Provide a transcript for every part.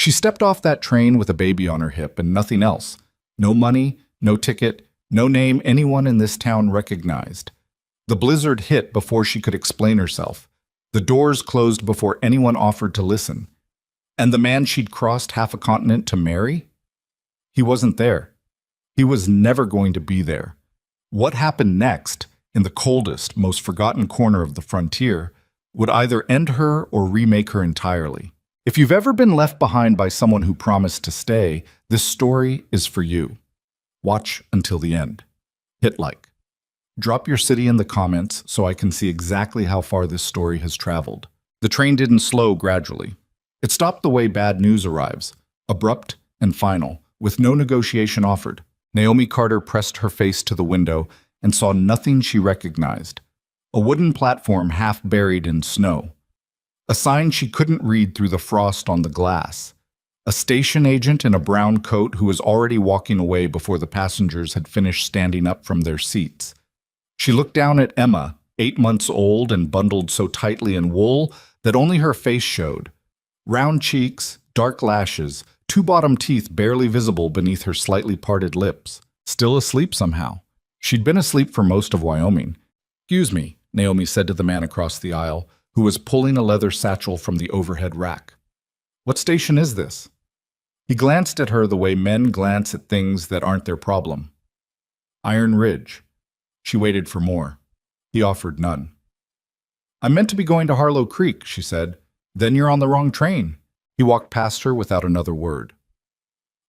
She stepped off that train with a baby on her hip and nothing else. No money, no ticket, no name anyone in this town recognized. The blizzard hit before she could explain herself. The doors closed before anyone offered to listen. And the man she'd crossed half a continent to marry? He wasn't there. He was never going to be there. What happened next, in the coldest, most forgotten corner of the frontier, would either end her or remake her entirely. If you've ever been left behind by someone who promised to stay, this story is for you. Watch until the end. Hit like. Drop your city in the comments so I can see exactly how far this story has traveled. The train didn't slow gradually. It stopped the way bad news arrives, abrupt and final, with no negotiation offered. Naomi Carter pressed her face to the window and saw nothing she recognized. A wooden platform half buried in snow. A sign she couldn't read through the frost on the glass. A station agent in a brown coat who was already walking away before the passengers had finished standing up from their seats. She looked down at Emma, 8 months old and bundled so tightly in wool that only her face showed. Round cheeks, dark lashes, 2 bottom teeth barely visible beneath her slightly parted lips. Still asleep somehow. She'd been asleep for most of Wyoming. "Excuse me," Naomi said to the man across the aisle, who was pulling a leather satchel from the overhead rack. "What station is this?" He glanced at her the way men glance at things that aren't their problem. "Iron Ridge." She waited for more. He offered none. "I'm meant to be going to Harlow Creek," she said. "Then you're on the wrong train." He walked past her without another word.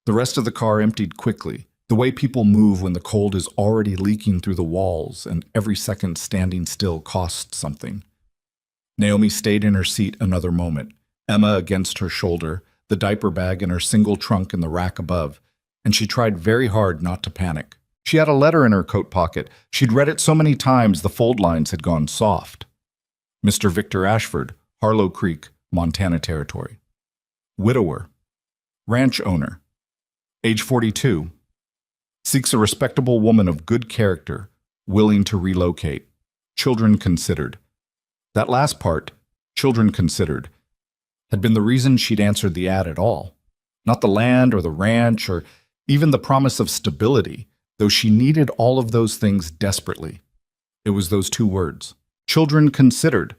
The rest of the car emptied quickly, the way people move when the cold is already leaking through the walls and every second standing still costs something. Naomi stayed in her seat another moment, Emma against her shoulder, the diaper bag in her single trunk in the rack above, and she tried very hard not to panic. She had a letter in her coat pocket. She'd read it so many times the fold lines had gone soft. Mr. Victor Ashford, Harlow Creek, Montana Territory. Widower. Ranch owner. Age 42. Seeks a respectable woman of good character, willing to relocate. Children considered. That last part, children considered, had been the reason she'd answered the ad at all. Not the land or the ranch or even the promise of stability, though she needed all of those things desperately. It was those 2 words. Children considered.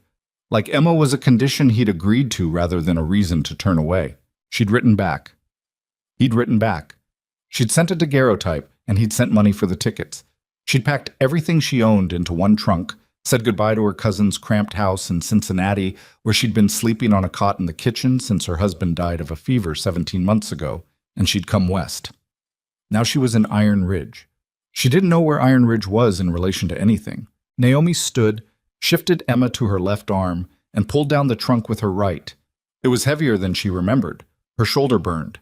Like Emma was a condition he'd agreed to rather than a reason to turn away. She'd written back. He'd written back. She'd sent a daguerreotype, and he'd sent money for the tickets. She'd packed everything she owned into one trunk, said goodbye to her cousin's cramped house in Cincinnati, where she'd been sleeping on a cot in the kitchen since her husband died of a fever 17 months ago, and she'd come west. Now she was in Iron Ridge. She didn't know where Iron Ridge was in relation to anything. Naomi stood, shifted Emma to her left arm, and pulled down the trunk with her right. It was heavier than she remembered. Her shoulder burned.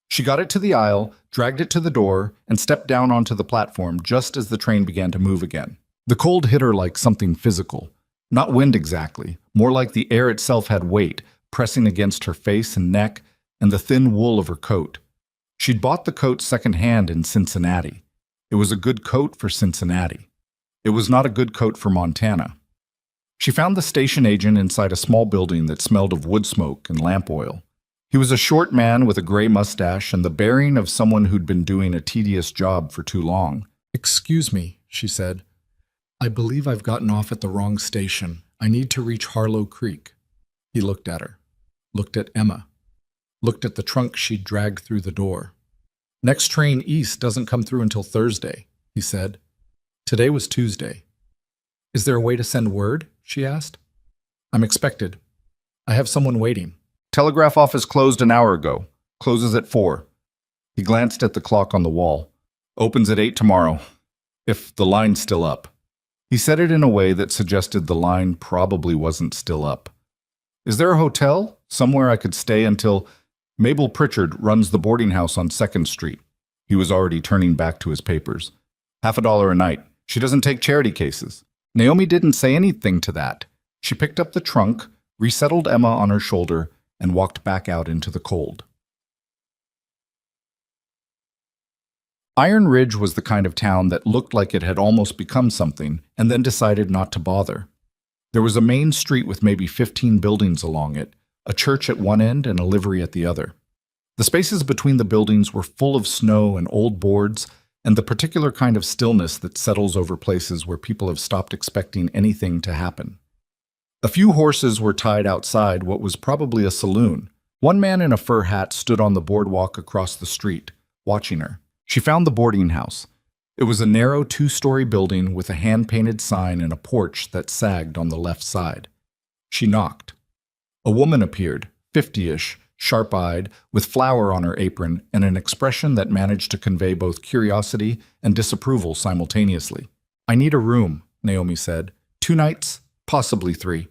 She got it to the aisle, dragged it to the door, and stepped down onto the platform just as the train began to move again. The cold hit her like something physical. Not wind exactly, more like the air itself had weight, pressing against her face and neck and the thin wool of her coat. She'd bought the coat secondhand in Cincinnati. It was a good coat for Cincinnati. It was not a good coat for Montana. She found the station agent inside a small building that smelled of wood smoke and lamp oil. He was a short man with a gray mustache and the bearing of someone who'd been doing a tedious job for too long. "Excuse me," she said. "I believe I've gotten off at the wrong station. I need to reach Harlow Creek." He looked at her, looked at Emma, looked at the trunk she'd dragged through the door. "Next train east doesn't come through until Thursday," he said. Today was Tuesday. "Is there a way to send word?" she asked. "I'm expected. I have someone waiting." "Telegraph office closed an hour ago. Closes at 4. He glanced at the clock on the wall. "Opens at 8 tomorrow, if the line's still up." He said it in a way that suggested the line probably wasn't still up. "Is there a hotel? Somewhere I could stay until—" "Mabel Pritchard runs the boarding house on 2nd Street. He was already turning back to his papers. $50 a night. She doesn't take charity cases. Naomi didn't say anything to that. She picked up the trunk, resettled Emma on her shoulder, and walked back out into the cold. Iron Ridge was the kind of town that looked like it had almost become something and then decided not to bother. There was a main street with maybe 15 buildings along it, a church at one end and a livery at the other. The spaces between the buildings were full of snow and old boards, and the particular kind of stillness that settles over places where people have stopped expecting anything to happen. A few horses were tied outside what was probably a saloon. One man in a fur hat stood on the boardwalk across the street, watching her. She found the boarding house. It was a narrow two-story building with a hand-painted sign and a porch that sagged on the left side. She knocked. A woman appeared, 50-ish, sharp-eyed, with flour on her apron and an expression that managed to convey both curiosity and disapproval simultaneously. "I need a room," Naomi said. "2 nights, possibly 3.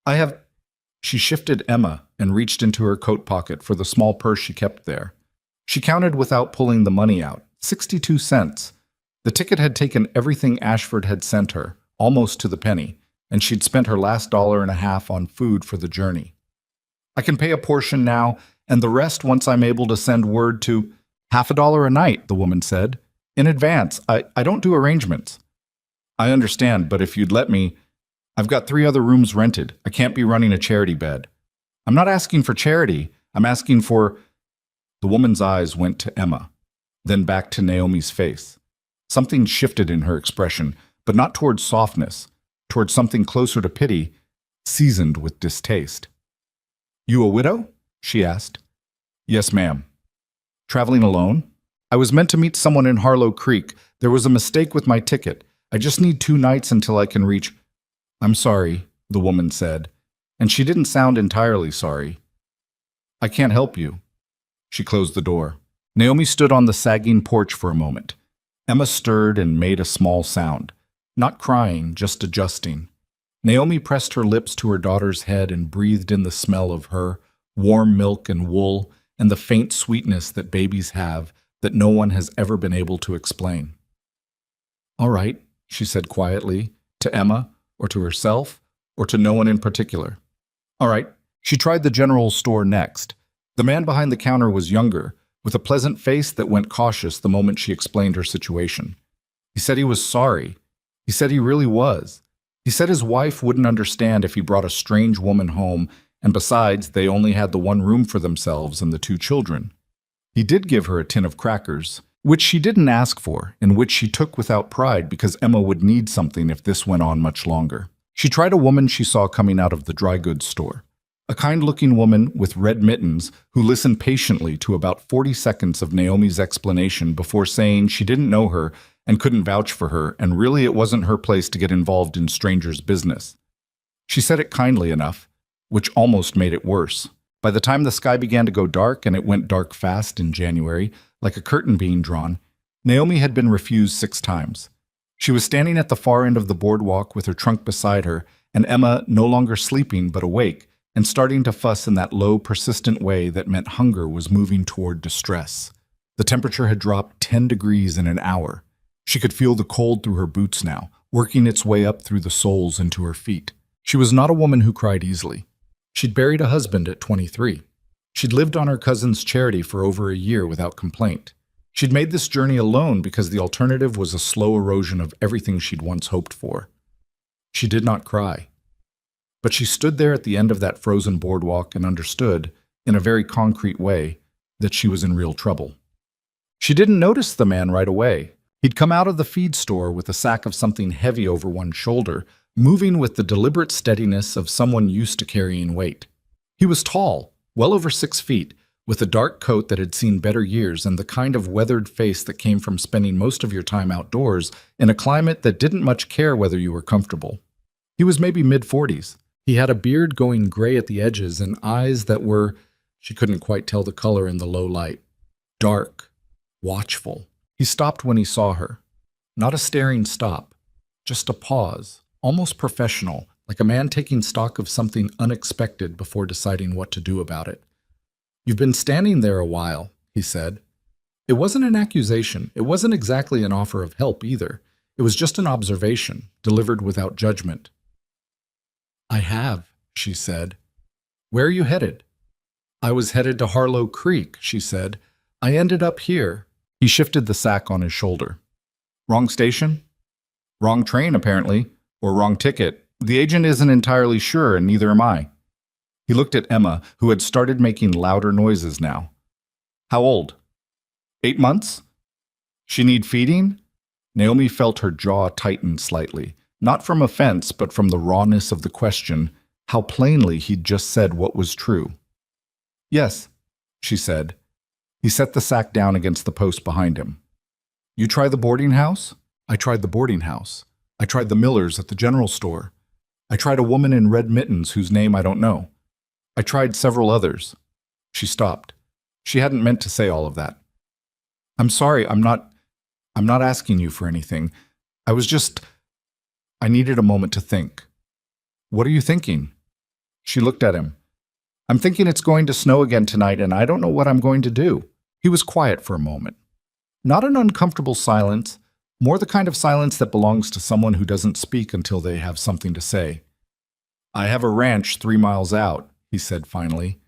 I have—" She shifted Emma and reached into her coat pocket for the small purse she kept there. She counted without pulling the money out, 62 cents. The ticket had taken everything Ashford had sent her, almost to the penny, and she'd spent her last $1.50 on food for the journey. "I can pay a portion now, and the rest once I'm able to send word to—" "$50 a night," the woman said. "In advance. I don't do arrangements." "I understand, but if you'd let me, I've got 3 other rooms rented. I can't be running a charity bed." "I'm not asking for charity. I'm asking for—" The woman's eyes went to Emma, then back to Naomi's face. Something shifted in her expression, but not towards softness, towards something closer to pity, seasoned with distaste. "You a widow?" she asked. "Yes, ma'am." "Traveling alone?" "I was meant to meet someone in Harlow Creek. There was a mistake with my ticket. I just need 2 nights until I can reach—" "I'm sorry," the woman said, and she didn't sound entirely sorry. "I can't help you." She closed the door. Naomi stood on the sagging porch for a moment. Emma stirred and made a small sound. Not crying, just adjusting. Naomi pressed her lips to her daughter's head and breathed in the smell of her, warm milk and wool, and the faint sweetness that babies have that no one has ever been able to explain. "All right," she said quietly, to Emma, or to herself, or to no one in particular. "All right." She tried the general store next. The man behind the counter was younger, with a pleasant face that went cautious the moment she explained her situation. He said he was sorry. He said he really was. He said his wife wouldn't understand if he brought a strange woman home, and besides, they only had the 1 room for themselves and the 2 children. He did give her a tin of crackers, which she didn't ask for, and which she took without pride because Emma would need something if this went on much longer. She tried a woman she saw coming out of the dry goods store. A kind-looking woman with red mittens who listened patiently to about 40 seconds of Naomi's explanation before saying she didn't know her and couldn't vouch for her, and really it wasn't her place to get involved in strangers' business. She said it kindly enough, which almost made it worse. By the time the sky began to go dark, and it went dark fast in January, like a curtain being drawn, Naomi had been refused 6 times. She was standing at the far end of the boardwalk with her trunk beside her, and Emma no longer sleeping but awake, and starting to fuss in that low, persistent way that meant hunger was moving toward distress. The temperature had dropped 10 degrees in an hour. She could feel the cold through her boots now, working its way up through the soles into her feet. She was not a woman who cried easily. She'd buried a husband at 23. She'd lived on her cousin's charity for over a year without complaint. She'd made this journey alone because the alternative was a slow erosion of everything she'd once hoped for. She did not cry. But she stood there at the end of that frozen boardwalk and understood, in a very concrete way, that she was in real trouble. She didn't notice the man right away. He'd come out of the feed store with a sack of something heavy over one shoulder, moving with the deliberate steadiness of someone used to carrying weight. He was tall, well over 6 feet, with a dark coat that had seen better years and the kind of weathered face that came from spending most of your time outdoors in a climate that didn't much care whether you were comfortable. He was maybe mid-40s. He had a beard going gray at the edges and eyes that were, she couldn't quite tell the color in the low light, dark, watchful. He stopped when he saw her. Not a staring stop, just a pause, almost professional, like a man taking stock of something unexpected before deciding what to do about it. "You've been standing there a while," he said. It wasn't an accusation. It wasn't exactly an offer of help either. It was just an observation, delivered without judgment. "I have," she said. "Where are you headed?" "I was headed to Harlow Creek," she said. "I ended up here." He shifted the sack on his shoulder. "Wrong station?" "Wrong train, apparently. Or wrong ticket. The agent isn't entirely sure, and neither am I." He looked at Emma, who had started making louder noises now. How old? 8 months? She need feeding? Naomi felt her jaw tighten slightly, not from offense, but from the rawness of the question, how plainly he'd just said what was true. Yes, she said. He set the sack down against the post behind him. You try the boarding house? I tried the boarding house. I tried the Millers at the general store. I tried a woman in red mittens whose name I don't know. I tried several others. She stopped. She hadn't meant to say all of that. I'm sorry, I'm not asking you for anything. I needed a moment to think. What are you thinking? She looked at him. I'm thinking it's going to snow again tonight and I don't know what I'm going to do. He was quiet for a moment. Not an uncomfortable silence, more the kind of silence that belongs to someone who doesn't speak until they have something to say. I have a ranch 3 miles out, he said finally.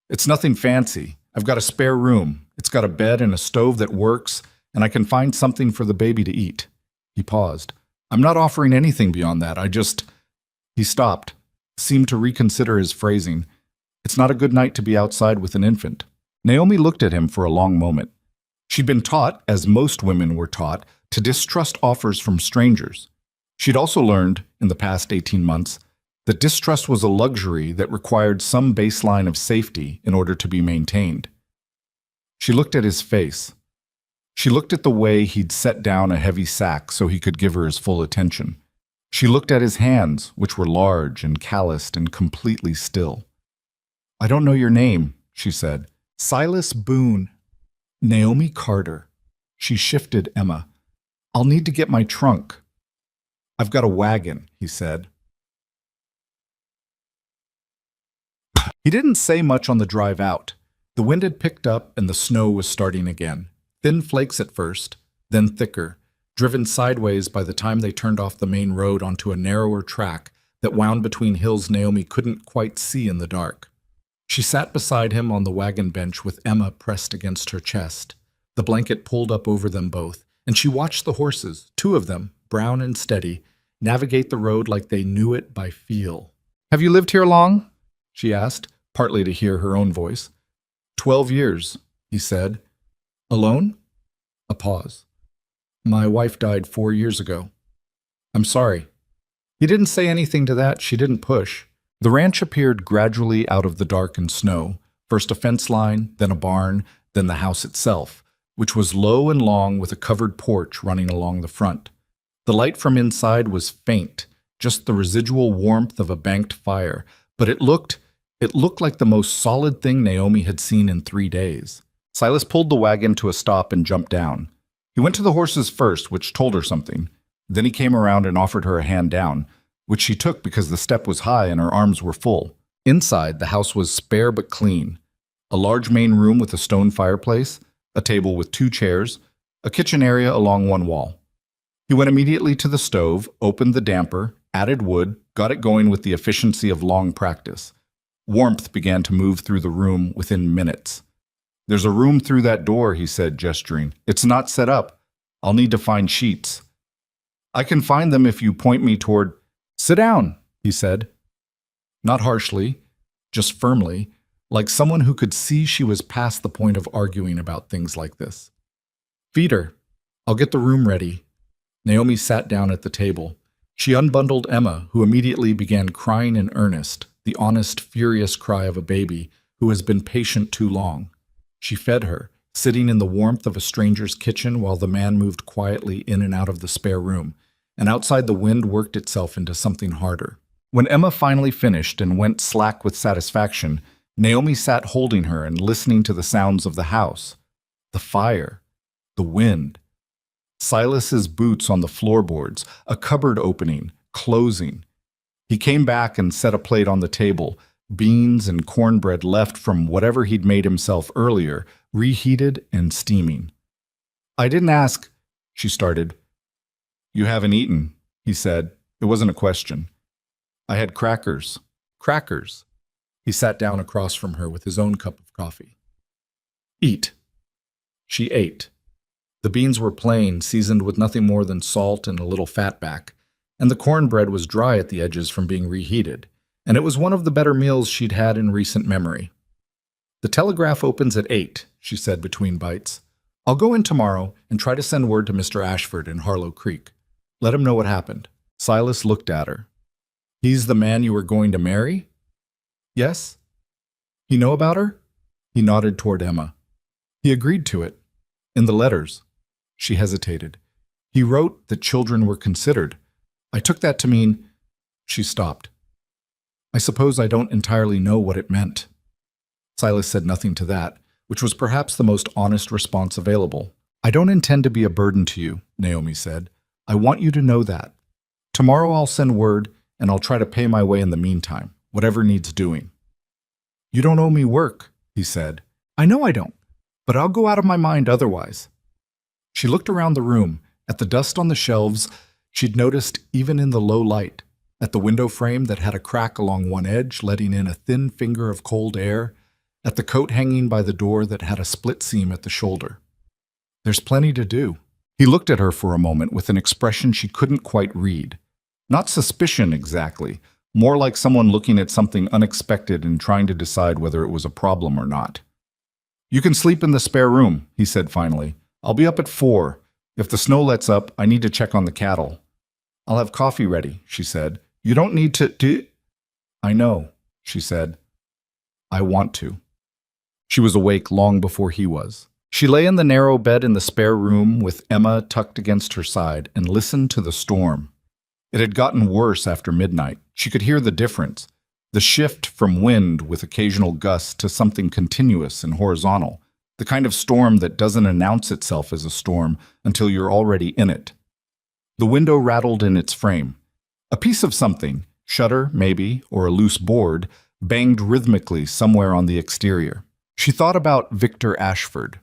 It's nothing fancy. I've got a spare room. It's got a bed and a stove that works, and I can find something for the baby to eat. He paused. I'm not offering anything beyond that. He stopped, seemed to reconsider his phrasing. It's not a good night to be outside with an infant. Naomi looked at him for a long moment. She'd been taught, as most women were taught, to distrust offers from strangers. She'd also learned, in the past 18 months, that distrust was a luxury that required some baseline of safety in order to be maintained. She looked at his face. She looked at the way he'd set down a heavy sack so he could give her his full attention. She looked at his hands, which were large and calloused and completely still. I don't know your name, she said. Silas Boone. Naomi Carter. She shifted Emma. I'll need to get my trunk. I've got a wagon, he said. He didn't say much on the drive out. The wind had picked up and the snow was starting again. Thin flakes at first, then thicker, driven sideways by the time they turned off the main road onto a narrower track that wound between hills Naomi couldn't quite see in the dark. She sat beside him on the wagon bench with Emma pressed against her chest, the blanket pulled up over them both, and she watched the horses, 2 of them, brown and steady, navigate the road like they knew it by feel. Have you lived here long? She asked, partly to hear her own voice. 12 years, he said. Alone? A pause. My wife died 4 years ago. I'm sorry. He didn't say anything to that. She didn't push. The ranch appeared gradually out of the dark and snow, first a fence line, then a barn, then the house itself, which was low and long with a covered porch running along the front. The light from inside was faint, just the residual warmth of a banked fire, but it looked like the most solid thing Naomi had seen in 3 days. Silas pulled the wagon to a stop and jumped down. He went to the horses first, which told her something. Then he came around and offered her a hand down, which she took because the step was high and her arms were full. Inside, the house was spare but clean. A large main room with a stone fireplace, a table with 2 chairs, a kitchen area along one wall. He went immediately to the stove, opened the damper, added wood, got it going with the efficiency of long practice. Warmth began to move through the room within minutes. There's a room through that door, he said, gesturing. It's not set up. I'll need to find sheets. I can find them if you point me toward... Sit down, he said. Not harshly, just firmly, like someone who could see she was past the point of arguing about things like this. Feed her. I'll get the room ready. Naomi sat down at the table. She unbundled Emma, who immediately began crying in earnest, the honest, furious cry of a baby who has been patient too long. She fed her, sitting in the warmth of a stranger's kitchen while the man moved quietly in and out of the spare room, and outside the wind worked itself into something harder. When Emma finally finished and went slack with satisfaction, Naomi sat holding her and listening to the sounds of the house, the fire, the wind. Silas's boots on the floorboards, a cupboard opening, closing. He came back and set a plate on the table, beans and cornbread left from whatever he'd made himself earlier, reheated and steaming. I didn't ask, she started. You haven't eaten, he said. It wasn't a question. I had crackers. Crackers. He sat down across from her with his own cup of coffee. Eat. She ate. The beans were plain, seasoned with nothing more than salt and a little fat back, and the cornbread was dry at the edges from being reheated, and it was one of the better meals she'd had in recent memory. The telegraph opens at 8, she said between bites. I'll go in tomorrow and try to send word to Mr. Ashford in Harlow Creek. Let him know what happened. Silas looked at her. He's the man you were going to marry? Yes. He know about her? He nodded toward Emma. He agreed to it. In the letters. She hesitated. He wrote that children were considered. I took that to mean... She stopped. I suppose I don't entirely know what it meant. Silas said nothing to that, which was perhaps the most honest response available. I don't intend to be a burden to you, Naomi said. I want you to know that. Tomorrow I'll send word, and I'll try to pay my way in the meantime, whatever needs doing. You don't owe me work, he said. I know I don't, but I'll go out of my mind otherwise. She looked around the room, at the dust on the shelves she'd noticed even in the low light, at the window frame that had a crack along one edge letting in a thin finger of cold air, at the coat hanging by the door that had a split seam at the shoulder. There's plenty to do. He looked at her for a moment with an expression she couldn't quite read. Not suspicion exactly, more like someone looking at something unexpected and trying to decide whether it was a problem or not. You can sleep in the spare room, he said finally. I'll be up at 4. If the snow lets up, I need to check on the cattle. I'll have coffee ready, she said. You don't need to... I know, she said. I want to. She was awake long before he was. She lay in the narrow bed in the spare room with Emma tucked against her side and listened to the storm. It had gotten worse after midnight. She could hear the difference, the shift from wind with occasional gusts to something continuous and horizontal, the kind of storm that doesn't announce itself as a storm until you're already in it. The window rattled in its frame. A piece of something, shutter maybe, or a loose board, banged rhythmically somewhere on the exterior. She thought about Victor Ashford.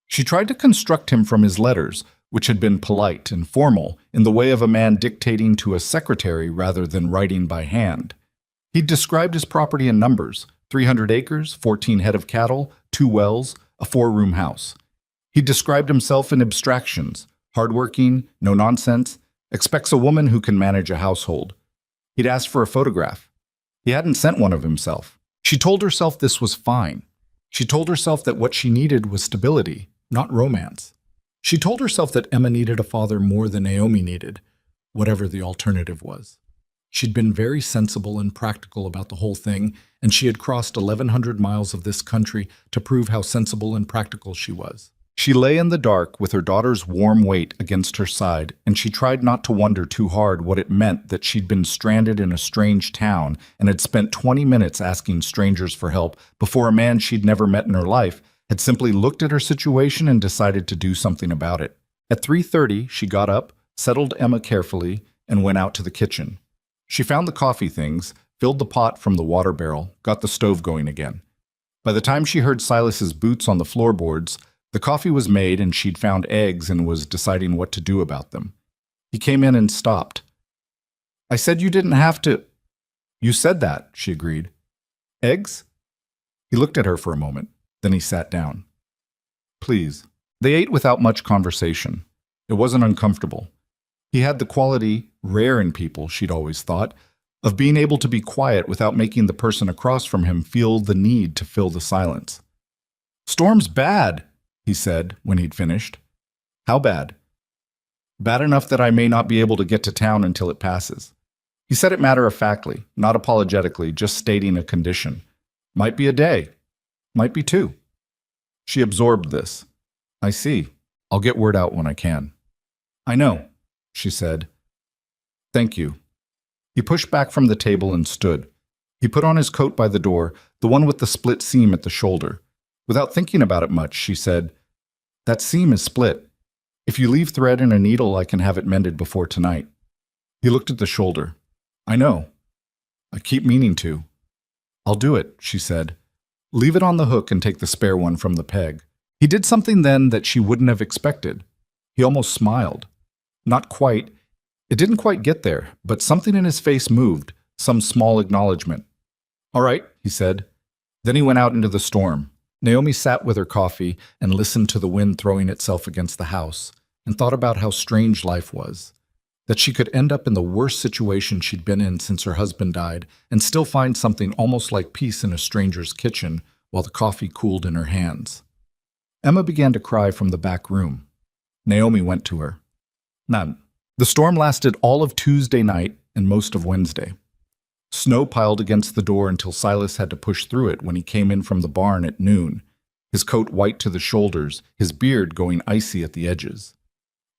She tried to construct him from his letters, which had been polite and formal, in the way of a man dictating to a secretary rather than writing by hand. He'd described his property in numbers: 300 acres, 14 head of cattle, 2 wells, a 4-room house. He described himself in abstractions: hardworking, no nonsense, expects a woman who can manage a household. He'd asked for a photograph. He hadn't sent one of himself. She told herself this was fine. She told herself that what she needed was stability, not romance. She told herself that Emma needed a father more than Naomi needed, whatever the alternative was. She'd been very sensible and practical about the whole thing, and she had crossed 1,100 miles of this country to prove how sensible and practical she was. She lay in the dark with her daughter's warm weight against her side, and she tried not to wonder too hard what it meant that she'd been stranded in a strange town and had spent 20 minutes asking strangers for help before a man she'd never met in her life had simply looked at her situation and decided to do something about it. At 3:30, she got up, settled Emma carefully, and went out to the kitchen. She found the coffee things, filled the pot from the water barrel, got the stove going again. By the time she heard Silas's boots on the floorboards, the coffee was made and she'd found eggs and was deciding what to do about them. He came in and stopped. I said you didn't have to... You said that, she agreed. Eggs? He looked at her for a moment. Then he sat down. Please. They ate without much conversation. It wasn't uncomfortable. He had the quality, rare in people, she'd always thought, of being able to be quiet without making the person across from him feel the need to fill the silence. Storm's bad, he said when he'd finished. How bad? Bad enough that I may not be able to get to town until it passes. He said it matter-of-factly, not apologetically, just stating a condition. Might be a day. Might be 2. She absorbed this. I see. I'll get word out when I can. I know, she said. Thank you. He pushed back from the table and stood. He put on his coat by the door, the one with the split seam at the shoulder. Without thinking about it much, she said, That seam is split. If you leave thread and a needle, I can have it mended before tonight. He looked at the shoulder. I know. I keep meaning to. I'll do it, she said. Leave it on the hook and take the spare one from the peg. He did something then that she wouldn't have expected. He almost smiled. Not quite. It didn't quite get there, but something in his face moved, some small acknowledgement. All right, he said. Then he went out into the storm. Naomi sat with her coffee and listened to the wind throwing itself against the house, and thought about how strange life was. That she could end up in the worst situation she'd been in since her husband died and still find something almost like peace in a stranger's kitchen while the coffee cooled in her hands. Emma began to cry from the back room. Naomi went to her. None. The storm lasted all of Tuesday night and most of Wednesday. Snow piled against the door until Silas had to push through it when he came in from the barn at noon, his coat white to the shoulders, his beard going icy at the edges.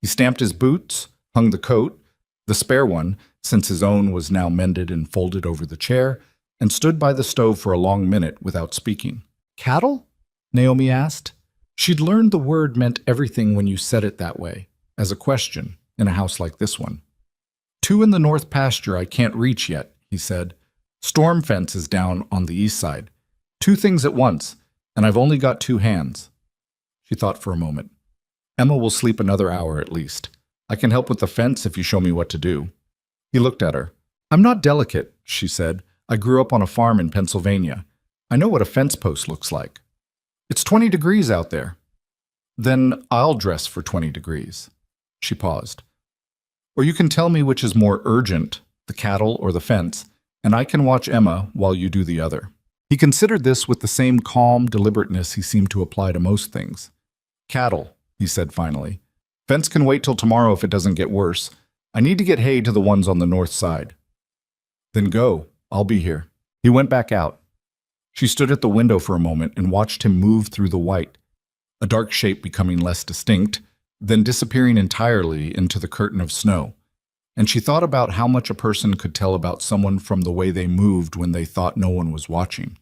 He stamped his boots, hung the coat, the spare one, since his own was now mended and folded over the chair, and stood by the stove for a long minute without speaking. Cattle? Naomi asked. She'd learned the word meant everything when you said it that way, as a question, in a house like this one. 2 in the north pasture I can't reach yet, he said. Storm fence is down on the east side. 2 things at once, and I've only got 2 hands. She thought for a moment. Emma will sleep another hour at least. I can help with the fence if you show me what to do. He looked at her. I'm not delicate, she said. I grew up on a farm in Pennsylvania. I know what a fence post looks like. It's 20 degrees out there. Then I'll dress for 20 degrees. She paused. Or you can tell me which is more urgent, the cattle or the fence, and I can watch Emma while you do the other. He considered this with the same calm deliberateness he seemed to apply to most things. Cattle, he said finally. Fence can wait till tomorrow if it doesn't get worse. I need to get hay to the ones on the north side. Then go. I'll be here. He went back out. She stood at the window for a moment and watched him move through the white, a dark shape becoming less distinct, then disappearing entirely into the curtain of snow. And she thought about how much a person could tell about someone from the way they moved when they thought no one was watching.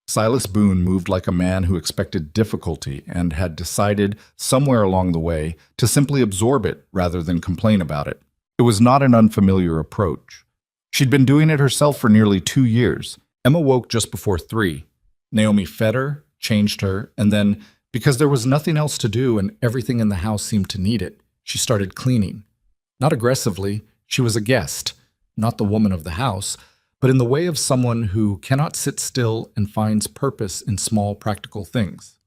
Silas Boone moved like a man who expected difficulty and had decided, somewhere along the way, to simply absorb it rather than complain about it. It was not an unfamiliar approach. She'd been doing it herself for nearly 2 years. Emma woke just before 3. Naomi fed her, changed her, and then, because there was nothing else to do and everything in the house seemed to need it, she started cleaning. Not aggressively, she was a guest, not the woman of the house, but in the way of someone who cannot sit still and finds purpose in small practical things.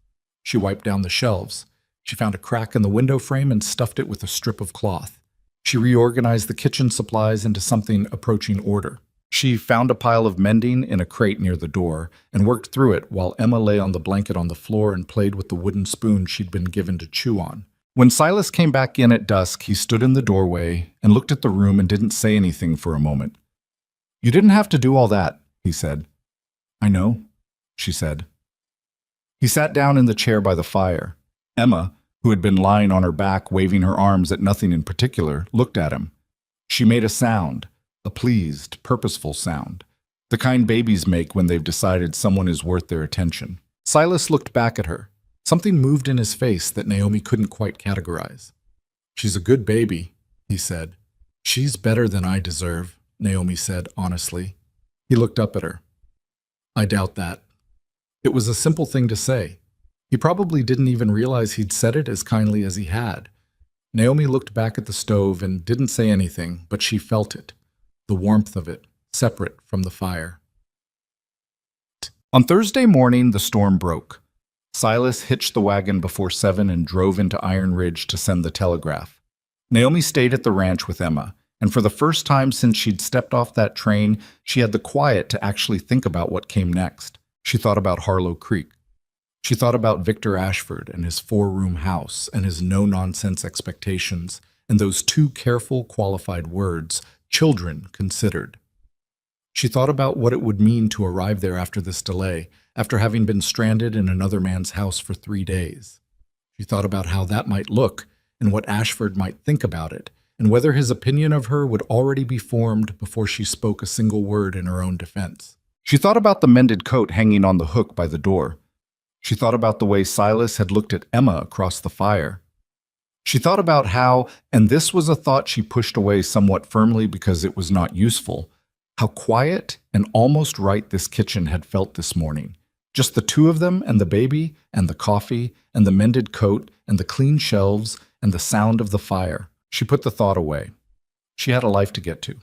She wiped down the shelves. She found a crack in the window frame and stuffed it with a strip of cloth. She reorganized the kitchen supplies into something approaching order. She found a pile of mending in a crate near the door and worked through it while Emma lay on the blanket on the floor and played with the wooden spoon she'd been given to chew on. When Silas came back in at dusk, he stood in the doorway and looked at the room and didn't say anything for a moment. You didn't have to do all that, he said. I know, she said. He sat down in the chair by the fire. Emma, who had been lying on her back waving her arms at nothing in particular, looked at him. She made a sound. A pleased, purposeful sound, the kind babies make when they've decided someone is worth their attention. Silas looked back at her. Something moved in his face that Naomi couldn't quite categorize. She's a good baby, he said. She's better than I deserve, Naomi said honestly. He looked up at her. I doubt that. It was a simple thing to say. He probably didn't even realize he'd said it as kindly as he had. Naomi looked back at the stove and didn't say anything, but she felt it. The warmth of it, separate from the fire. On Thursday morning, the storm broke. Silas hitched the wagon before 7 and drove into Iron Ridge to send the telegraph. Naomi stayed at the ranch with Emma, and for the first time since she'd stepped off that train, she had the quiet to actually think about what came next. She thought about Harlow Creek. She thought about Victor Ashford and his 4-room house and his no-nonsense expectations, and those 2 careful, qualified words, children considered. She thought about what it would mean to arrive there after this delay, after having been stranded in another man's house for 3 days. She thought about how that might look and what Ashford might think about it, and whether his opinion of her would already be formed before she spoke a single word in her own defense. She thought about the mended coat hanging on the hook by the door. She thought about the way Silas had looked at Emma across the fire. She thought about how, and this was a thought she pushed away somewhat firmly because it was not useful, how quiet and almost right this kitchen had felt this morning. Just the 2 of them and the baby and the coffee and the mended coat and the clean shelves and the sound of the fire. She put the thought away. She had a life to get to.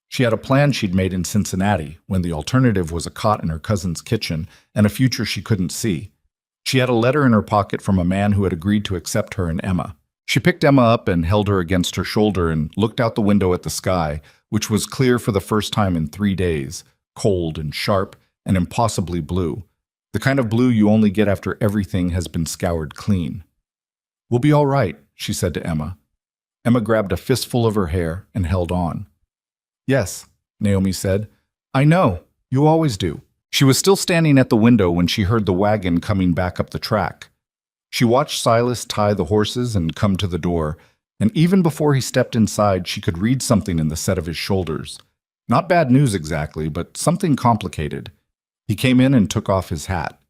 She had a plan she'd made in Cincinnati when the alternative was a cot in her cousin's kitchen and a future she couldn't see. She had a letter in her pocket from a man who had agreed to accept her and Emma. She picked Emma up and held her against her shoulder and looked out the window at the sky, which was clear for the first time in 3 days, cold and sharp and impossibly blue. The kind of blue you only get after everything has been scoured clean. "We'll be all right," she said to Emma. Emma grabbed a fistful of her hair and held on. "Yes," Naomi said. "I know. You always do." She was still standing at the window when she heard the wagon coming back up the track. She watched Silas tie the horses and come to the door, and even before he stepped inside, she could read something in the set of his shoulders. Not bad news exactly, but something complicated. He came in and took off his hat.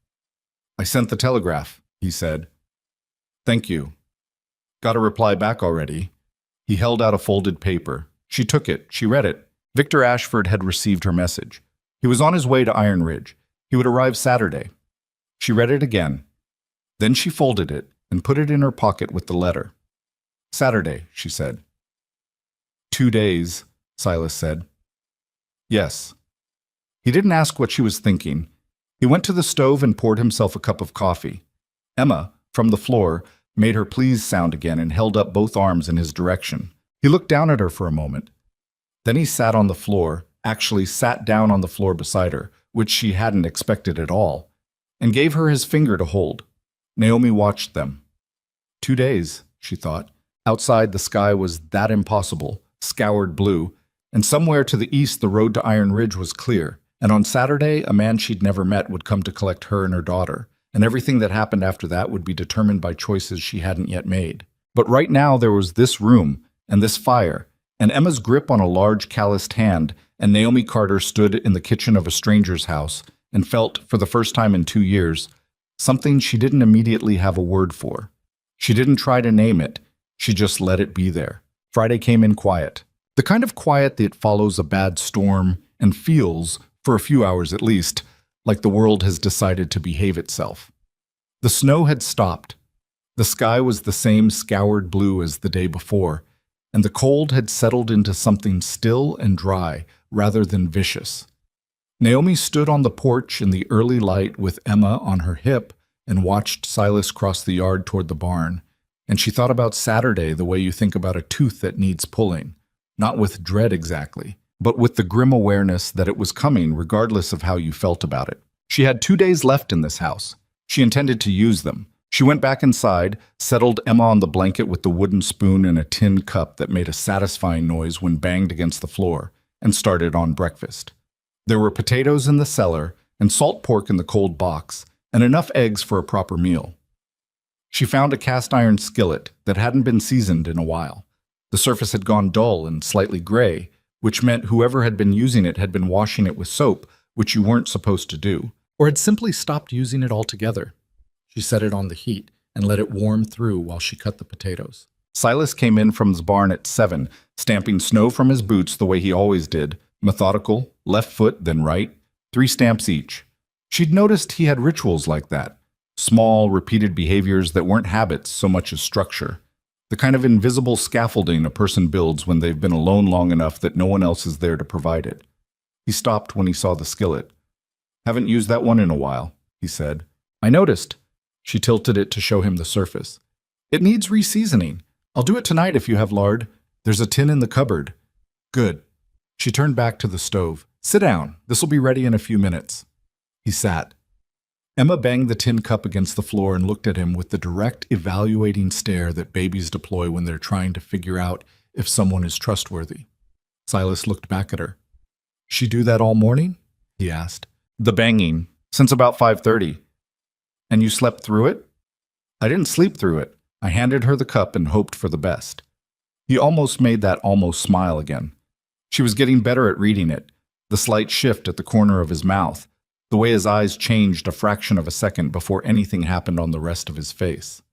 "I sent the telegraph," he said. "Thank you." "Got a reply back already?" He held out a folded paper. She took it. She read it. Victor Ashford had received her message. He was on his way to Iron Ridge. He would arrive Saturday. She read it again. Then she folded it and put it in her pocket with the letter. "Saturday," she said. "2 days," Silas said. "Yes." He didn't ask what she was thinking. He went to the stove and poured himself a cup of coffee. Emma, from the floor, made her please sound again and held up both arms in his direction. He looked down at her for a moment. Then he sat on the floor, actually sat down on the floor beside her, which she hadn't expected at all, and gave her his finger to hold. Naomi watched them. 2 days, she thought. Outside, the sky was that impossible, scoured blue, and somewhere to the east the road to Iron Ridge was clear, and on Saturday a man she'd never met would come to collect her and her daughter, and everything that happened after that would be determined by choices she hadn't yet made. But right now there was this room, and this fire, and Emma's grip on a large calloused hand, and Naomi Carter stood in the kitchen of a stranger's house and felt, for the first time in 2 years, something she didn't immediately have a word for. She didn't try to name it, she just let it be there. Friday came in quiet. The kind of quiet that follows a bad storm and feels, for a few hours at least, like the world has decided to behave itself. The snow had stopped. The sky was the same scoured blue as the day before, and the cold had settled into something still and dry rather than vicious. Naomi stood on the porch in the early light with Emma on her hip and watched Silas cross the yard toward the barn, and she thought about Saturday the way you think about a tooth that needs pulling, not with dread exactly, but with the grim awareness that it was coming regardless of how you felt about it. She had 2 days left in this house. She intended to use them. She went back inside, settled Emma on the blanket with the wooden spoon and a tin cup that made a satisfying noise when banged against the floor, and started on breakfast. There were potatoes in the cellar and salt pork in the cold box, and enough eggs for a proper meal. She found a cast iron skillet that hadn't been seasoned in a while. The surface had gone dull and slightly gray, which meant whoever had been using it had been washing it with soap, which you weren't supposed to do, or had simply stopped using it altogether. She set it on the heat and let it warm through while she cut the potatoes. Silas came in from the barn at 7, stamping snow from his boots the way he always did, methodical, left foot, then right, 3 stamps each. She'd noticed he had rituals like that, small, repeated behaviors that weren't habits so much as structure, the kind of invisible scaffolding a person builds when they've been alone long enough that no one else is there to provide it. He stopped when he saw the skillet. "Haven't used that one in a while," he said. "I noticed." She tilted it to show him the surface. "It needs reseasoning. I'll do it tonight if you have lard. There's a tin in the cupboard." "Good." She turned back to the stove. "Sit down. This'll be ready in a few minutes." He sat. Emma banged the tin cup against the floor and looked at him with the direct, evaluating stare that babies deploy when they're trying to figure out if someone is trustworthy. Silas looked back at her. "She do that all morning?" he asked. "The banging, since about 5:30. "And you slept through it?" "I didn't sleep through it. I handed her the cup and hoped for the best." He almost made that almost smile again. She was getting better at reading it, the slight shift at the corner of his mouth, the way his eyes changed a fraction of a second before anything happened on the rest of his face.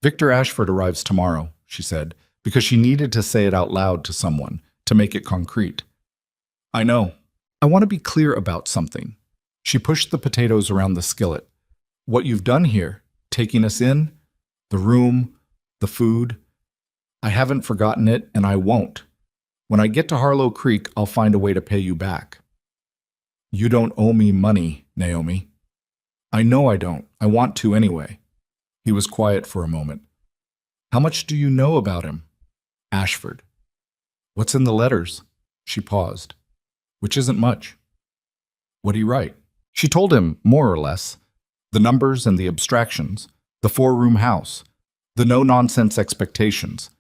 "Victor Ashford arrives tomorrow," she said, because she needed to say it out loud to someone, to make it concrete. "I know. I want to be clear about something." She pushed the potatoes around the skillet. "What you've done here, taking us in, the room, the food, I haven't forgotten it, and I won't. When I get to Harlow Creek, I'll find a way to pay you back." "You don't owe me money, Naomi." "I know I don't. I want to anyway." He was quiet for a moment. "How much do you know about him?" "Ashford." "What's in the letters?" She paused. "Which isn't much." "What'd he write?" She told him, more or less, the numbers and the abstractions, the four-room house, the no-nonsense expectations.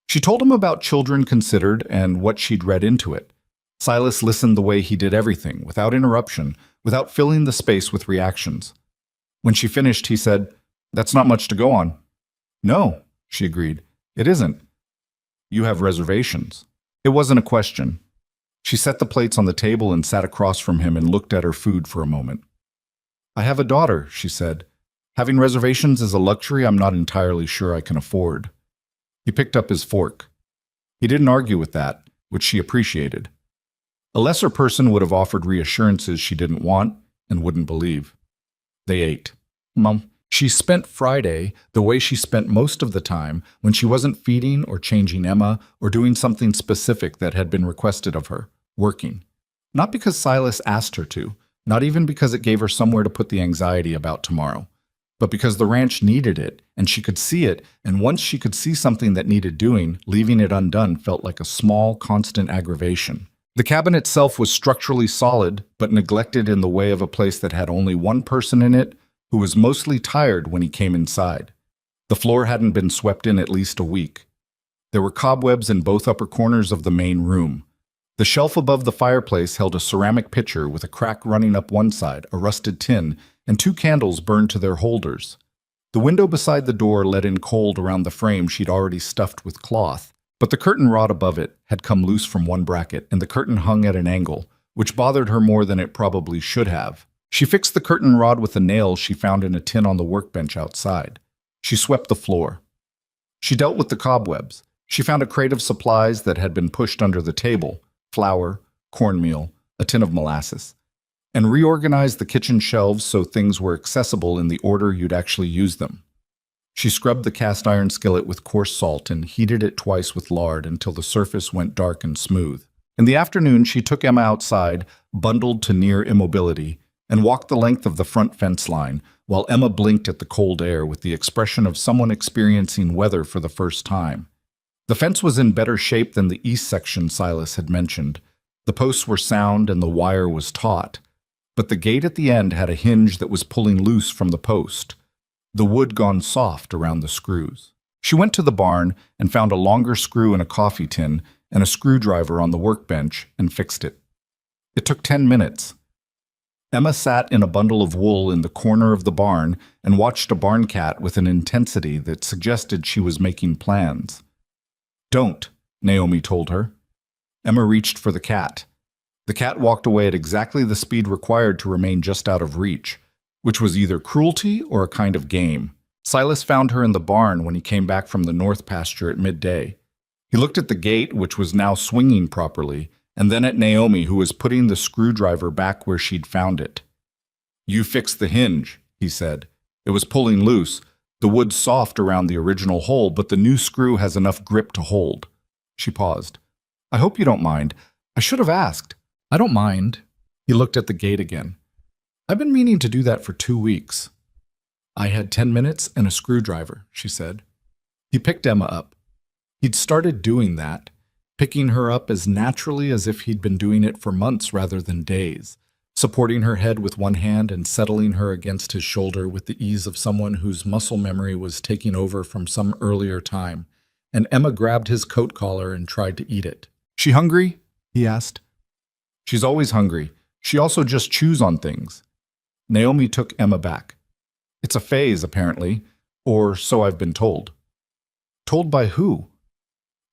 She told him about Children Considered and what she'd read into it. Silas listened the way he did everything, without interruption, without filling the space with reactions. When she finished, he said, "That's not much to go on." "No," she agreed, "it isn't. You have reservations." It wasn't a question. She set the plates on the table and sat across from him and looked at her food for a moment. "I have a daughter," she said. "Having reservations is a luxury I'm not entirely sure I can afford." He picked up his fork. He didn't argue with that, which she appreciated. A lesser person would have offered reassurances she didn't want and wouldn't believe. They ate. Mom, she spent Friday the way she spent most of the time when she wasn't feeding or changing Emma or doing something specific that had been requested of her, working. Not because Silas asked her to, not even because it gave her somewhere to put the anxiety about tomorrow, but because the ranch needed it and she could see it, and once she could see something that needed doing, leaving it undone felt like a small, constant aggravation. The cabin itself was structurally solid, but neglected in the way of a place that had only one person in it who was mostly tired when he came inside. The floor hadn't been swept in at least a week. There were cobwebs in both upper corners of the main room. The shelf above the fireplace held a ceramic pitcher with a crack running up one side, a rusted tin, and 2 candles burned to their holders. The window beside the door let in cold around the frame she'd already stuffed with cloth, but the curtain rod above it had come loose from one bracket, and the curtain hung at an angle, which bothered her more than it probably should have. She fixed the curtain rod with a nail she found in a tin on the workbench outside. She swept the floor. She dealt with the cobwebs. She found a crate of supplies that had been pushed under the table, flour, cornmeal, a tin of molasses, and reorganized the kitchen shelves so things were accessible in the order you'd actually use them. She scrubbed the cast iron skillet with coarse salt and heated it twice with lard until the surface went dark and smooth. In the afternoon, she took Emma outside, bundled to near immobility, and walked the length of the front fence line, while Emma blinked at the cold air with the expression of someone experiencing weather for the first time. The fence was in better shape than the east section Silas had mentioned. The posts were sound and the wire was taut, but the gate at the end had a hinge that was pulling loose from the post, the wood gone soft around the screws. She went to the barn and found a longer screw in a coffee tin and a screwdriver on the workbench and fixed it. It took 10 minutes. Emma sat in a bundle of wool in the corner of the barn and watched a barn cat with an intensity that suggested she was making plans. "Don't," Naomi told her. Emma reached for the cat. The cat walked away at exactly the speed required to remain just out of reach, which was either cruelty or a kind of game. Silas found her in the barn when he came back from the north pasture at midday. He looked at the gate, which was now swinging properly, and then at Naomi, who was putting the screwdriver back where she'd found it. "You fixed the hinge," he said. "It was pulling loose. The wood's soft around the original hole, but the new screw has enough grip to hold." She paused. "I hope you don't mind. I should have asked." "I don't mind." He looked at the gate again. "I've been meaning to do that for 2 weeks." "I had 10 minutes and a screwdriver," she said. He picked Emma up. He'd started doing that, picking her up as naturally as if he'd been doing it for months rather than days, supporting her head with one hand and settling her against his shoulder with the ease of someone whose muscle memory was taking over from some earlier time, and Emma grabbed his coat collar and tried to eat it. "She hungry?" he asked. "She's always hungry. She also just chews on things." Naomi took Emma back. "It's a phase, apparently, or so I've been told." "Told by who?"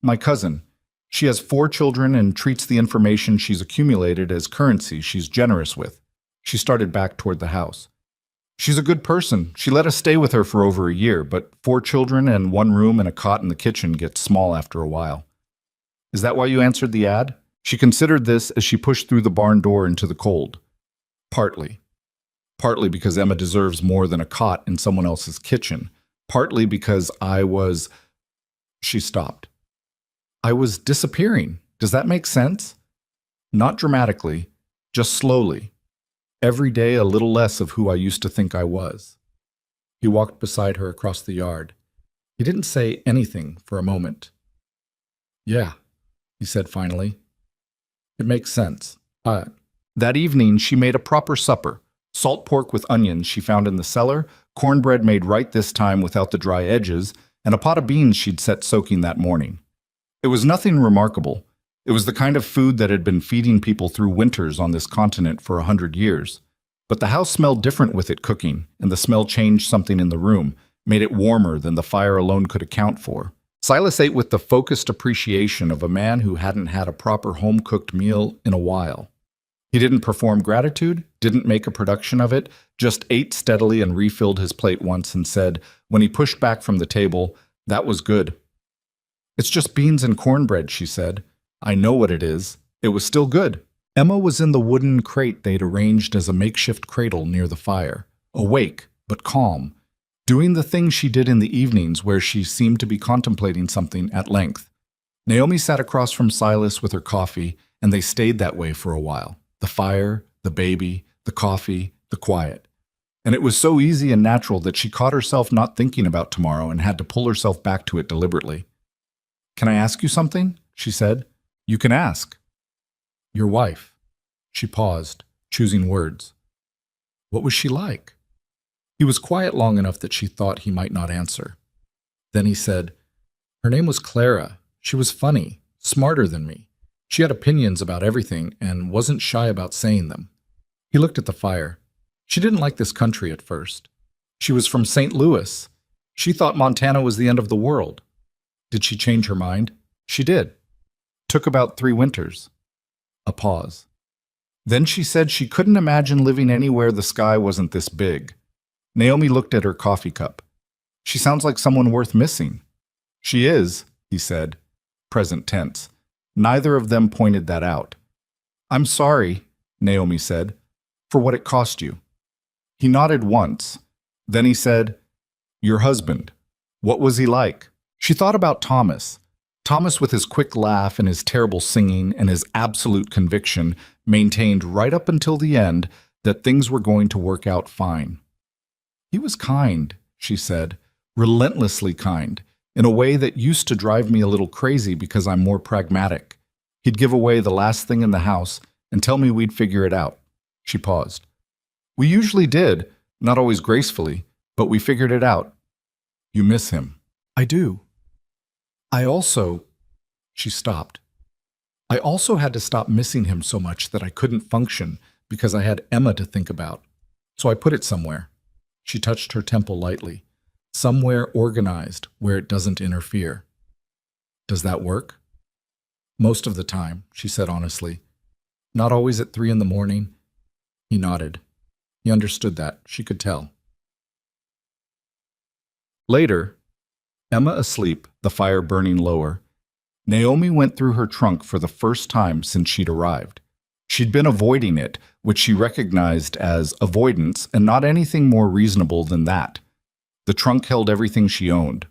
"My cousin. She has 4 children and treats the information she's accumulated as currency she's generous with." She started back toward the house. "She's a good person. She let us stay with her for over a year, but 4 children and 1 room and a cot in the kitchen gets small after a while." "Is that why you answered the ad?" She considered this as she pushed through the barn door into the cold. "Partly. Partly because Emma deserves more than a cot in someone else's kitchen. Partly because She stopped. "I was disappearing. Does that make sense?" "Not dramatically, just slowly. Every day a little less of who I used to think I was." He walked beside her across the yard. He didn't say anything for a moment. "Yeah," he said finally. "It makes sense. That evening she made a proper supper, Salt pork with onions she found in the cellar, cornbread made right this time without the dry edges, and a pot of beans she'd set soaking that morning. It was nothing remarkable. It was the kind of food that had been feeding people through winters on this continent for 100 years. But the house smelled different with it cooking, and the smell changed something in the room, made it warmer than the fire alone could account for. Silas ate with the focused appreciation of a man who hadn't had a proper home-cooked meal in a while. He didn't perform gratitude, didn't make a production of it, just ate steadily and refilled his plate once and said, when he pushed back from the table, "That was good." "It's just beans and cornbread," she said. "I know what it is. It was still good." Emma was in the wooden crate they'd arranged as a makeshift cradle near the fire, awake but calm, doing the thing she did in the evenings where she seemed to be contemplating something at length. Naomi sat across from Silas with her coffee, and they stayed that way for a while. The fire, the baby, the coffee, the quiet. And it was so easy and natural that she caught herself not thinking about tomorrow and had to pull herself back to it deliberately. "Can I ask you something?" she said. "You can ask." "Your wife." She paused, choosing words. What was she like? He was quiet long enough that she thought he might not answer. Then he said, "Her name was Clara. She was funny, smarter than me. She had opinions about everything and wasn't shy about saying them." He looked at the fire. She didn't like this country at first. She was from St. Louis. She thought Montana was the end of the world. Did she change her mind? She did. Took about 3 winters. A pause. Then she said she couldn't imagine living anywhere the sky wasn't this big. Naomi looked at her coffee cup. "She sounds like someone worth missing." "She is," he said, present tense. Neither of them pointed that out. "I'm sorry," Naomi said, "for what it cost you." He nodded once. Then he said, "Your husband, what was he like?" She thought about Thomas. Thomas, with his quick laugh and his terrible singing and his absolute conviction, maintained right up until the end that things were going to work out fine. "He was kind," she said, "relentlessly kind, in a way that used to drive me a little crazy because I'm more pragmatic. He'd give away the last thing in the house and tell me we'd figure it out." She paused. "We usually did, not always gracefully, but we figured it out." "You miss him." "I do. I also—" She stopped. "I also had to stop missing him so much that I couldn't function because I had Emma to think about. So I put it somewhere." She touched her temple lightly. "Somewhere organized where it doesn't interfere." "Does that work?" "Most of the time," she said honestly. "Not always at 3 in the morning." He nodded. He understood that. She could tell. Later, Emma asleep, the fire burning lower, Naomi went through her trunk for the first time since she'd arrived. She'd been avoiding it, which she recognized as avoidance and not anything more reasonable than that. The trunk held everything she owned.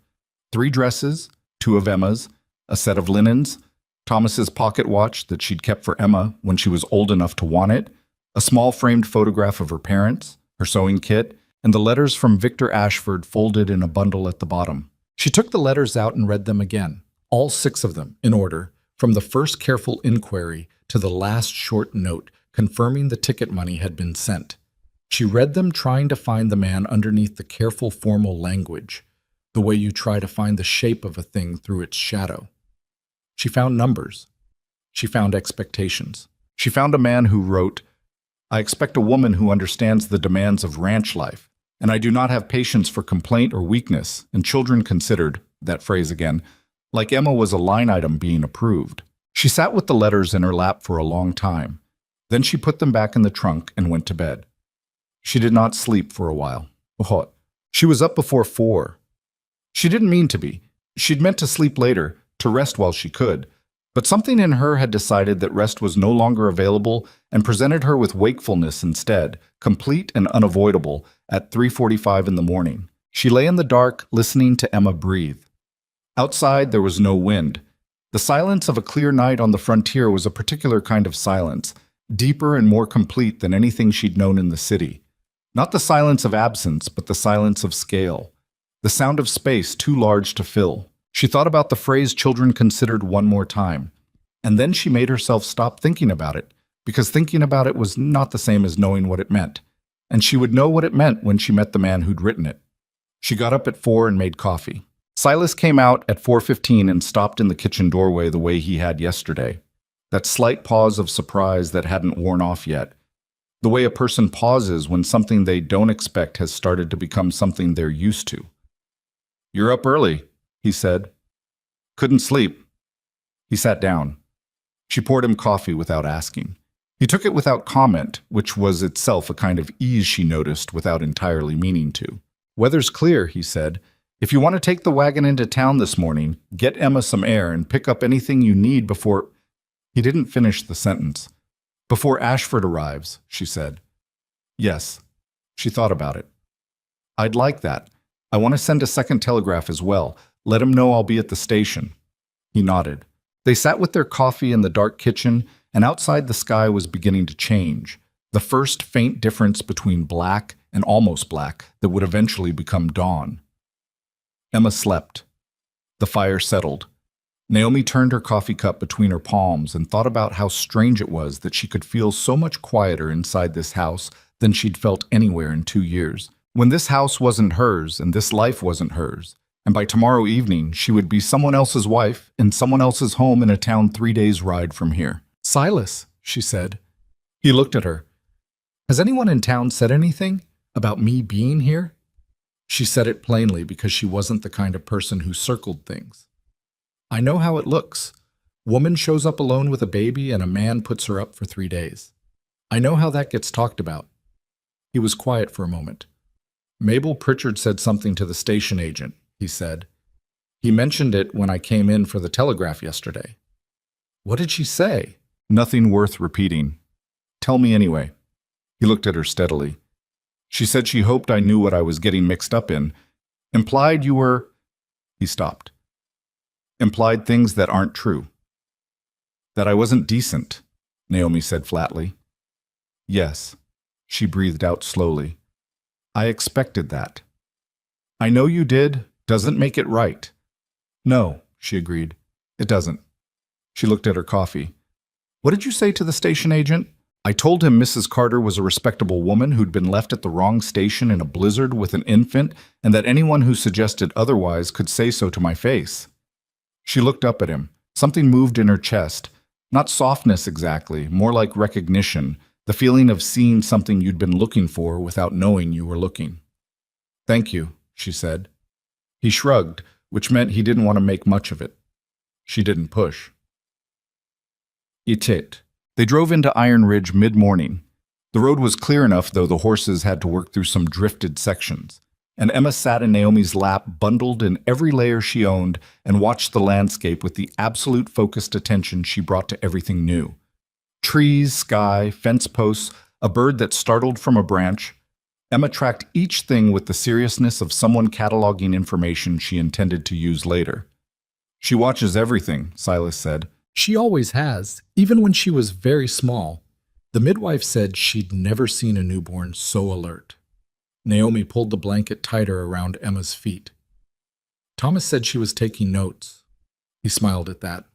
3 dresses, 2 of Emma's, a set of linens, Thomas's pocket watch that she'd kept for Emma when she was old enough to want it, a small framed photograph of her parents, her sewing kit, and the letters from Victor Ashford folded in a bundle at the bottom. She took the letters out and read them again, all 6 of them, in order, from the first careful inquiry to the last short note confirming the ticket money had been sent. She read them trying to find the man underneath the careful formal language, the way you try to find the shape of a thing through its shadow. She found numbers. She found expectations. She found a man who wrote, "I expect a woman who understands the demands of ranch life, and I do not have patience for complaint or weakness, and children considered," that phrase again, like Emma was a line item being approved. She sat with the letters in her lap for a long time. Then she put them back in the trunk and went to bed. She did not sleep for a while. She was up before 4. She didn't mean to be. She'd meant to sleep later, to rest while she could. But something in her had decided that rest was no longer available and presented her with wakefulness instead, complete and unavoidable, at 3:45 in the morning. She lay in the dark, listening to Emma breathe. Outside, there was no wind. The silence of a clear night on the frontier was a particular kind of silence, deeper and more complete than anything she'd known in the city. Not the silence of absence, but the silence of scale. The sound of space too large to fill. She thought about the phrase children considered one more time. And then she made herself stop thinking about it, because thinking about it was not the same as knowing what it meant. and she would know what it meant when she met the man who'd written it. She got up at 4 and made coffee. Silas came out at 4:15 and stopped in the kitchen doorway the way he had yesterday. That slight pause of surprise that hadn't worn off yet. The way a person pauses when something they don't expect has started to become something they're used to. "You're up early," he said. "Couldn't sleep." He sat down. She poured him coffee without asking. He took it without comment, which was itself a kind of ease she noticed without entirely meaning to. "Weather's clear," he said. "If you want to take the wagon into town this morning, get Emma some air and pick up anything you need before—" He didn't finish the sentence. "Before Ashford arrives," she said. "Yes." She thought about it. "I'd like that. I want to send a second telegraph as well. Let him know I'll be at the station." He nodded. They sat with their coffee in the dark kitchen, and outside the sky was beginning to change, the first faint difference between black and almost black that would eventually become dawn. Emma slept. The fire settled. Naomi turned her coffee cup between her palms and thought about how strange it was that she could feel so much quieter inside this house than she'd felt anywhere in 2 years. When this house wasn't hers and this life wasn't hers, and by tomorrow evening she would be someone else's wife in someone else's home in a town 3 days' ride from here. "Silas," she said. He looked at her. "Has anyone in town said anything about me being here?" She said it plainly because she wasn't the kind of person who circled things. "I know how it looks. Woman shows up alone with a baby and a man puts her up for 3 days. I know how that gets talked about." He was quiet for a moment. "Mabel Pritchard said something to the station agent," he said. "He mentioned it when I came in for the telegraph yesterday." "What did she say?" "Nothing worth repeating." "Tell me anyway." He looked at her steadily. "She said she hoped I knew what I was getting mixed up in. Implied you were—" He stopped. "Implied things that aren't true." "That I wasn't decent," Naomi said flatly. "Yes," she breathed out slowly. "I expected that." "I know you did. Doesn't make it right." "No," she agreed. "It doesn't." She looked at her coffee. "What did you say to the station agent?" "I told him Mrs. Carter was a respectable woman who'd been left at the wrong station in a blizzard with an infant, and that anyone who suggested otherwise could say so to my face." She looked up at him. Something moved in her chest. Not softness exactly, more like recognition, the feeling of seeing something you'd been looking for without knowing you were looking. "Thank you," she said. He shrugged, which meant he didn't want to make much of it. She didn't push. It. They drove into Iron Ridge mid-morning. The road was clear enough, though the horses had to work through some drifted sections, and Emma sat in Naomi's lap, bundled in every layer she owned, and watched the landscape with the absolute focused attention she brought to everything new. Trees, sky, fence posts, a bird that startled from a branch. Emma tracked each thing with the seriousness of someone cataloging information she intended to use later. "She watches everything," Silas said. "She always has, even when she was very small." The midwife said she'd never seen a newborn so alert. Naomi pulled the blanket tighter around Emma's feet. "Thomas said she was taking notes." He smiled at that.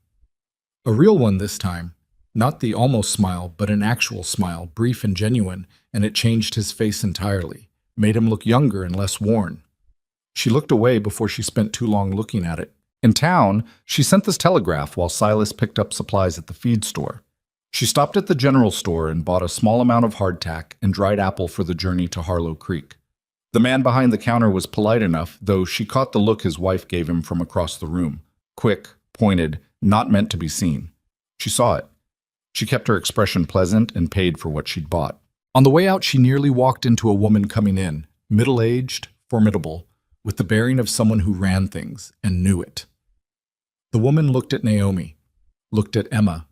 A real one this time. Not the almost smile, but an actual smile, brief and genuine, and it changed his face entirely, made him look younger and less worn. She looked away before she spent too long looking at it. In town, she sent this telegraph while Silas picked up supplies at the feed store. She stopped at the general store and bought a small amount of hardtack and dried apple for the journey to Harlow Creek. The man behind the counter was polite enough, though she caught the look his wife gave him from across the room. Quick, pointed, not meant to be seen. She saw it. She kept her expression pleasant and paid for what she'd bought. On the way out, she nearly walked into a woman coming in, middle-aged, formidable, with the bearing of someone who ran things and knew it. The woman looked at Naomi, looked at Emma,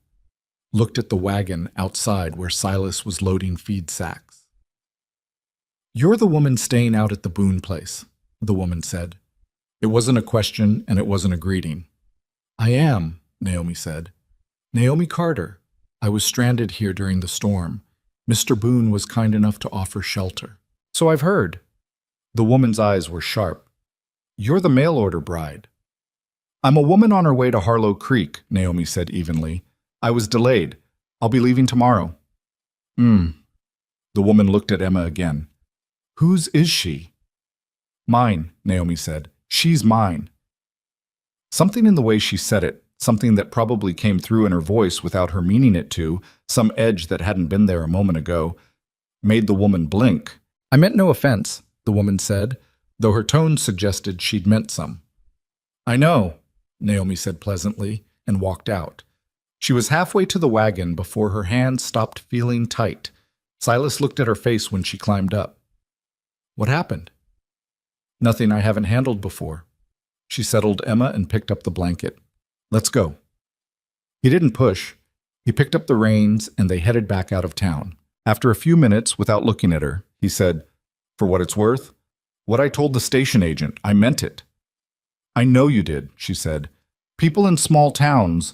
looked at the wagon outside where Silas was loading feed sacks. "You're the woman staying out at the Boone place," the woman said. It wasn't a question and it wasn't a greeting. "I am," Naomi said. "Naomi Carter. I was stranded here during the storm. Mr. Boone was kind enough to offer shelter." "So I've heard." The woman's eyes were sharp. "You're the mail-order bride." "I'm a woman on her way to Harlow Creek," Naomi said evenly. "I was delayed. I'll be leaving tomorrow." The woman looked at Emma again. Whose is she? Mine, Naomi said. She's mine. Something in the way she said it, something that probably came through in her voice without her meaning it to, some edge that hadn't been there a moment ago, made the woman blink. I meant no offense, the woman said, though her tone suggested she'd meant some. I know, Naomi said pleasantly, and walked out. She was halfway to the wagon before her hand stopped feeling tight. Silas looked at her face when she climbed up. What happened? Nothing I haven't handled before. She settled Emma and picked up the blanket. Let's go. He didn't push. He picked up the reins and they headed back out of town. After a few minutes, without looking at her, he said, For what it's worth, what I told the station agent, I meant it. I know you did, she said. People in small towns.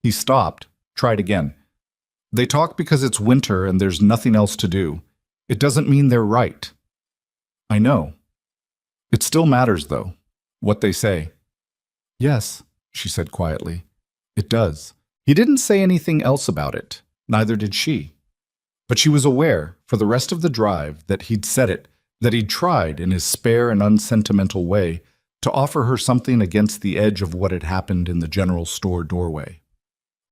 He stopped, tried again. They talk because it's winter and there's nothing else to do. It doesn't mean they're right. I know. It still matters, though, what they say. Yes, she said quietly. It does. He didn't say anything else about it. Neither did she. But she was aware, for the rest of the drive, that he'd said it, that he'd tried, in his spare and unsentimental way, to offer her something against the edge of what had happened in the general store doorway.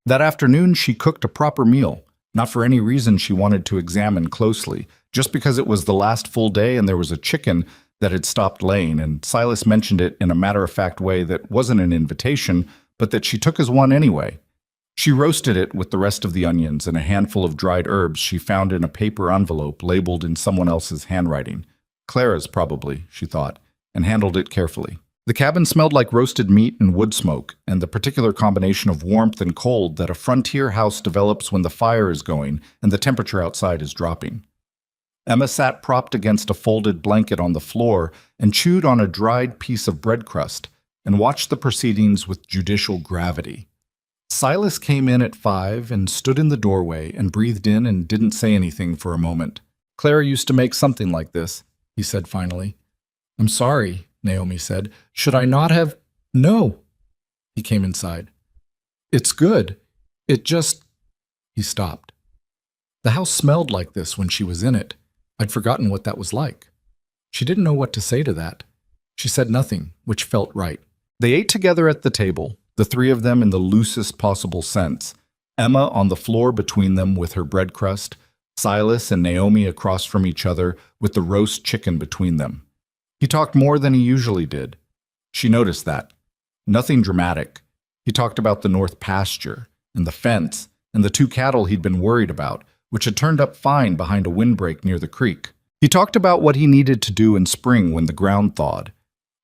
That afternoon she cooked a proper meal, not for any reason she wanted to examine closely, just because it was the last full day and there was a chicken that had stopped laying, and Silas mentioned it in a matter-of-fact way that wasn't an invitation, but that she took as one anyway. She roasted it with the rest of the onions and a handful of dried herbs she found in a paper envelope labeled in someone else's handwriting. Clara's, probably, she thought, and handled it carefully. The cabin smelled like roasted meat and wood smoke, and the particular combination of warmth and cold that a frontier house develops when the fire is going and the temperature outside is dropping. Emma sat propped against a folded blanket on the floor and chewed on a dried piece of bread crust and watched the proceedings with judicial gravity. Silas came in at 5 and stood in the doorway and breathed in and didn't say anything for a moment. Clara used to make something like this, he said finally. I'm sorry, Naomi said. Should I not have? No. He came inside. It's good. It just... He stopped. The house smelled like this when she was in it. I'd forgotten what that was like. She didn't know what to say to that. She said nothing, which felt right. They ate together at the table, the three of them in the loosest possible sense, Emma on the floor between them with her bread crust, Silas and Naomi across from each other with the roast chicken between them. He talked more than he usually did. She noticed that. Nothing dramatic. He talked about the north pasture, and the fence, and the 2 cattle he'd been worried about, which had turned up fine behind a windbreak near the creek. He talked about what he needed to do in spring when the ground thawed.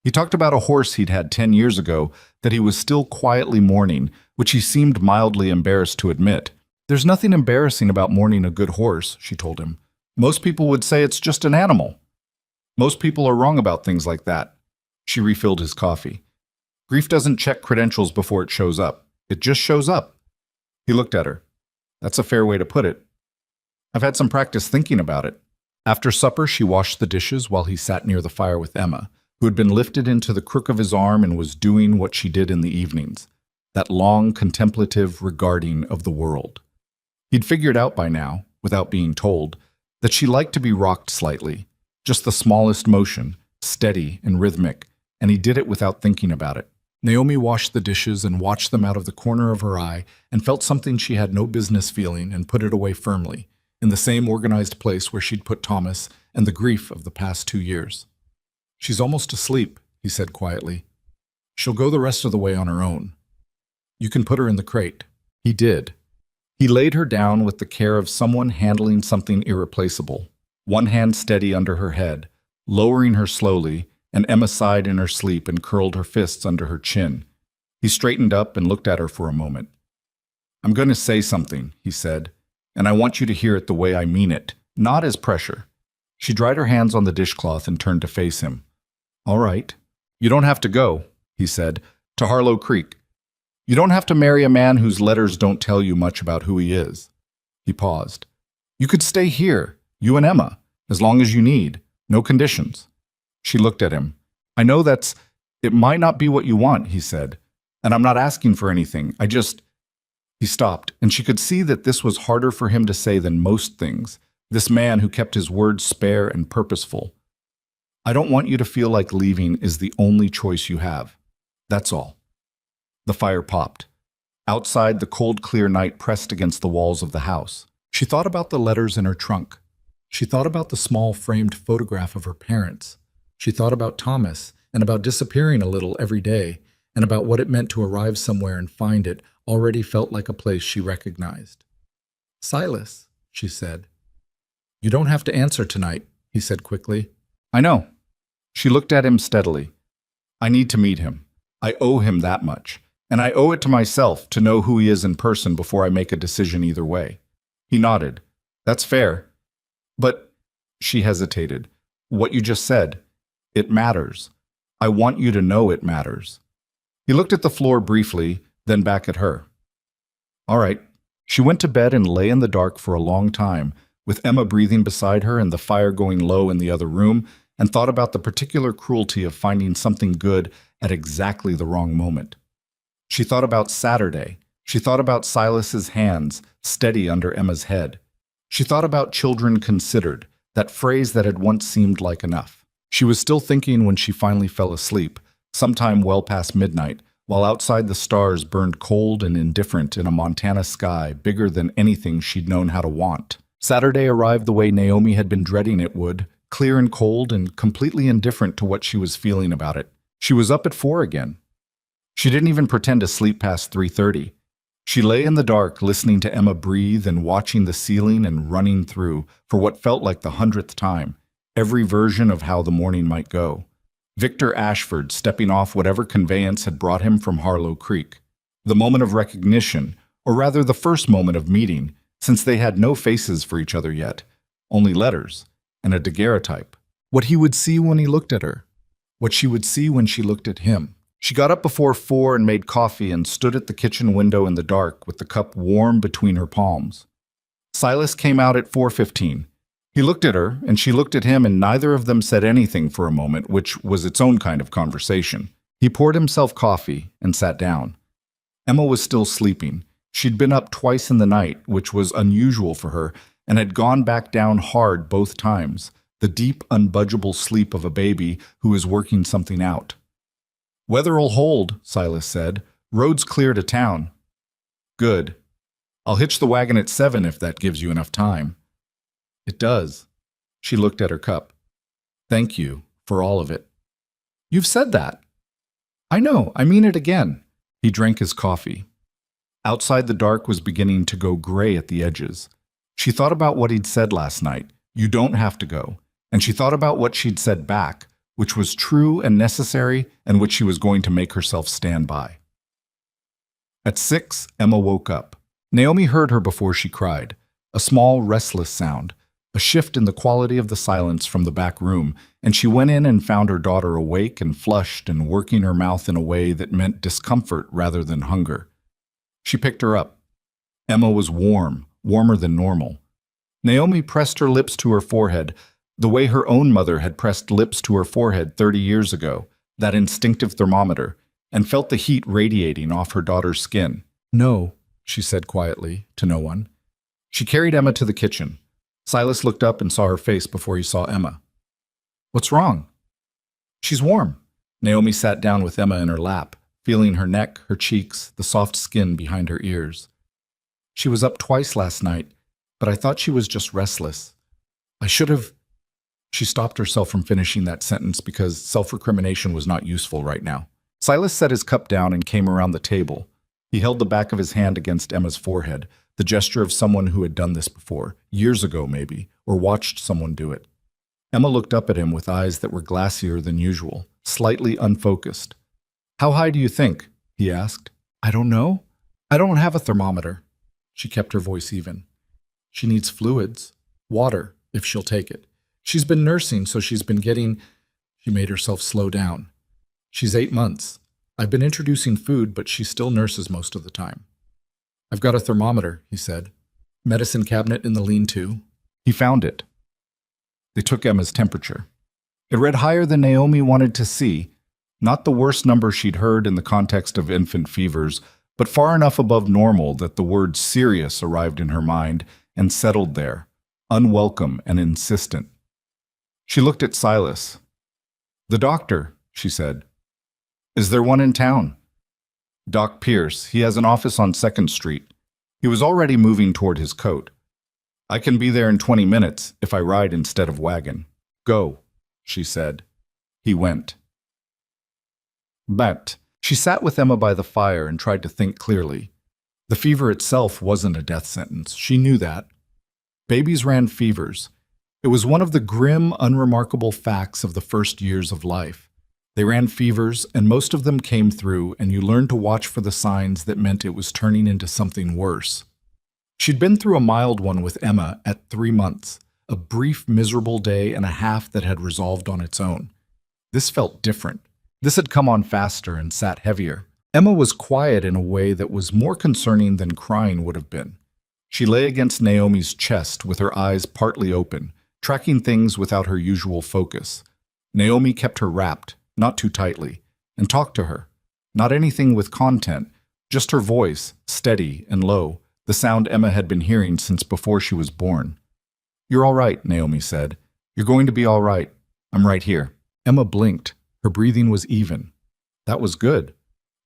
He talked about a horse he'd had 10 years ago that he was still quietly mourning, which he seemed mildly embarrassed to admit. There's nothing embarrassing about mourning a good horse, she told him. Most people would say it's just an animal. Most people are wrong about things like that. She refilled his coffee. Grief doesn't check credentials before it shows up. It just shows up. He looked at her. That's a fair way to put it. I've had some practice thinking about it. After supper, she washed the dishes while he sat near the fire with Emma, who had been lifted into the crook of his arm and was doing what she did in the evenings, that long, contemplative regarding of the world. He'd figured out by now, without being told, that she liked to be rocked slightly, just the smallest motion, steady and rhythmic, and he did it without thinking about it. Naomi washed the dishes and watched them out of the corner of her eye and felt something she had no business feeling and put it away firmly, in the same organized place where she'd put Thomas and the grief of the past 2 years. She's almost asleep, he said quietly. She'll go the rest of the way on her own. You can put her in the crate. He did. He laid her down with the care of someone handling something irreplaceable, one hand steady under her head, lowering her slowly, and Emma sighed in her sleep and curled her fists under her chin. He straightened up and looked at her for a moment. I'm going to say something, he said, and I want you to hear it the way I mean it, not as pressure. She dried her hands on the dishcloth and turned to face him. All right. You don't have to go, he said, to Harlow Creek. You don't have to marry a man whose letters don't tell you much about who he is. He paused. You could stay here, you and Emma, as long as you need. No conditions. She looked at him. I know it might not be what you want, he said, and I'm not asking for anything. He stopped, and she could see that this was harder for him to say than most things, This man who kept his words spare and purposeful. I don't want you to feel like leaving is the only choice you have. That's all. The fire popped. Outside, the cold, clear night pressed against the walls of the house. She thought about the letters in her trunk. She thought about the small framed photograph of her parents. She thought about Thomas and about disappearing a little every day and about what it meant to arrive somewhere and find it already felt like a place she recognized. Silas, she said. You don't have to answer tonight, he said quickly. I know. She looked at him steadily. I need to meet him. I owe him that much. And I owe it to myself to know who he is in person before I make a decision either way. He nodded. That's fair. But, she hesitated. What you just said, it matters. I want you to know it matters. He looked at the floor briefly, then back at her. All right. She went to bed and lay in the dark for a long time, with Emma breathing beside her and the fire going low in the other room, and thought about the particular cruelty of finding something good at exactly the wrong moment. She thought about Saturday. She thought about Silas's hands, steady under Emma's head. She thought about children considered, that phrase that had once seemed like enough. She was still thinking when she finally fell asleep, sometime well past midnight, while outside the stars burned cold and indifferent in a Montana sky bigger than anything she'd known how to want. Saturday arrived the way Naomi had been dreading it would, clear and cold and completely indifferent to what she was feeling about it. She was up at 4 again. She didn't even pretend to sleep past 3:30. She lay in the dark, listening to Emma breathe and watching the ceiling and running through, for what felt like the 100th time, every version of how the morning might go. Victor Ashford stepping off whatever conveyance had brought him from Harlow Creek. The moment of recognition, or rather the first moment of meeting, since they had no faces for each other yet, only letters, and a daguerreotype. What he would see when he looked at her. What she would see when she looked at him. She got up before 4 and made coffee and stood at the kitchen window in the dark with the cup warm between her palms. Silas came out at 4:15. He looked at her, and she looked at him, and neither of them said anything for a moment, which was its own kind of conversation. He poured himself coffee and sat down. Emma was still sleeping. She'd been up twice in the night, which was unusual for her, and had gone back down hard both times, the deep, unbudgeable sleep of a baby who is working something out. Weather'll hold, Silas said. Road's clear to town. Good. I'll hitch the wagon at 7 if that gives you enough time. It does. She looked at her cup. Thank you for all of it. You've said that. I know, I mean it again. He drank his coffee. Outside the dark was beginning to go gray at the edges. She thought about what he'd said last night. You don't have to go. And she thought about what she'd said back, which was true and necessary, and which she was going to make herself stand by. At 6, Emma woke up. Naomi heard her before she cried, a small, restless sound, a shift in the quality of the silence from the back room, and she went in and found her daughter awake and flushed and working her mouth in a way that meant discomfort rather than hunger. She picked her up. Emma was warm, warmer than normal. Naomi pressed her lips to her forehead, the way her own mother had pressed lips to her forehead 30 years ago, that instinctive thermometer, and felt the heat radiating off her daughter's skin. No, she said quietly, to no one. She carried Emma to the kitchen. Silas looked up and saw her face before he saw Emma. What's wrong? She's warm. Naomi sat down with Emma in her lap, feeling her neck, her cheeks, the soft skin behind her ears. She was up twice last night, but I thought she was just restless. I should have... She stopped herself from finishing that sentence because self-recrimination was not useful right now. Silas set his cup down and came around the table. He held the back of his hand against Emma's forehead, the gesture of someone who had done this before, years ago maybe, or watched someone do it. Emma looked up at him with eyes that were glassier than usual, slightly unfocused. How high do you think? He asked. I don't know. I don't have a thermometer. She kept her voice even. She needs fluids. Water, if she'll take it. She's been nursing, so she's been getting... She made herself slow down. She's 8 months. I've been introducing food, but she still nurses most of the time. I've got a thermometer, he said. Medicine cabinet in the lean-to. He found it. They took Emma's temperature. It read higher than Naomi wanted to see, not the worst number she'd heard in the context of infant fevers, but far enough above normal that the word serious arrived in her mind and settled there, unwelcome and insistent. She looked at Silas. "The doctor," she said. "Is there one in town?" "Doc Pierce. He has an office on 2nd Street. He was already moving toward his coat. I can be there in 20 minutes if I ride instead of wagon." "Go," she said. He went. But she sat with Emma by the fire and tried to think clearly. The fever itself wasn't a death sentence. She knew that. Babies ran fevers. It was one of the grim, unremarkable facts of the first years of life. They ran fevers, and most of them came through, and you learned to watch for the signs that meant it was turning into something worse. She'd been through a mild one with Emma at 3 months, a brief, miserable day and a half that had resolved on its own. This felt different. This had come on faster and sat heavier. Emma was quiet in a way that was more concerning than crying would have been. She lay against Naomi's chest with her eyes partly open, tracking things without her usual focus. Naomi kept her wrapped, not too tightly, and talked to her. Not anything with content, just her voice, steady and low, the sound Emma had been hearing since before she was born. "You're all right," Naomi said. "You're going to be all right. I'm right here." Emma blinked. Her breathing was even. That was good.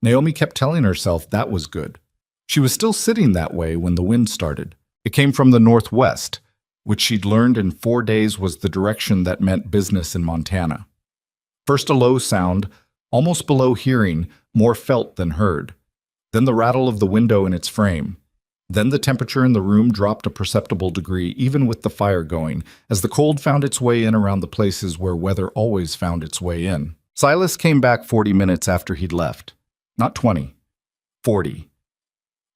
Naomi kept telling herself that was good. She was still sitting that way when the wind started. It came from the northwest, which she'd learned in 4 days was the direction that meant business in Montana. First a low sound, almost below hearing, more felt than heard. Then the rattle of the window in its frame. Then the temperature in the room dropped a perceptible degree, even with the fire going, as the cold found its way in around the places where weather always found its way in. Silas came back 40 minutes after he'd left. Not 20. 40.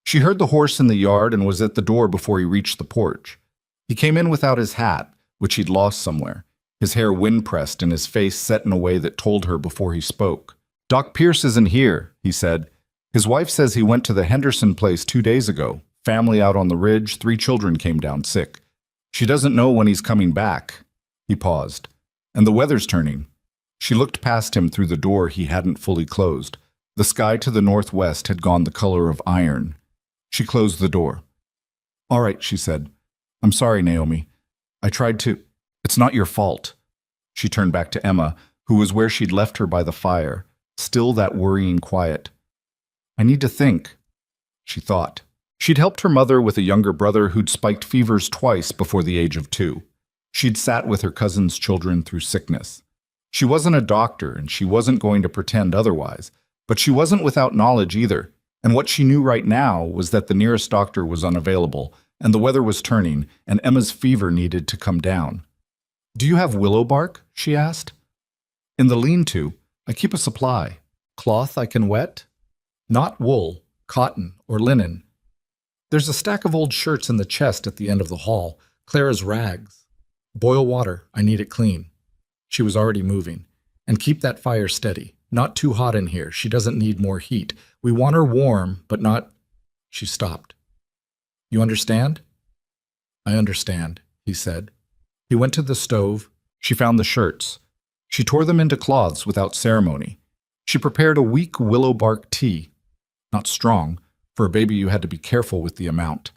She heard the horse in the yard and was at the door before he reached the porch. He came in without his hat, which he'd lost somewhere, his hair wind-pressed and his face set in a way that told her before he spoke. "Doc Pierce isn't here," he said. "His wife says he went to the Henderson place 2 days ago. Family out on the ridge, 3 children came down sick. She doesn't know when he's coming back." He paused. "And the weather's turning." She looked past him through the door he hadn't fully closed. The sky to the northwest had gone the color of iron. She closed the door. "All right," she said. "I'm sorry, Naomi. I tried to—" "It's not your fault." She turned back to Emma, who was where she'd left her by the fire, still that worrying quiet. "I need to think," she thought. She'd helped her mother with a younger brother who'd spiked fevers twice before the age of 2. She'd sat with her cousin's children through sickness. She wasn't a doctor, and she wasn't going to pretend otherwise, but she wasn't without knowledge either, and what she knew right now was that the nearest doctor was unavailable, and the weather was turning, and Emma's fever needed to come down. "Do you have willow bark?" she asked. "In the lean-to. I keep a supply. Cloth I can wet? Not wool, cotton, or linen. There's a stack of old shirts in the chest at the end of the hall, Clara's rags. Boil water. I need it clean." She was already moving. "And keep that fire steady. Not too hot in here. She doesn't need more heat. We want her warm, but not—" She stopped. "You understand?" "I understand," he said. He went to the stove. She found the shirts. She tore them into cloths without ceremony. She prepared a weak willow bark tea. Not strong. For a baby you had to be careful with the amount.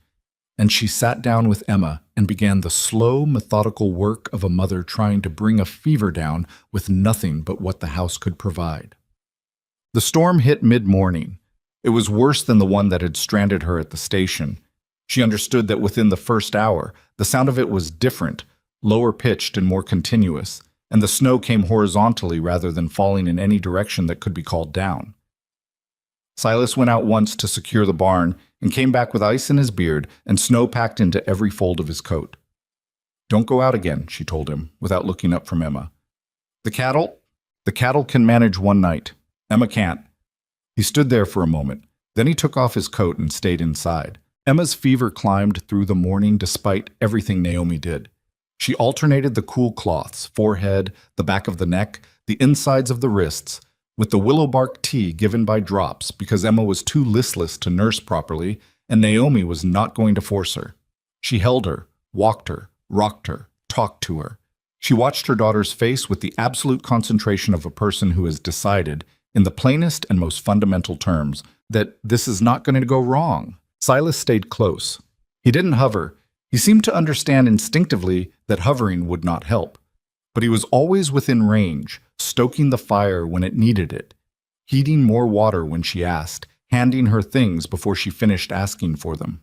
And she sat down with Emma and began the slow, methodical work of a mother trying to bring a fever down with nothing but what the house could provide. The storm hit mid-morning. It was worse than the one that had stranded her at the station. She understood that within the first hour, the sound of it was different, lower-pitched and more continuous, and the snow came horizontally rather than falling in any direction that could be called down. Silas went out once to secure the barn and came back with ice in his beard and snow packed into every fold of his coat. "Don't go out again," she told him, without looking up from Emma. The cattle can manage one night. Emma can't." He stood there for a moment. Then he took off his coat and stayed inside. Emma's fever climbed through the morning despite everything Naomi did. She alternated the cool cloths, forehead, the back of the neck, the insides of the wrists, with the willow bark tea given by drops because Emma was too listless to nurse properly, and Naomi was not going to force her. She held her, walked her, rocked her, talked to her. She watched her daughter's face with the absolute concentration of a person who has decided, in the plainest and most fundamental terms, that this is not going to go wrong. Silas stayed close. He didn't hover. He seemed to understand instinctively that hovering would not help, but he was always within range, stoking the fire when it needed it, heating more water when she asked, handing her things before she finished asking for them.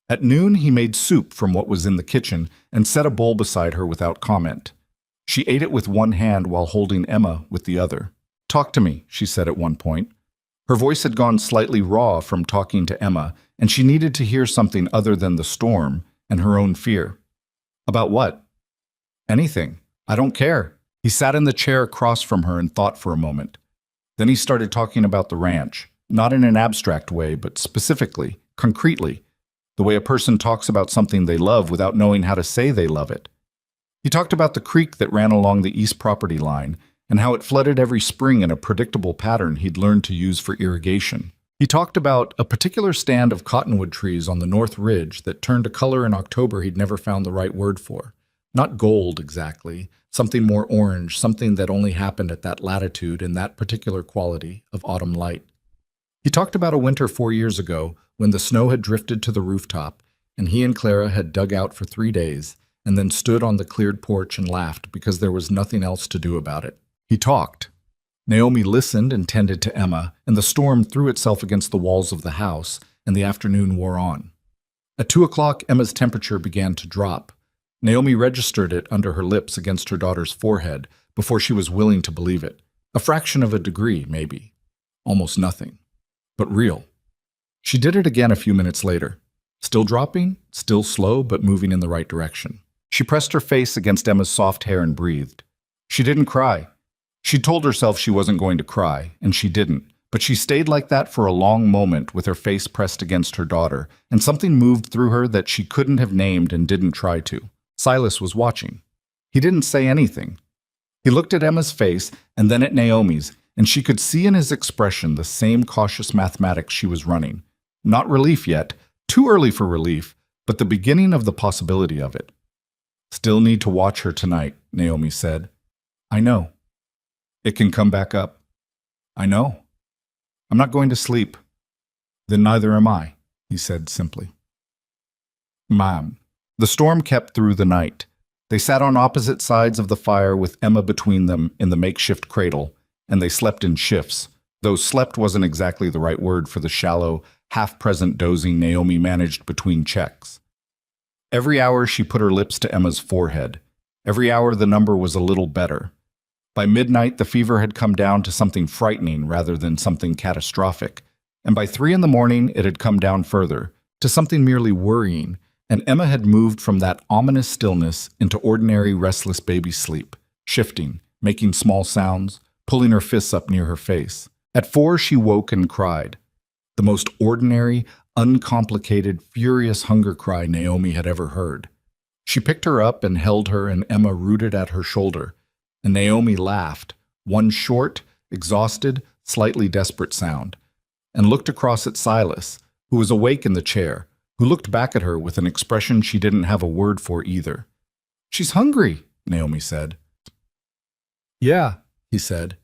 At noon, he made soup from what was in the kitchen and set a bowl beside her without comment. She ate it with one hand while holding Emma with the other. "Talk to me," she said at one point. Her voice had gone slightly raw from talking to Emma, and she needed to hear something other than the storm and her own fear. "About what?" "Anything. I don't care." He sat in the chair across from her and thought for a moment. Then he started talking about the ranch, not in an abstract way, but specifically, concretely, the way a person talks about something they love without knowing how to say they love it. He talked about the creek that ran along the east property line and how it flooded every spring in a predictable pattern he'd learned to use for irrigation. He talked about a particular stand of cottonwood trees on the North Ridge that turned a color in October he'd never found the right word for. Not gold, exactly. Something more orange, something that only happened at that latitude in that particular quality of autumn light. He talked about a winter 4 years ago when the snow had drifted to the rooftop and he and Clara had dug out for 3 days and then stood on the cleared porch and laughed because there was nothing else to do about it. He talked. Naomi listened and tended to Emma, and the storm threw itself against the walls of the house, and the afternoon wore on. At 2 o'clock, Emma's temperature began to drop. Naomi registered it under her lips against her daughter's forehead before she was willing to believe it. A fraction of a degree, maybe. Almost nothing. But real. She did it again a few minutes later. Still dropping, still slow, but moving in the right direction. She pressed her face against Emma's soft hair and breathed. She didn't cry. She told herself she wasn't going to cry, and she didn't. But she stayed like that for a long moment with her face pressed against her daughter, and something moved through her that she couldn't have named and didn't try to. Silas was watching. He didn't say anything. He looked at Emma's face and then at Naomi's, and she could see in his expression the same cautious mathematics she was running. Not relief yet, too early for relief, but the beginning of the possibility of it. "Still need to watch her tonight," Naomi said. "I know. It can come back up." "I know. I'm not going to sleep." "Then neither am I," he said simply. Mom. The storm kept through the night. They sat on opposite sides of the fire with Emma between them in the makeshift cradle, and they slept in shifts, though slept wasn't exactly the right word for the shallow, half-present dozing Naomi managed between checks. Every hour she put her lips to Emma's forehead. Every hour the number was a little better. By midnight, the fever had come down to something frightening rather than something catastrophic, and by 3 in the morning it had come down further, to something merely worrying, and Emma had moved from that ominous stillness into ordinary restless baby sleep, shifting, making small sounds, pulling her fists up near her face. At 4 she woke and cried. The most ordinary, uncomplicated, furious hunger cry Naomi had ever heard. She picked her up and held her, and Emma rooted at her shoulder, and Naomi laughed, one short, exhausted, slightly desperate sound, and looked across at Silas, who was awake in the chair, who looked back at her with an expression she didn't have a word for either. "She's hungry," Naomi said. "Yeah," he said.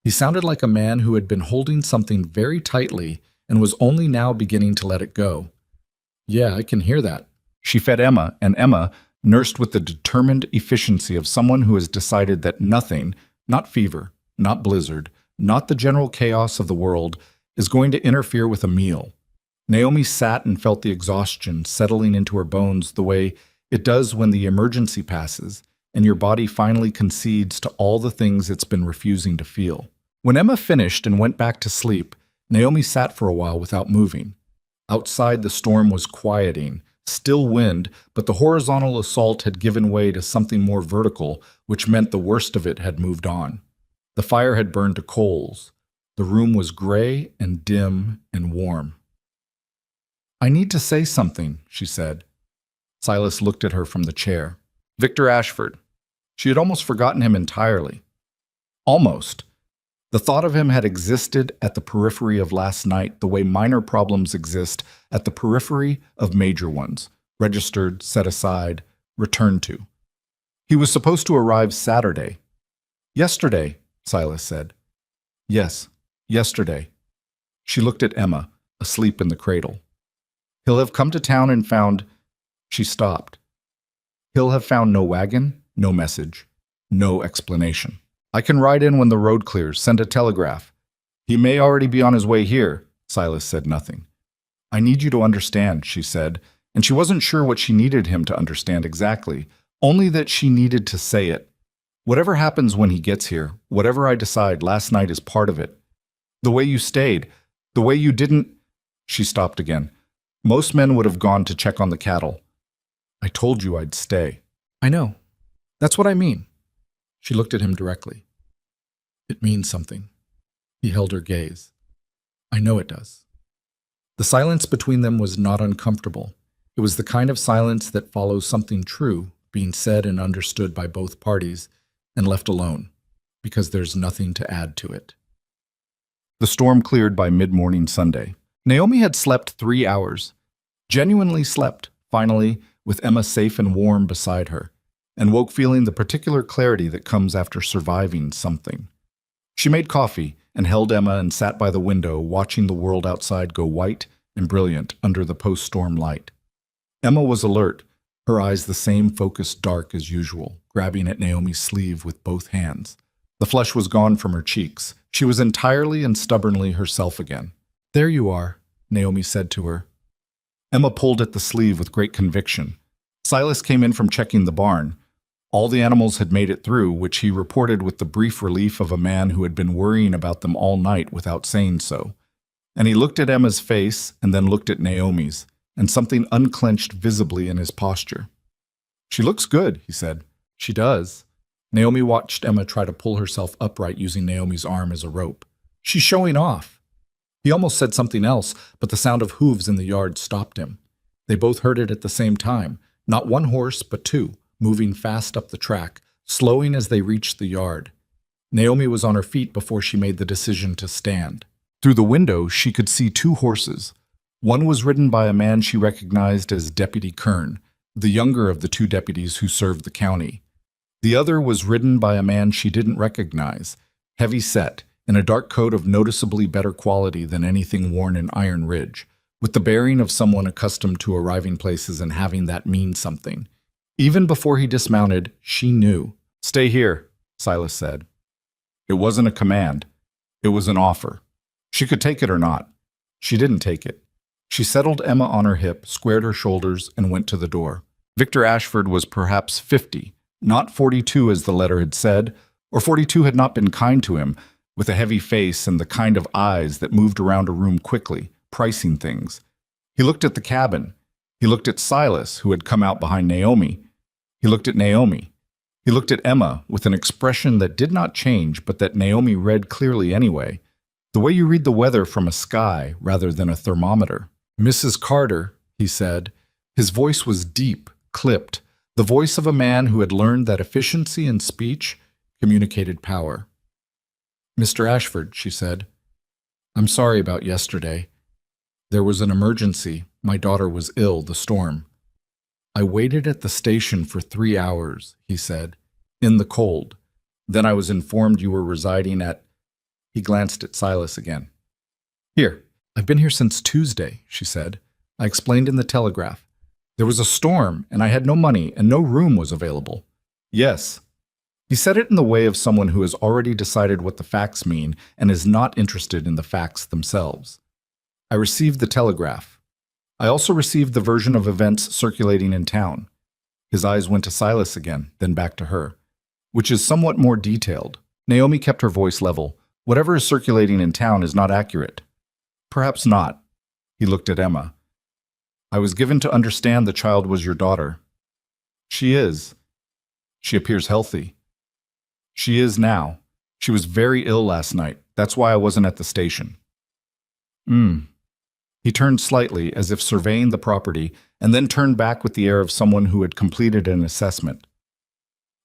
He sounded like a man who had been holding something very tightly and was only now beginning to let it go. "Yeah, I can hear that." She fed Emma, and Emma, nursed with the determined efficiency of someone who has decided that nothing, not fever, not blizzard, not the general chaos of the world, is going to interfere with a meal. Naomi sat and felt the exhaustion settling into her bones the way it does when the emergency passes and your body finally concedes to all the things it's been refusing to feel. When Emma finished and went back to sleep, Naomi sat for a while without moving. Outside, the storm was quieting, still wind, but the horizontal assault had given way to something more vertical, which meant the worst of it had moved on. The fire had burned to coals. The room was gray and dim and warm. "I need to say something," she said. Silas looked at her from the chair. Victor Ashford. She had almost forgotten him entirely. Almost. The thought of him had existed at the periphery of last night the way minor problems exist at the periphery of major ones, registered, set aside, returned to. He was supposed to arrive Saturday. "Yesterday," Silas said. "Yes, yesterday." She looked at Emma, asleep in the cradle. "He'll have come to town and found..." She stopped. He'll have found no wagon, no message, no explanation. I can ride in when the road clears, send a telegraph. He may already be on his way here. Silas said nothing. I need you to understand, she said, and she wasn't sure what she needed him to understand exactly, only that she needed to say it. Whatever happens when he gets here, whatever I decide, last night is part of it. The way you stayed, the way you didn't... She stopped again. Most men would have gone to check on the cattle. I told you I'd stay. I know. That's what I mean. She looked at him directly. It means something. He held her gaze. I know it does. The silence between them was not uncomfortable. It was the kind of silence that follows something true being said and understood by both parties and left alone, because there's nothing to add to it. The storm cleared by mid-morning Sunday. Naomi had slept 3 hours. Genuinely slept, finally, with Emma safe and warm beside her, and woke feeling the particular clarity that comes after surviving something. She made coffee and held Emma and sat by the window watching the world outside go white and brilliant under the post-storm light. Emma was alert, her eyes the same focused dark as usual, grabbing at Naomi's sleeve with both hands. The flush was gone from her cheeks. She was entirely and stubbornly herself again. There you are, Naomi said to her. Emma pulled at the sleeve with great conviction. Silas came in from checking the barn. All the animals had made it through, which he reported with the brief relief of a man who had been worrying about them all night without saying so. And he looked at Emma's face and then looked at Naomi's, and something unclenched visibly in his posture. She looks good, he said. She does. Naomi watched Emma try to pull herself upright using Naomi's arm as a rope. She's showing off. He almost said something else, but the sound of hooves in the yard stopped him. They both heard it at the same time, not one horse, but two, moving fast up the track, slowing as they reached the yard. Naomi was on her feet before she made the decision to stand. Through the window, she could see 2 horses. One was ridden by a man she recognized as Deputy Kern, the younger of the 2 deputies who served the county. The other was ridden by a man she didn't recognize, heavy-set, in a dark coat of noticeably better quality than anything worn in Iron Ridge, with the bearing of someone accustomed to arriving places and having that mean something. Even before he dismounted, she knew. Stay here, Silas said. It wasn't a command. It was an offer. She could take it or not. She didn't take it. She settled Emma on her hip, squared her shoulders, and went to the door. Victor Ashford was perhaps 50, not 42 as the letter had said, or 42 had not been kind to him, with a heavy face and the kind of eyes that moved around a room quickly, pricing things. He looked at the cabin. He looked at Silas, who had come out behind Naomi. He looked at Naomi. He looked at Emma with an expression that did not change, but that Naomi read clearly anyway, the way you read the weather from a sky rather than a thermometer. Mrs. Carter, he said. His voice was deep, clipped, the voice of a man who had learned that efficiency in speech communicated power. Mr. Ashford, she said. I'm sorry about yesterday. There was an emergency. My daughter was ill, the storm. I waited at the station for 3 hours, he said, in the cold. Then I was informed you were residing at... He glanced at Silas again. Here, I've been here since Tuesday, she said. I explained in the telegraph. There was a storm, and I had no money, and no room was available. Yes. He said it in the way of someone who has already decided what the facts mean and is not interested in the facts themselves. I received the telegraph. I also received the version of events circulating in town. His eyes went to Silas again, then back to her, which is somewhat more detailed. Naomi kept her voice level. Whatever is circulating in town is not accurate. Perhaps not. He looked at Emma. I was given to understand the child was your daughter. She is. She appears healthy. She is now. She was very ill last night. That's why I wasn't at the station. He turned slightly, as if surveying the property, and then turned back with the air of someone who had completed an assessment.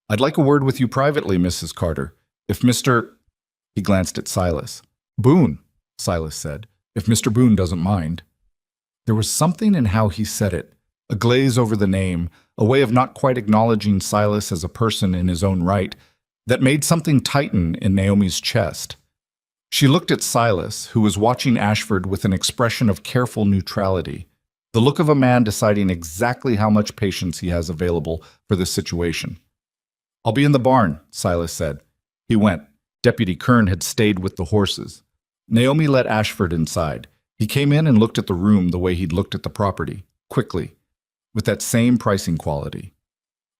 I'd like a word with you privately, Mrs. Carter. If Mr. He glanced at Silas. Boone, Silas said, if Mr. Boone doesn't mind. There was something in how he said it, a glaze over the name, a way of not quite acknowledging Silas as a person in his own right, that made something tighten in Naomi's chest. She looked at Silas, who was watching Ashford with an expression of careful neutrality. The look of a man deciding exactly how much patience he has available for this situation. "I'll be in the barn," Silas said. He went. Deputy Kern had stayed with the horses. Naomi let Ashford inside. He came in and looked at the room the way he'd looked at the property, quickly, with that same pricing quality.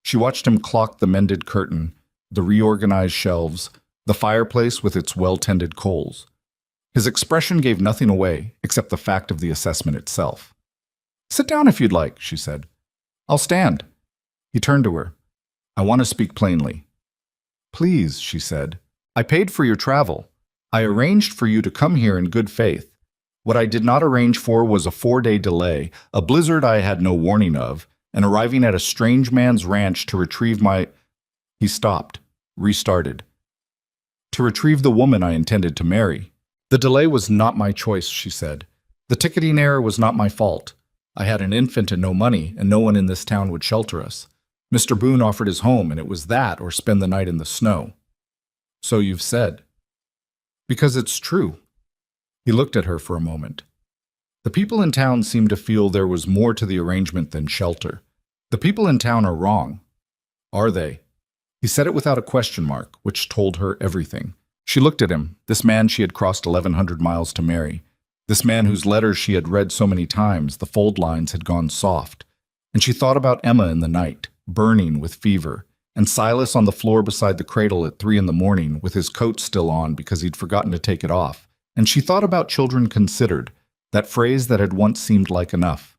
She watched him clock the mended curtain, the reorganized shelves, the fireplace with its well-tended coals. His expression gave nothing away except the fact of the assessment itself. "Sit down if you'd like," she said. "I'll stand." He turned to her. "I want to speak plainly." "Please," she said. "I paid for your travel. I arranged for you to come here in good faith. What I did not arrange for was a 4-day delay, a blizzard I had no warning of, and arriving at a strange man's ranch to retrieve my—" He stopped, restarted. "To retrieve the woman I intended to marry. The delay was not my choice," she said. "The ticketing error was not my fault. I had an infant and no money, and no one in this town would shelter us. Mr. Boone offered his home, and it was that or spend the night in the snow." "So you've said." "Because it's true." He looked at her for a moment. The people in town seemed to feel there was more to the arrangement than shelter. The people in town are wrong. Are they? He said it without a question mark, which told her everything. She looked at him, this man she had crossed 1,100 miles to marry. This man whose letters she had read so many times, the fold lines had gone soft. And she thought about Emma in the night, burning with fever, and Silas on the floor beside the cradle at 3 a.m, with his coat still on because he'd forgotten to take it off. And she thought about children considered, that phrase that had once seemed like enough.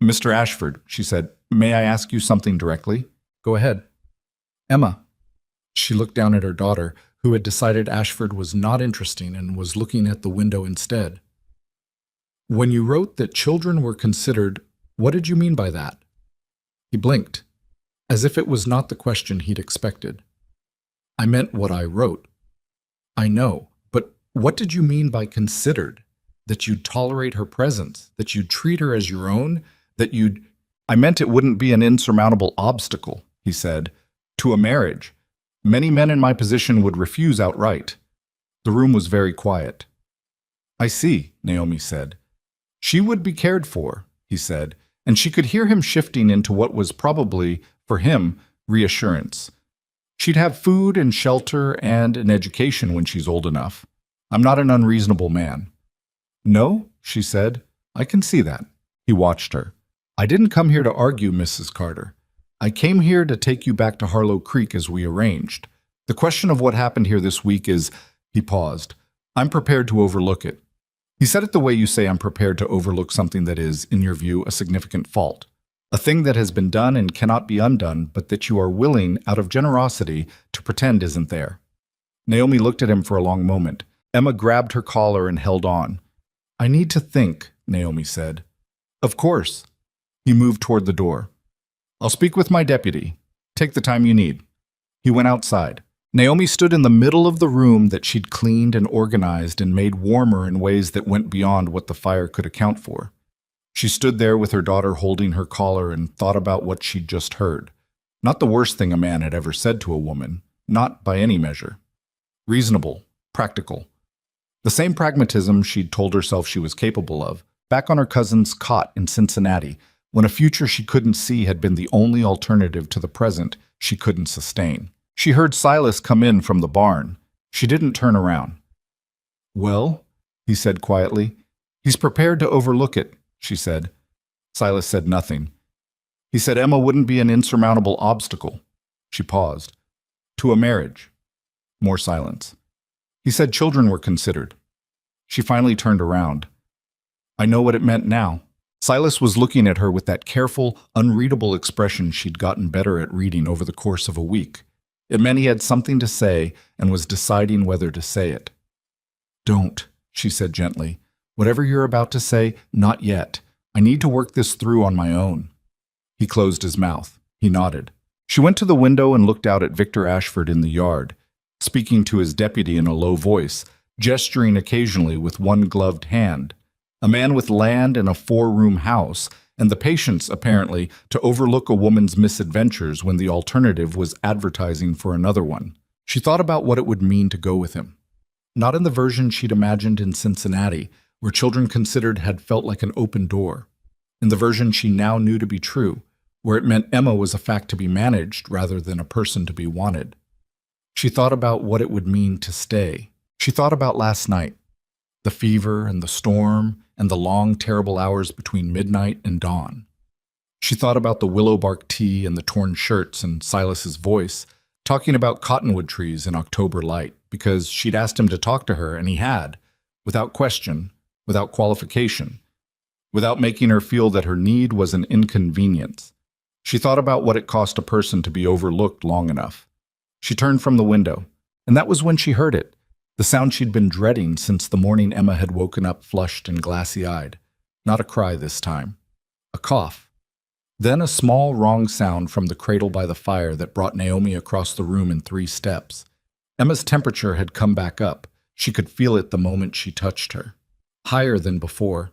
"Mr. Ashford," she said, "may I ask you something directly?" "Go ahead." "Emma." She looked down at her daughter, who had decided Ashford was not interesting and was looking at the window instead. "When you wrote that children were considered, what did you mean by that?" He blinked, as if it was not the question he'd expected. "I meant what I wrote." "I know, but what did you mean by considered? That you'd tolerate her presence, that you'd treat her as your own, that you'd—" "I meant it wouldn't be an insurmountable obstacle," he said, "to a marriage. Many men in my position would refuse outright." The room was very quiet. "I see," Naomi said. "She would be cared for," he said, and she could hear him shifting into what was probably, for him, reassurance. "She'd have food and shelter and an education when she's old enough. I'm not an unreasonable man." "No," she said. "I can see that." He watched her. "I didn't come here to argue, Mrs. Carter. I came here to take you back to Harlow Creek as we arranged. The question of what happened here this week is—" He paused. "I'm prepared to overlook it." He said it the way you say I'm prepared to overlook something that is, in your view, a significant fault. A thing that has been done and cannot be undone, but that you are willing, out of generosity, to pretend isn't there. Naomi looked at him for a long moment. Emma grabbed her collar and held on. "I need to think," Naomi said. "Of course." He moved toward the door. "I'll speak with my deputy. Take the time you need." He went outside. Naomi stood in the middle of the room that she'd cleaned and organized and made warmer in ways that went beyond what the fire could account for. She stood there with her daughter holding her collar and thought about what she'd just heard. Not the worst thing a man had ever said to a woman, not by any measure. Reasonable, practical. The same pragmatism she'd told herself she was capable of, back on her cousin's cot in Cincinnati, when a future she couldn't see had been the only alternative to the present she couldn't sustain. She heard Silas come in from the barn. She didn't turn around. "Well," he said quietly. "He's prepared to overlook it," she said. Silas said nothing. He said Emma wouldn't be an insurmountable obstacle. She paused. "To a marriage." More silence. He said children were considered. She finally turned around. "I know what it meant now." Silas was looking at her with that careful, unreadable expression she'd gotten better at reading over the course of a week. It meant he had something to say and was deciding whether to say it. "Don't," she said gently. "Whatever you're about to say, not yet. I need to work this through on my own." He closed his mouth. He nodded. She went to the window and looked out at Victor Ashford in the yard, speaking to his deputy in a low voice, gesturing occasionally with one gloved hand. A man with land and a 4-room house, and the patience, apparently, to overlook a woman's misadventures when the alternative was advertising for another one. She thought about what it would mean to go with him. Not in the version she'd imagined in Cincinnati, where children considered had felt like an open door. in the version she now knew to be true, where it meant Emma was a fact to be managed rather than a person to be wanted. She thought about what it would mean to stay. She thought about last night, the fever and the storm and the long, terrible hours between midnight and dawn. She thought about the willow bark tea and the torn shirts and Silas's voice, talking about cottonwood trees in October light, because she'd asked him to talk to her, and he had, without question, without qualification, without making her feel that her need was an inconvenience. She thought about what it cost a person to be overlooked long enough. She turned from the window, and that was when she heard it, the sound she'd been dreading since the morning Emma had woken up flushed and glassy-eyed. Not a cry this time. A cough. Then a small, wrong sound from the cradle by the fire that brought Naomi across the room in 3 steps. Emma's temperature had come back up. She could feel it the moment she touched her. Higher than before.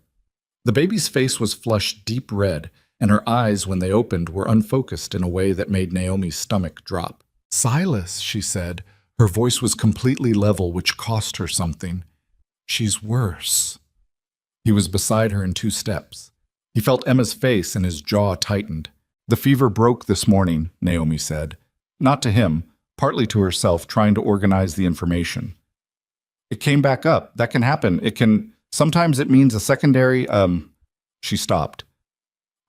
The baby's face was flushed deep red, and her eyes, when they opened, were unfocused in a way that made Naomi's stomach drop. "Silas," she said. Her voice was completely level, which cost her something. "She's worse." He was beside her in 2 steps. He felt Emma's face and his jaw tightened. "The fever broke this morning," Naomi said. Not to him, partly to herself, trying to organize the information. "It came back up. That can happen. Sometimes it means a secondary, She stopped.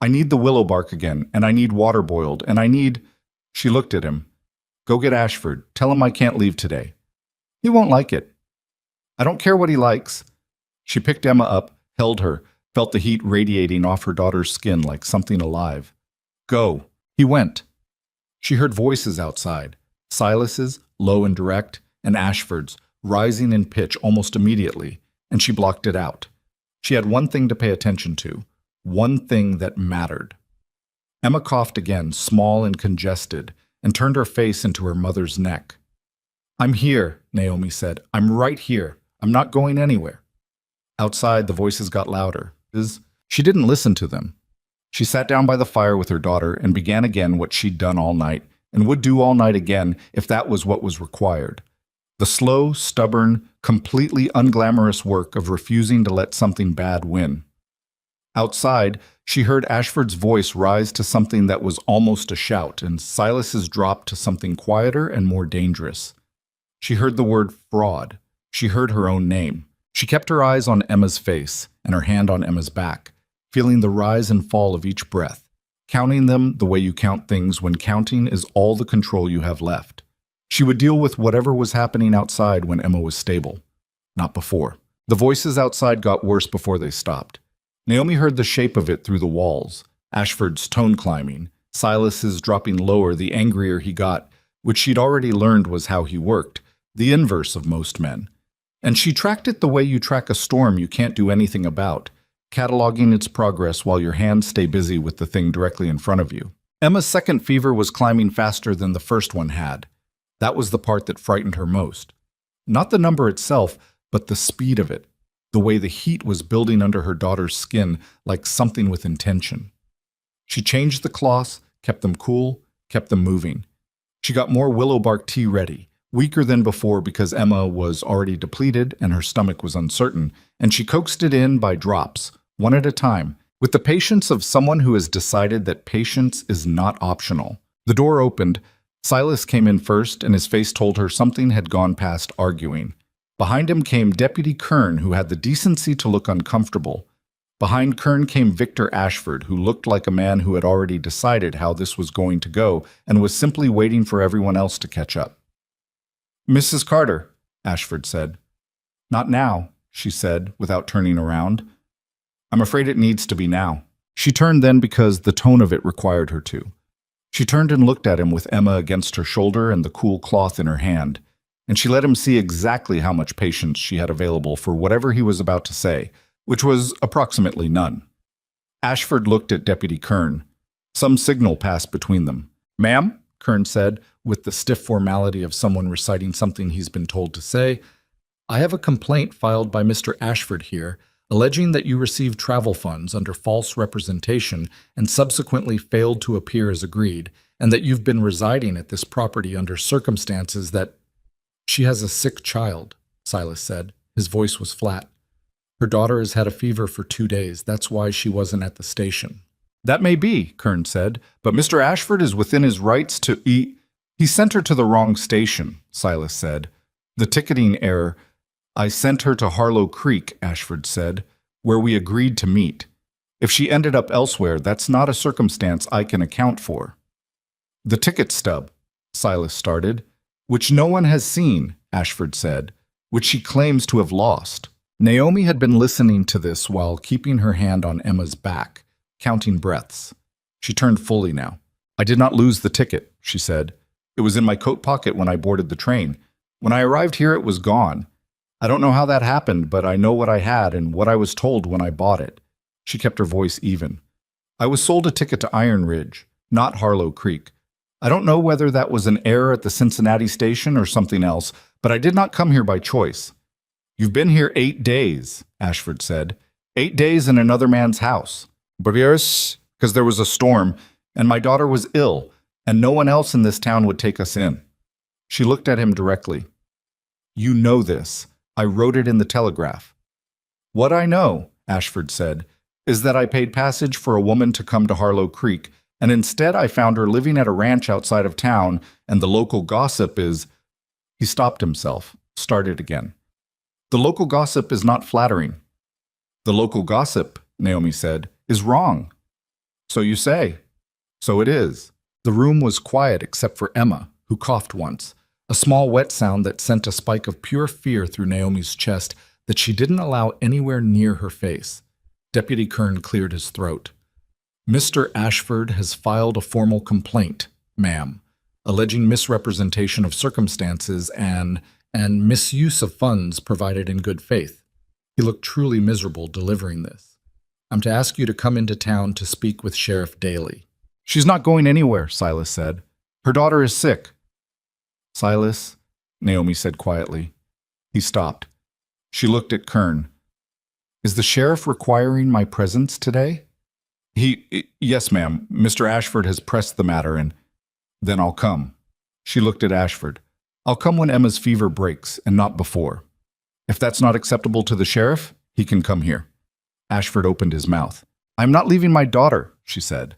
"I need the willow bark again, and I need water boiled, and I need—" She looked at him. "Go get Ashford. Tell him I can't leave today." "He won't like it." "I don't care what he likes." She picked Emma up, held her, felt the heat radiating off her daughter's skin like something alive. "Go." He went. She heard voices outside, Silas's, low and direct, and Ashford's, rising in pitch almost immediately, and she blocked it out. She had one thing to pay attention to, one thing that mattered. Emma coughed again, small and congested, and turned her face into her mother's neck. "I'm here," Naomi said. "I'm right here. I'm not going anywhere." Outside, the voices got louder. She didn't listen to them. She sat down by the fire with her daughter and began again what she'd done all night, and would do all night again if that was what was required. The slow, stubborn, completely unglamorous work of refusing to let something bad win. Outside, she heard Ashford's voice rise to something that was almost a shout, and Silas's drop to something quieter and more dangerous. She heard the word fraud. She heard her own name. She kept her eyes on Emma's face and her hand on Emma's back, feeling the rise and fall of each breath, counting them the way you count things when counting is all the control you have left. She would deal with whatever was happening outside when Emma was stable. Not before. The voices outside got worse before they stopped. Naomi heard the shape of it through the walls, Ashford's tone climbing, Silas's dropping lower the angrier he got, which she'd already learned was how he worked, the inverse of most men. And she tracked it the way you track a storm you can't do anything about, cataloging its progress while your hands stay busy with the thing directly in front of you. Emma's second fever was climbing faster than the first one had. That was the part that frightened her most. Not the number itself, but the speed of it, the way the heat was building under her daughter's skin like something with intention. She changed the cloths, kept them cool, kept them moving. She got more willow bark tea ready, weaker than before because Emma was already depleted and her stomach was uncertain, and she coaxed it in by drops, one at a time, with the patience of someone who has decided that patience is not optional. The door opened. Silas came in first, and his face told her something had gone past arguing. Behind him came Deputy Kern, who had the decency to look uncomfortable. Behind Kern came Victor Ashford, who looked like a man who had already decided how this was going to go and was simply waiting for everyone else to catch up. "Mrs. Carter," Ashford said. "Not now," she said, without turning around. "I'm afraid it needs to be now." She turned then because the tone of it required her to. She turned and looked at him with Emma against her shoulder and the cool cloth in her hand, and she let him see exactly how much patience she had available for whatever he was about to say, which was approximately none. Ashford looked at Deputy Kern. Some signal passed between them. "Ma'am," Kern said, with the stiff formality of someone reciting something he's been told to say, "I have a complaint filed by Mr. Ashford here, alleging that you received travel funds under false representation and subsequently failed to appear as agreed, and that you've been residing at this property under circumstances that—" "She has a sick child," Silas said. His voice was flat. Her daughter has had a fever for 2 days. That's why she wasn't at the station. That may be, Kern said, but Mr. Ashford is within his rights to eat. He sent her to the wrong station, Silas said. The ticketing error. I sent her to Harlow Creek, Ashford said, where we agreed to meet. If she ended up elsewhere, that's not a circumstance I can account for. The ticket stub, Silas started, which no one has seen, Ashford said, which she claims to have lost. Naomi had been listening to this while keeping her hand on Emma's back, counting breaths. She turned fully now. I did not lose the ticket, she said. It was in my coat pocket when I boarded the train. When I arrived here, it was gone. I don't know how that happened, but I know what I had and what I was told when I bought it. She kept her voice even. I was sold a ticket to Iron Ridge, not Harlow Creek. I don't know whether that was an error at the Cincinnati station or something else, but I did not come here by choice. You've been here 8 days, Ashford said. 8 days in another man's house. Because there was a storm, and my daughter was ill, and no one else in this town would take us in. She looked at him directly. You know this. I wrote it in the Telegraph. What I know, Ashford said, is that I paid passage for a woman to come to Harlow Creek, and instead I found her living at a ranch outside of town, and the local gossip is... He stopped himself, started again. The local gossip is not flattering. The local gossip, Naomi said, is wrong. So you say. So it is. The room was quiet except for Emma, who coughed once, a small wet sound that sent a spike of pure fear through Naomi's chest that she didn't allow anywhere near her face. Deputy Kern cleared his throat. Mr. Ashford has filed a formal complaint, ma'am, alleging misrepresentation of circumstances and misuse of funds provided in good faith. He looked truly miserable delivering this. I'm to ask you to come into town to speak with Sheriff Daly. She's not going anywhere, Silas said. Her daughter is sick. Silas, Naomi said quietly. He stopped. She looked at Kern. Is the sheriff requiring my presence today? Yes, ma'am. Mr. Ashford has pressed the matter, and then I'll come. She looked at Ashford. I'll come when Emma's fever breaks, and not before. If that's not acceptable to the sheriff, he can come here. Ashford opened his mouth. I'm not leaving my daughter, she said.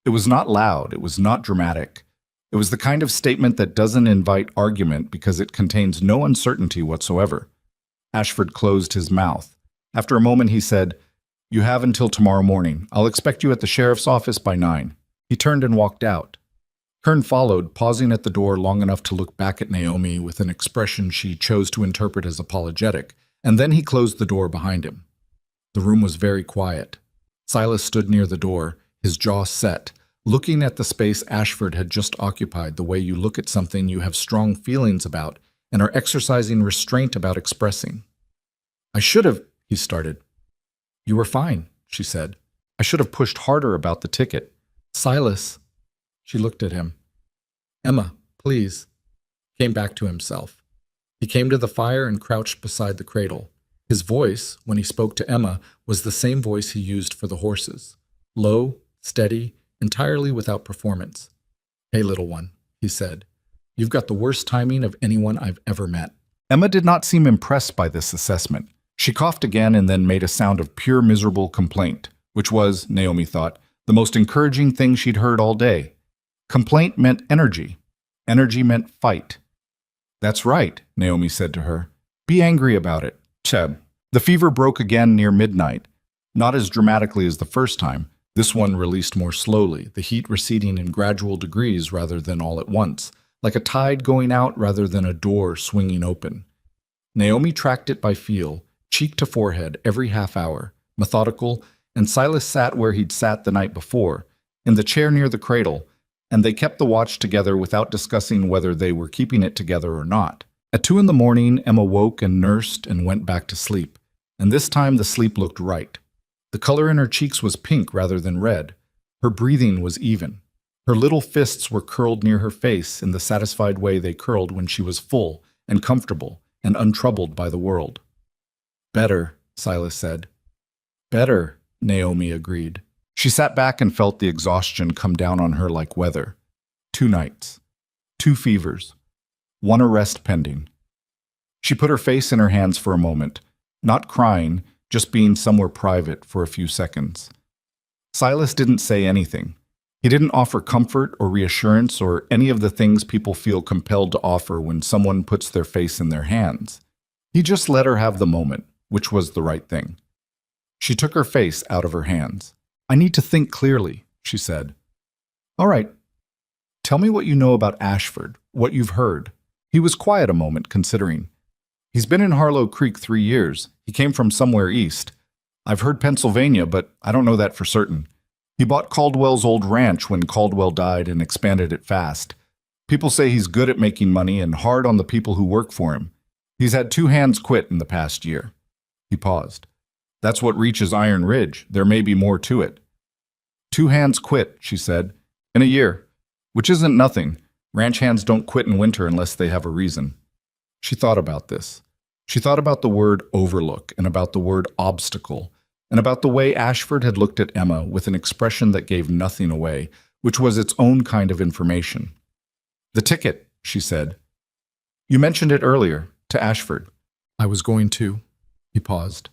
It was not loud. It was not dramatic. It was the kind of statement that doesn't invite argument because it contains no uncertainty whatsoever. Ashford closed his mouth. After a moment, he said, You have until tomorrow morning. I'll expect you at the sheriff's office by 9. He turned and walked out. Kern followed, pausing at the door long enough to look back at Naomi with an expression she chose to interpret as apologetic, and then he closed the door behind him. The room was very quiet. Silas stood near the door, his jaw set, looking at the space Ashford had just occupied the way you look at something you have strong feelings about and are exercising restraint about expressing. I should have, he started. You were fine, she said. I should have pushed harder about the ticket. Silas, she looked at him. Emma, please. Came back to himself. He came to the fire and crouched beside the cradle. His voice, when he spoke to Emma, was the same voice he used for the horses. Low, steady, entirely without performance. Hey, little one, he said. You've got the worst timing of anyone I've ever met. Emma did not seem impressed by this assessment. She coughed again and then made a sound of pure miserable complaint, which was, Naomi thought, the most encouraging thing she'd heard all day. Complaint meant energy. Energy meant fight. That's right, Naomi said to her. Be angry about it. Cheb. The fever broke again near midnight. Not as dramatically as the first time. This one released more slowly, the heat receding in gradual degrees rather than all at once, like a tide going out rather than a door swinging open. Naomi tracked it by feel, cheek to forehead, every half hour, methodical, and Silas sat where he'd sat the night before, in the chair near the cradle, and they kept the watch together without discussing whether they were keeping it together or not. At 2 a.m, Emma woke and nursed and went back to sleep, and this time the sleep looked right. The color in her cheeks was pink rather than red. Her breathing was even. Her little fists were curled near her face in the satisfied way they curled when she was full and comfortable and untroubled by the world. Better, Silas said. Better, Naomi agreed. She sat back and felt the exhaustion come down on her like weather. 2 nights. 2 fevers. 1 arrest pending. She put her face in her hands for a moment, not crying, just being somewhere private for a few seconds. Silas didn't say anything. He didn't offer comfort or reassurance or any of the things people feel compelled to offer when someone puts their face in their hands. He just let her have the moment, which was the right thing. She took her face out of her hands. "I need to think clearly," she said. "All right. Tell me what you know about Ashford, what you've heard." He was quiet a moment, considering. "He's been in Harlow Creek 3 years. He came from somewhere east. I've heard Pennsylvania, but I don't know that for certain. He bought Caldwell's old ranch when Caldwell died and expanded it fast. People say he's good at making money and hard on the people who work for him. He's had 2 hands quit in the past year." He paused. "That's what reaches Iron Ridge. There may be more to it." 2 hands quit," she said, "in a year, which isn't nothing. Ranch hands don't quit in winter unless they have a reason." She thought about this. She thought about the word overlook and about the word obstacle and about the way Ashford had looked at Emma with an expression that gave nothing away, which was its own kind of information. "The ticket," she said. "You mentioned it earlier, to Ashford." "I was going to." He paused.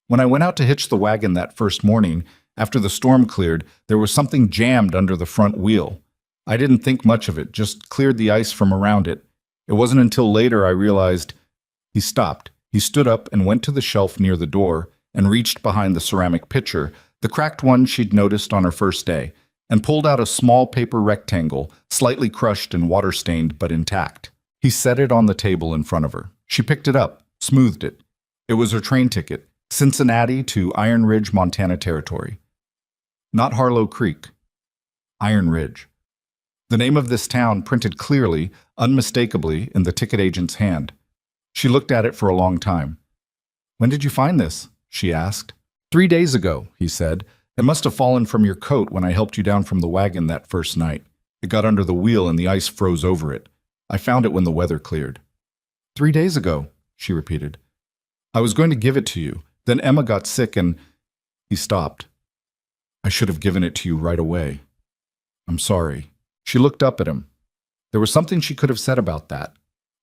"When I went out to hitch the wagon that first morning, after the storm cleared, there was something jammed under the front wheel. I didn't think much of it, just cleared the ice from around it. It wasn't until later I realized—" He stopped. He stood up and went to the shelf near the door and reached behind the ceramic pitcher, the cracked one she'd noticed on her first day, and pulled out a small paper rectangle, slightly crushed and water-stained but intact. He set it on the table in front of her. She picked it up, smoothed it. It was her train ticket, Cincinnati to Iron Ridge, Montana Territory. Not Harlow Creek. Iron Ridge. The name of this town printed clearly, unmistakably, in the ticket agent's hand. She looked at it for a long time. "When did you find this?" she asked. 3 days ago," he said. "It must have fallen from your coat when I helped you down from the wagon that first night. It got under the wheel and the ice froze over it. I found it when the weather cleared." 3 days ago," she repeated. "I was going to give it to you. Then Emma got sick and—" He stopped. "I should have given it to you right away. I'm sorry." She looked up at him. There was something she could have said about that,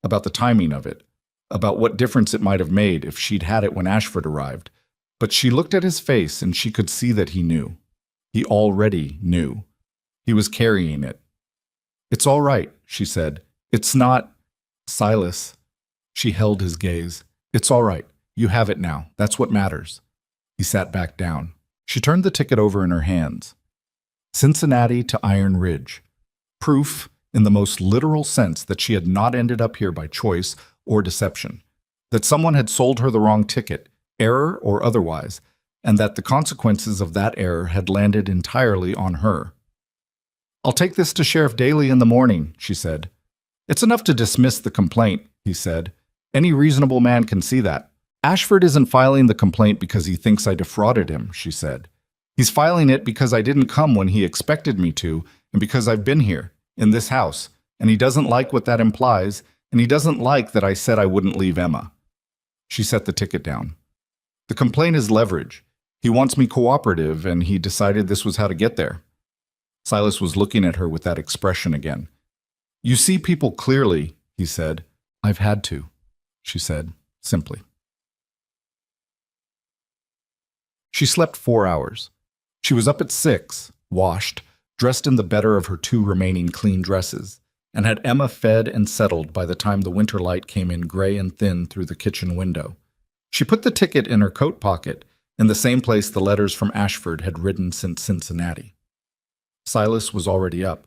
about the timing of it, about what difference it might have made if she'd had it when Ashford arrived. But she looked at his face and she could see that he knew. He already knew. He was carrying it. "It's all right," she said. "It's not—" "Silas." She held his gaze. "It's all right. You have it now. That's what matters." He sat back down. She turned the ticket over in her hands. Cincinnati to Iron Ridge. Proof, in the most literal sense, that she had not ended up here by choice or deception, that someone had sold her the wrong ticket, error or otherwise, and that the consequences of that error had landed entirely on her. "I'll take this to Sheriff Daly in the morning," she said. "It's enough to dismiss the complaint," he said. "Any reasonable man can see that." "Ashford isn't filing the complaint because he thinks I defrauded him," she said. "He's filing it because I didn't come when he expected me to, and because I've been here, in this house, and he doesn't like what that implies, and he doesn't like that I said I wouldn't leave Emma." She set the ticket down. "The complaint is leverage. He wants me cooperative, and he decided this was how to get there." Silas was looking at her with that expression again. "You see people clearly," he said. "I've had to," she said, simply. She slept 4 hours. She was up at 6, washed, dressed in the better of her 2 remaining clean dresses, and had Emma fed and settled by the time the winter light came in gray and thin through the kitchen window. She put the ticket in her coat pocket, in the same place the letters from Ashford had ridden since Cincinnati. Silas was already up.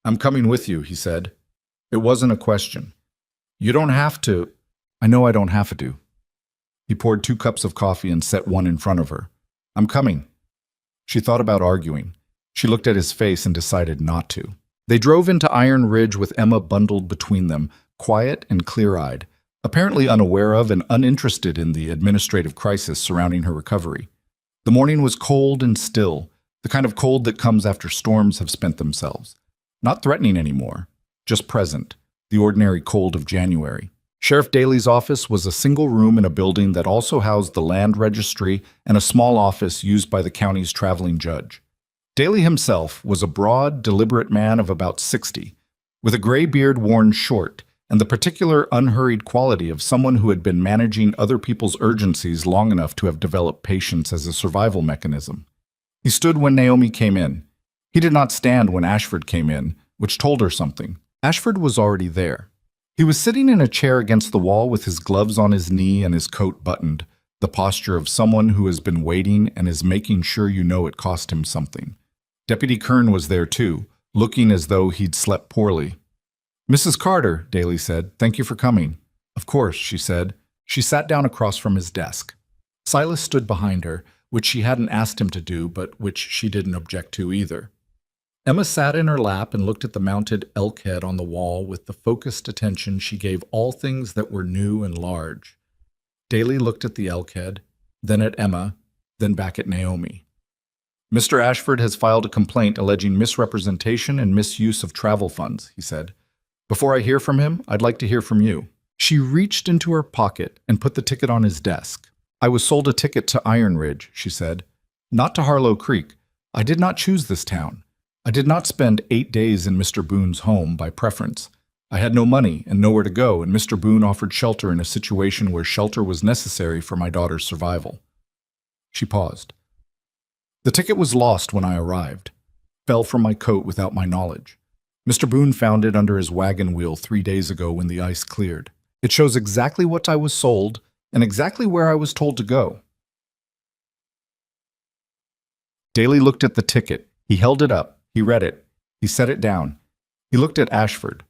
"I'm coming with you," he said. It wasn't a question. "You don't have to—" "I know I don't have to." He poured 2 cups of coffee and set one in front of her. "I'm coming." She thought about arguing. She looked at his face and decided not to. They drove into Iron Ridge with Emma bundled between them, quiet and clear-eyed, apparently unaware of and uninterested in the administrative crisis surrounding her recovery. The morning was cold and still, the kind of cold that comes after storms have spent themselves. Not threatening anymore, just present, the ordinary cold of January. Sheriff Daly's office was a single room in a building that also housed the land registry and a small office used by the county's traveling judge. Daly himself was a broad, deliberate man of about 60, with a gray beard worn short and the particular unhurried quality of someone who had been managing other people's urgencies long enough to have developed patience as a survival mechanism. He stood when Naomi came in. He did not stand when Ashford came in, which told her something. Ashford was already there. He was sitting in a chair against the wall with his gloves on his knee and his coat buttoned, the posture of someone who has been waiting and is making sure you know it cost him something. Deputy Kern was there too, looking as though he'd slept poorly. "Mrs. Carter," Daly said, "thank you for coming." "Of course," she said. She sat down across from his desk. Silas stood behind her, which she hadn't asked him to do, but which she didn't object to either. Emma sat in her lap and looked at the mounted elk head on the wall with the focused attention she gave all things that were new and large. Daly looked at the elk head, then at Emma, then back at Naomi. "Mr. Ashford has filed a complaint alleging misrepresentation and misuse of travel funds," he said. "Before I hear from him, I'd like to hear from you." She reached into her pocket and put the ticket on his desk. "I was sold a ticket to Iron Ridge," she said. "Not to Harlow Creek. I did not choose this town. I did not spend 8 days in Mr. Boone's home by preference. I had no money and nowhere to go, and Mr. Boone offered shelter in a situation where shelter was necessary for my daughter's survival." She paused. "The ticket was lost when I arrived. Fell from my coat without my knowledge. Mr. Boone found it under his wagon wheel 3 days ago when the ice cleared. It shows exactly what I was sold and exactly where I was told to go." Daly looked at the ticket. He held it up. He read it. He set it down. He looked at Ashford.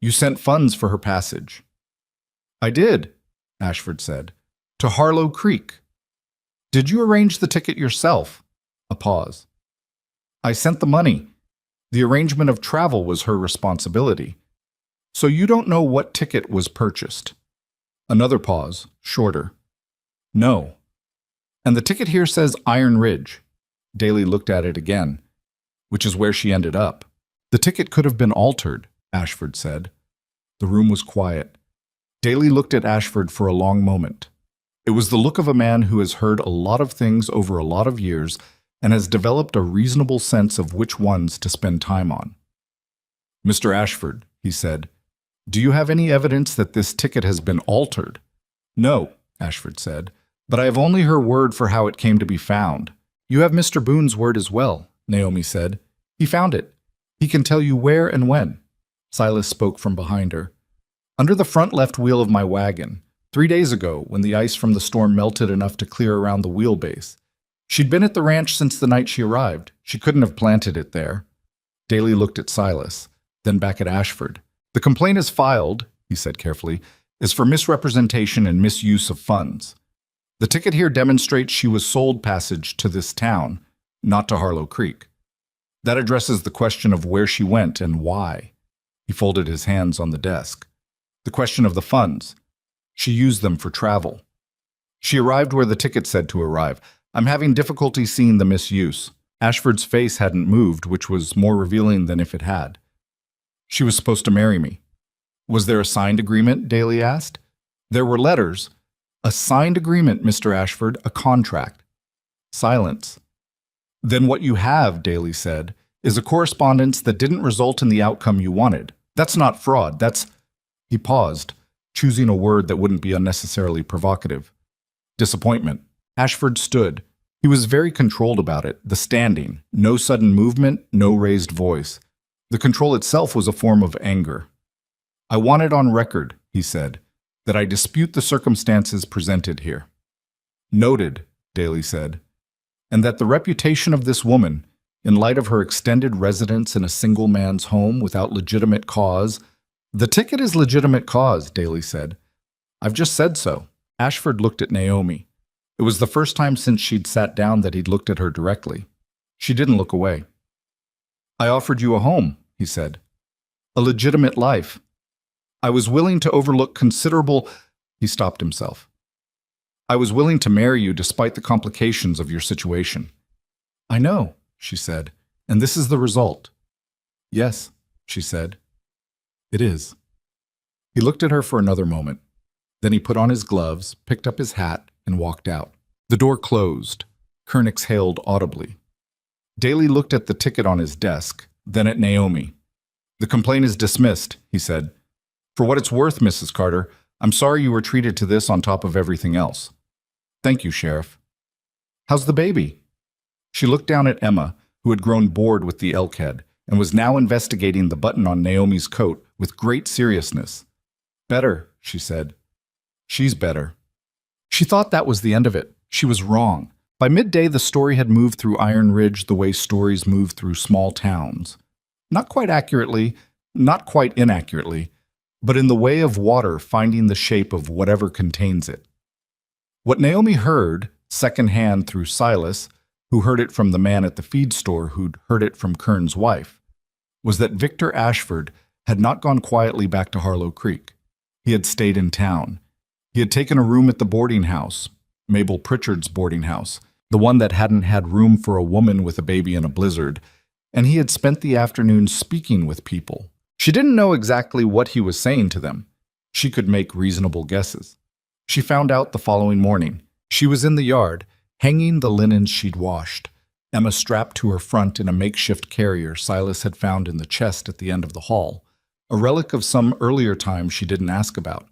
"You sent funds for her passage." "I did," Ashford said. "To Harlow Creek." "Did you arrange the ticket yourself?" A pause. "I sent the money. The arrangement of travel was her responsibility. So you don't know what ticket was purchased?" Another pause, shorter. "No. And the ticket here says Iron Ridge." Daly looked at it again. "Which is where she ended up." "The ticket could have been altered," Ashford said. The room was quiet. Daly looked at Ashford for a long moment. It was the look of a man who has heard a lot of things over a lot of years and has developed a reasonable sense of which ones to spend time on. "Mr. Ashford," he said, "do you have any evidence that this ticket has been altered?" "No," Ashford said, "but I have only her word for how it came to be found." "You have Mr. Boone's word as well," Naomi said. "He found it. He can tell you where and when." Silas spoke from behind her. "Under the front left wheel of my wagon, 3 days ago when the ice from the storm melted enough to clear around the wheelbase. She'd been at the ranch since the night she arrived. She couldn't have planted it there." Daly looked at Silas, then back at Ashford. "The complaint is filed," he said carefully, "is for misrepresentation and misuse of funds. The ticket here demonstrates she was sold passage to this town, not to Harlow Creek. That addresses the question of where she went and why." He folded his hands on the desk. "The question of the funds. She used them for travel. She arrived where the ticket said to arrive. I'm having difficulty seeing the misuse." Ashford's face hadn't moved, which was more revealing than if it had. "She was supposed to marry me." "Was there a signed agreement?" Daly asked. "There were letters." "A signed agreement, Mr. Ashford, a contract." Silence. "Then what you have," Daly said, "is a correspondence that didn't result in the outcome you wanted. That's not fraud, that's—" He paused, choosing a word that wouldn't be unnecessarily provocative. "Disappointment." Ashford stood. He was very controlled about it, the standing, no sudden movement, no raised voice. The control itself was a form of anger. "I want it on record," he said, "that I dispute the circumstances presented here." "Noted," Daly said, "and that the reputation of this woman, in light of her extended residence in a single man's home without legitimate cause—" "The ticket is legitimate cause," Daly said. "I've just said so." Ashford looked at Naomi. It was the first time since she'd sat down that he'd looked at her directly. She didn't look away. "I offered you a home," he said. "A legitimate life. I was willing to overlook considerable—" He stopped himself. "I was willing to marry you despite the complications of your situation." "I know," she said, "and this is the result." "Yes," she said. "It is." He looked at her for another moment. Then he put on his gloves, picked up his hat, and walked out. The door closed. Kern exhaled audibly. Daly looked at the ticket on his desk, then at Naomi. "The complaint is dismissed," he said. For what it's worth, Mrs. Carter, I'm sorry you were treated to this on top of everything else. Thank you, Sheriff. How's the baby? She looked down at Emma, who had grown bored with the elk head, and was now investigating the button on Naomi's coat with great seriousness. Better, she said. She's better. She thought that was the end of it. She was wrong. By midday, the story had moved through Iron Ridge the way stories move through small towns. Not quite accurately, not quite inaccurately, but in the way of water finding the shape of whatever contains it. What Naomi heard, secondhand through Silas, who heard it from the man at the feed store who'd heard it from Kern's wife, was that Victor Ashford had not gone quietly back to Harlow Creek. He had stayed in town. He had taken a room at the boarding house, Mabel Pritchard's boarding house, the one that hadn't had room for a woman with a baby in a blizzard, and he had spent the afternoon speaking with people. She didn't know exactly what he was saying to them. She could make reasonable guesses. She found out the following morning. She was in the yard, hanging the linens she'd washed, Emma strapped to her front in a makeshift carrier Silas had found in the chest at the end of the hall, a relic of some earlier time she didn't ask about,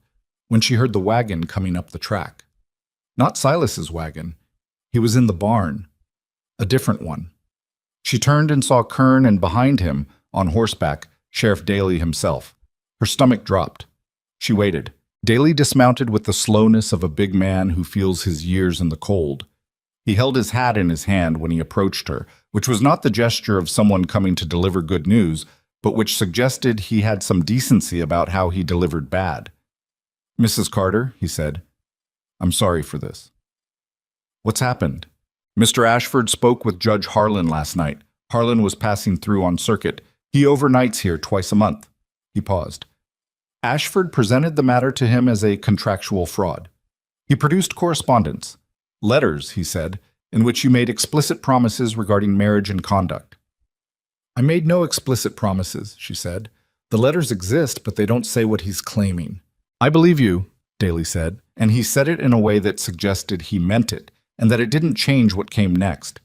when she heard the wagon coming up the track. Not Silas's wagon. He was in the barn. A different one. She turned and saw Kern, and behind him, on horseback, Sheriff Daly himself. Her stomach dropped. She waited. Daly dismounted with the slowness of a big man who feels his years in the cold. He held his hat in his hand when he approached her, which was not the gesture of someone coming to deliver good news, but which suggested he had some decency about how he delivered bad. "Mrs. Carter," he said, "I'm sorry for this." "What's happened?" "Mr. Ashford spoke with Judge Harlan last night. Harlan was passing through on circuit. He overnights here twice a month." He paused. Ashford presented the matter to him as a contractual fraud. He produced correspondence. "Letters," he said, "in which you made explicit promises regarding marriage and conduct." "I made no explicit promises," she said. "The letters exist, but they don't say what he's claiming." "I believe you," Daly said, and he said it in a way that suggested he meant it, and that it didn't change what came next.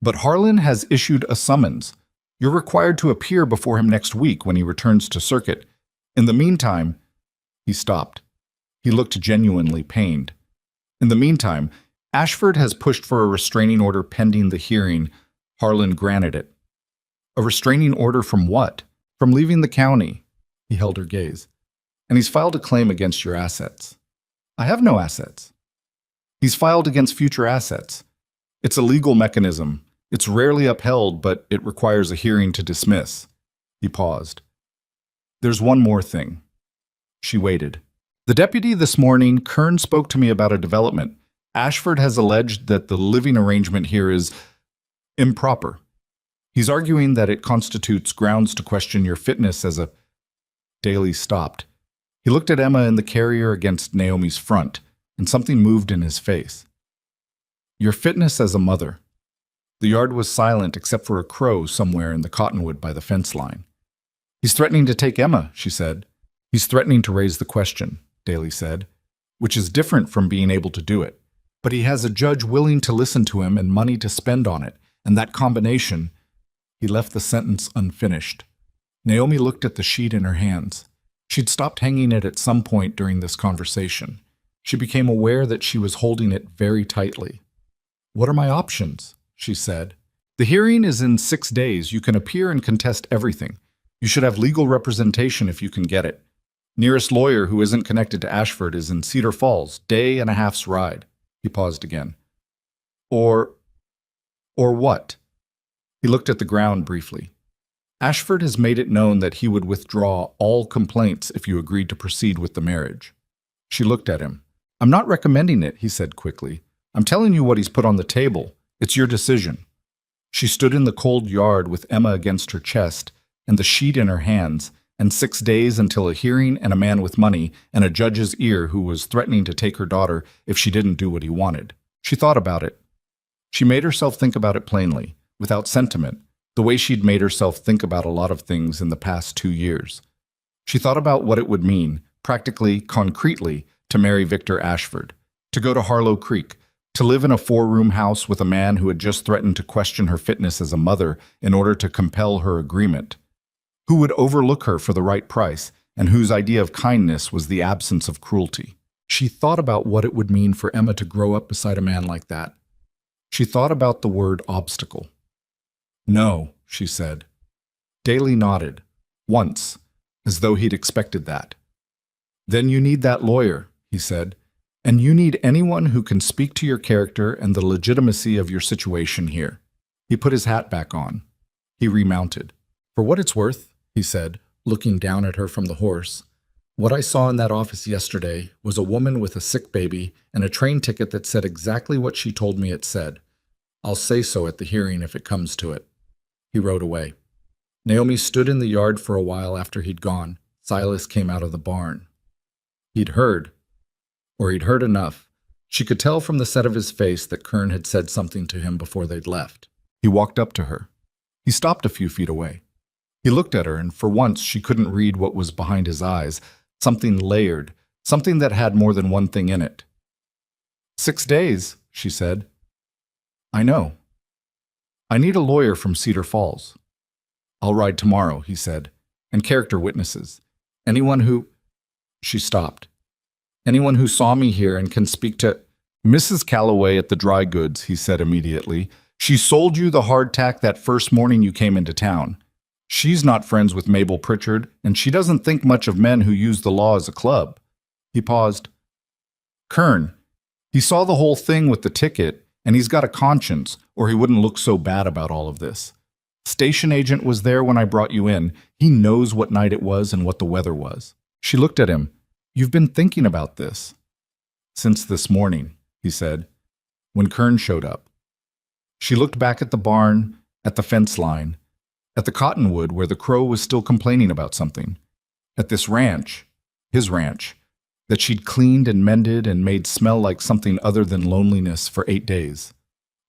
"But Harlan has issued a summons. You're required to appear before him next week when he returns to circuit. In the meantime—" He stopped. He looked genuinely pained. "In the meantime, Ashford has pushed for a restraining order pending the hearing. Harlan granted it." "A restraining order from what?" "From leaving the county." He held her gaze. "And he's filed a claim against your assets." "I have no assets." "He's filed against future assets. It's a legal mechanism. It's rarely upheld, but it requires a hearing to dismiss." He paused. "There's one more thing." She waited. "The deputy this morning, Kern, spoke to me about a development. Ashford has alleged that the living arrangement here is improper. He's arguing that it constitutes grounds to question your fitness as a—" Daly stopped. He looked at Emma in the carrier against Naomi's front, and something moved in his face. "Your fitness as a mother." The yard was silent except for a crow somewhere in the cottonwood by the fence line. "He's threatening to take Emma," she said. "He's threatening to raise the question," Daly said, "which is different from being able to do it. But he has a judge willing to listen to him and money to spend on it, and that combination—" He left the sentence unfinished. Naomi looked at the sheet in her hands. She'd stopped hanging it at some point during this conversation. She became aware that she was holding it very tightly. "What are my options?" she said. "The hearing is in 6 days. You can appear and contest everything. You should have legal representation if you can get it. Nearest lawyer who isn't connected to Ashford is in Cedar Falls, day and a half's ride." He paused again. Or what?" He looked at the ground briefly. "Ashford has made it known that he would withdraw all complaints if you agreed to proceed with the marriage." She looked at him. "I'm not recommending it," he said quickly. "I'm telling you what he's put on the table. It's your decision." She stood in the cold yard with Emma against her chest and the sheet in her hands, and 6 days until a hearing and a man with money and a judge's ear who was threatening to take her daughter if she didn't do what he wanted. She thought about it. She made herself think about it plainly, without sentiment, the way she'd made herself think about a lot of things in the past 2 years. She thought about what it would mean, practically, concretely, to marry Victor Ashford, to go to Harlow Creek, to live in a 4-room house with a man who had just threatened to question her fitness as a mother in order to compel her agreement, who would overlook her for the right price and whose idea of kindness was the absence of cruelty. She thought about what it would mean for Emma to grow up beside a man like that. She thought about the word obstacle. "No," she said. Daly nodded, once, as though he'd expected that. "Then you need that lawyer," he said, "and you need anyone who can speak to your character and the legitimacy of your situation here." He put his hat back on. He remounted. "For what it's worth," he said, looking down at her from the horse, "what I saw in that office yesterday was a woman with a sick baby and a train ticket that said exactly what she told me it said. I'll say so at the hearing if it comes to it." He rode away. Naomi stood in the yard for a while after he'd gone. Silas came out of the barn. He'd heard enough. She could tell from the set of his face that Kern had said something to him before they'd left. He walked up to her. He stopped a few feet away. He looked at her, and for once she couldn't read what was behind his eyes, something layered, something that had more than one thing in it. 6 days, she said. "I know. I need a lawyer from Cedar Falls." "I'll ride tomorrow," he said, "and character witnesses. Anyone who—" She stopped. "Anyone who saw me here and can speak to—" "Mrs. Calloway at the dry goods," he said immediately. "She sold you the hardtack that first morning you came into town. She's not friends with Mabel Pritchard, and she doesn't think much of men who use the law as a club." He paused. "Kern, he saw the whole thing with the ticket, and he's got a conscience, or he wouldn't look so bad about all of this. Station agent was there when I brought you in. He knows what night it was and what the weather was." She looked at him. "You've been thinking about this." "Since this morning," he said, when Kern showed up. She looked back at the barn, at the fence line, at the cottonwood where the crow was still complaining about something, at this ranch, his ranch, that she'd cleaned and mended and made smell like something other than loneliness for 8 days.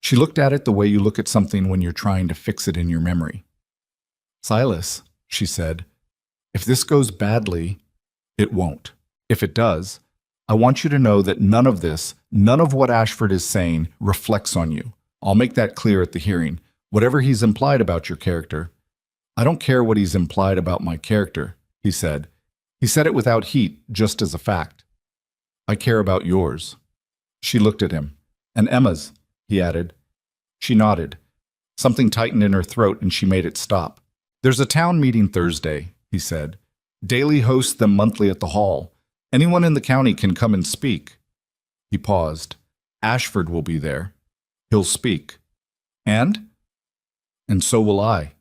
She looked at it the way you look at something when you're trying to fix it in your memory. "Silas," she said, "if this goes badly, it won't. If it does, I want you to know that none of this, none of what Ashford is saying, reflects on you. I'll make that clear at the hearing. Whatever he's implied about your character—" "I don't care what he's implied about my character," he said. He said it without heat, just as a fact. "I care about yours." She looked at him. "And Emma's," he added. She nodded. Something tightened in her throat and she made it stop. "There's a town meeting Thursday," he said. "Daly hosts them monthly at the hall. Anyone in the county can come and speak." He paused. "Ashford will be there. He'll speak." "And?" "And so will I."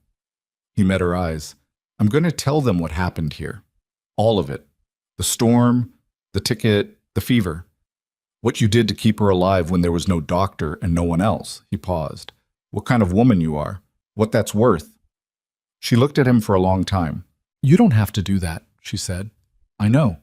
He met her eyes. "I'm going to tell them what happened here. All of it. The storm, the ticket, the fever. What you did to keep her alive when there was no doctor and no one else." He paused. "What kind of woman you are. What that's worth." She looked at him for a long time. "You don't have to do that," she said. "I know.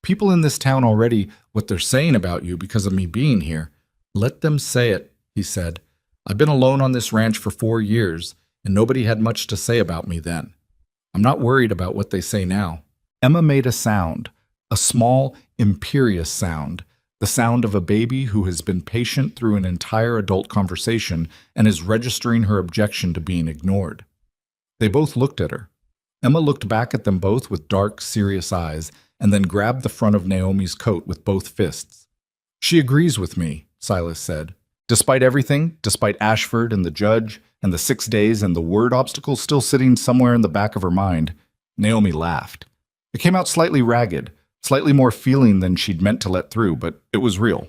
People in this town already what they're saying about you because of me being here. Let them say it," he said. "I've been alone on this ranch for 4 years, and nobody had much to say about me then. I'm not worried about what they say now." Emma made a sound, a small, imperious sound, the sound of a baby who has been patient through an entire adult conversation and is registering her objection to being ignored. They both looked at her. Emma looked back at them both with dark, serious eyes, and then grabbed the front of Naomi's coat with both fists. "She agrees with me," Silas said. "Despite everything, despite Ashford and the judge, and the 6 days and the word obstacle still sitting somewhere in the back of her mind." Naomi laughed. It came out slightly ragged, slightly more feeling than she'd meant to let through, but it was real.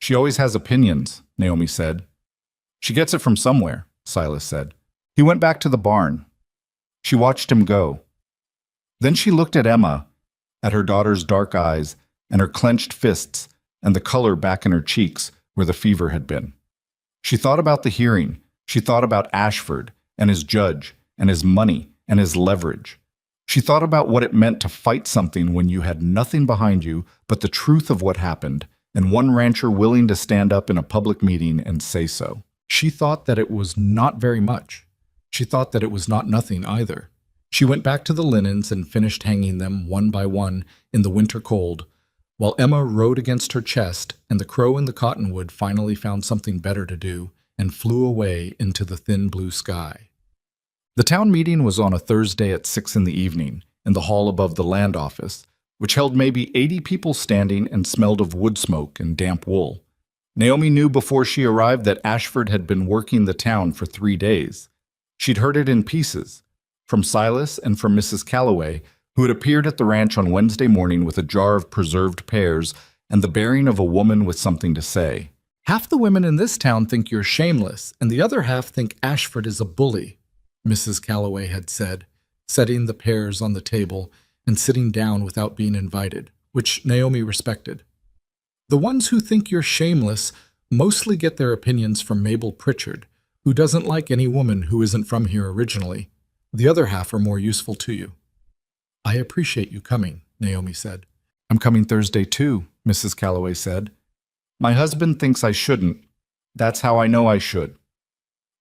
"She always has opinions," Naomi said. "She gets it from somewhere," Silas said. He went back to the barn. She watched him go. Then she looked at Emma, at her daughter's dark eyes, and her clenched fists, and the color back in her cheeks where the fever had been. She thought about the hearing. She thought about Ashford, and his judge, and his money, and his leverage. She thought about what it meant to fight something when you had nothing behind you but the truth of what happened, and one rancher willing to stand up in a public meeting and say so. She thought that it was not very much. She thought that it was not nothing either. She went back to the linens and finished hanging them one by one in the winter cold, while Emma rode against her chest and the crow in the cottonwood finally found something better to do and flew away into the thin blue sky. The town meeting was on a Thursday at 6 in the evening, in the hall above the land office, which held maybe 80 people standing and smelled of wood smoke and damp wool. Naomi knew before she arrived that Ashford had been working the town for 3 days. She'd heard it in pieces, from Silas and from Mrs. Calloway, who had appeared at the ranch on Wednesday morning with a jar of preserved pears and the bearing of a woman with something to say. "Half the women in this town think you're shameless, and the other half think Ashford is a bully," Mrs. Calloway had said, setting the pears on the table and sitting down without being invited, which Naomi respected. "The ones who think you're shameless mostly get their opinions from Mabel Pritchard, who doesn't like any woman who isn't from here originally. The other half are more useful to you." "I appreciate you coming," Naomi said. "I'm coming Thursday too," Mrs. Calloway said. "My husband thinks I shouldn't. That's how I know I should."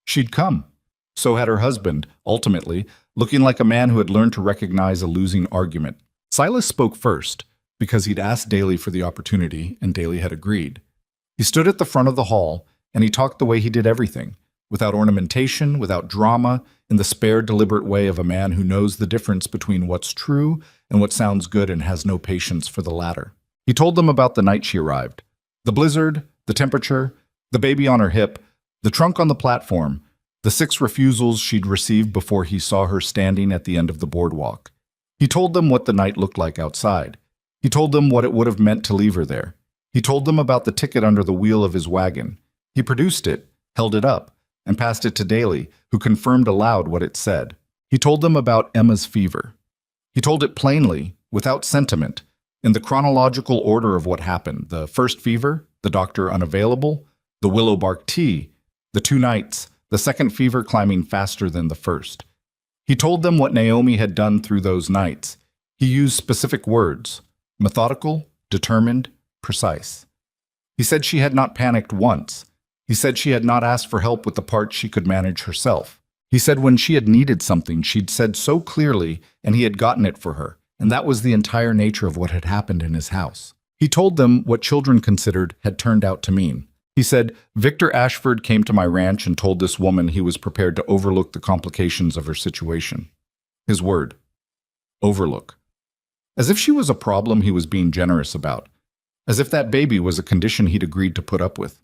She'd come. So had her husband, ultimately, looking like a man who had learned to recognize a losing argument. Silas spoke first, because he'd asked Daly for the opportunity, and Daly had agreed. He stood at the front of the hall, and he talked the way he did everything, without ornamentation, without drama, in the spare, deliberate way of a man who knows the difference between what's true and what sounds good and has no patience for the latter. He told them about the night she arrived. The blizzard, the temperature, the baby on her hip, the trunk on the platform, the 6 refusals she'd received before he saw her standing at the end of the boardwalk. He told them what the night looked like outside. He told them what it would have meant to leave her there. He told them about the ticket under the wheel of his wagon. He produced it, held it up, and passed it to Daly, who confirmed aloud what it said. He told them about Emma's fever. He told it plainly, without sentiment, in the chronological order of what happened: the first fever, the doctor unavailable, the willow bark tea, the 2 nights, the second fever climbing faster than the first. He told them what Naomi had done through those nights. He used specific words: methodical, determined, precise. He said she had not panicked once. He said she had not asked for help with the part she could manage herself. He said when she had needed something, she'd said so clearly, and he had gotten it for her. And that was the entire nature of what had happened in his house. He told them what children considered had turned out to mean. He said, "Victor Ashford came to my ranch and told this woman he was prepared to overlook the complications of her situation." His word. Overlook. As if she was a problem he was being generous about. As if that baby was a condition he'd agreed to put up with.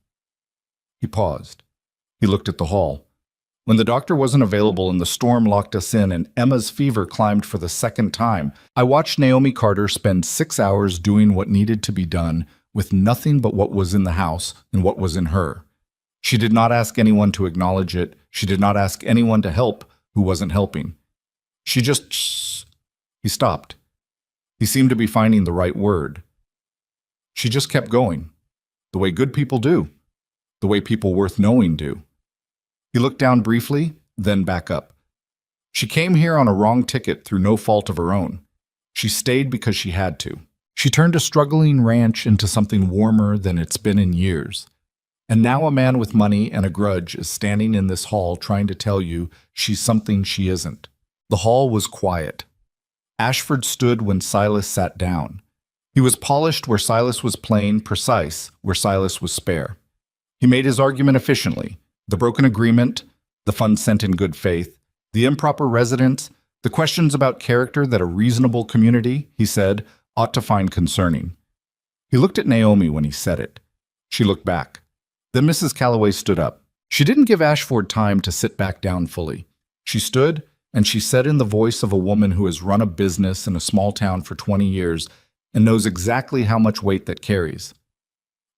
He paused. He looked at the hall. When the doctor wasn't available and the storm locked us in and Emma's fever climbed for the 2nd time, I watched Naomi Carter spend 6 hours doing what needed to be done with nothing but what was in the house and what was in her. She did not ask anyone to acknowledge it. She did not ask anyone to help who wasn't helping. She just... Shh. He stopped. He seemed to be finding the right word. She just kept going, the way good people do, the way people worth knowing do. He looked down briefly, then back up. She came here on a wrong ticket through no fault of her own. She stayed because she had to. She turned a struggling ranch into something warmer than it's been in years. And now a man with money and a grudge is standing in this hall trying to tell you she's something she isn't. The hall was quiet. Ashford stood when Silas sat down. He was polished where Silas was plain, precise where Silas was spare. He made his argument efficiently. The broken agreement, the funds sent in good faith, the improper residence, the questions about character that a reasonable community, he said, ought to find concerning. He looked at Naomi when he said it. She looked back. Then Mrs. Calloway stood up. She didn't give Ashford time to sit back down fully. She stood, and she said in the voice of a woman who has run a business in a small town for 20 years and knows exactly how much weight that carries.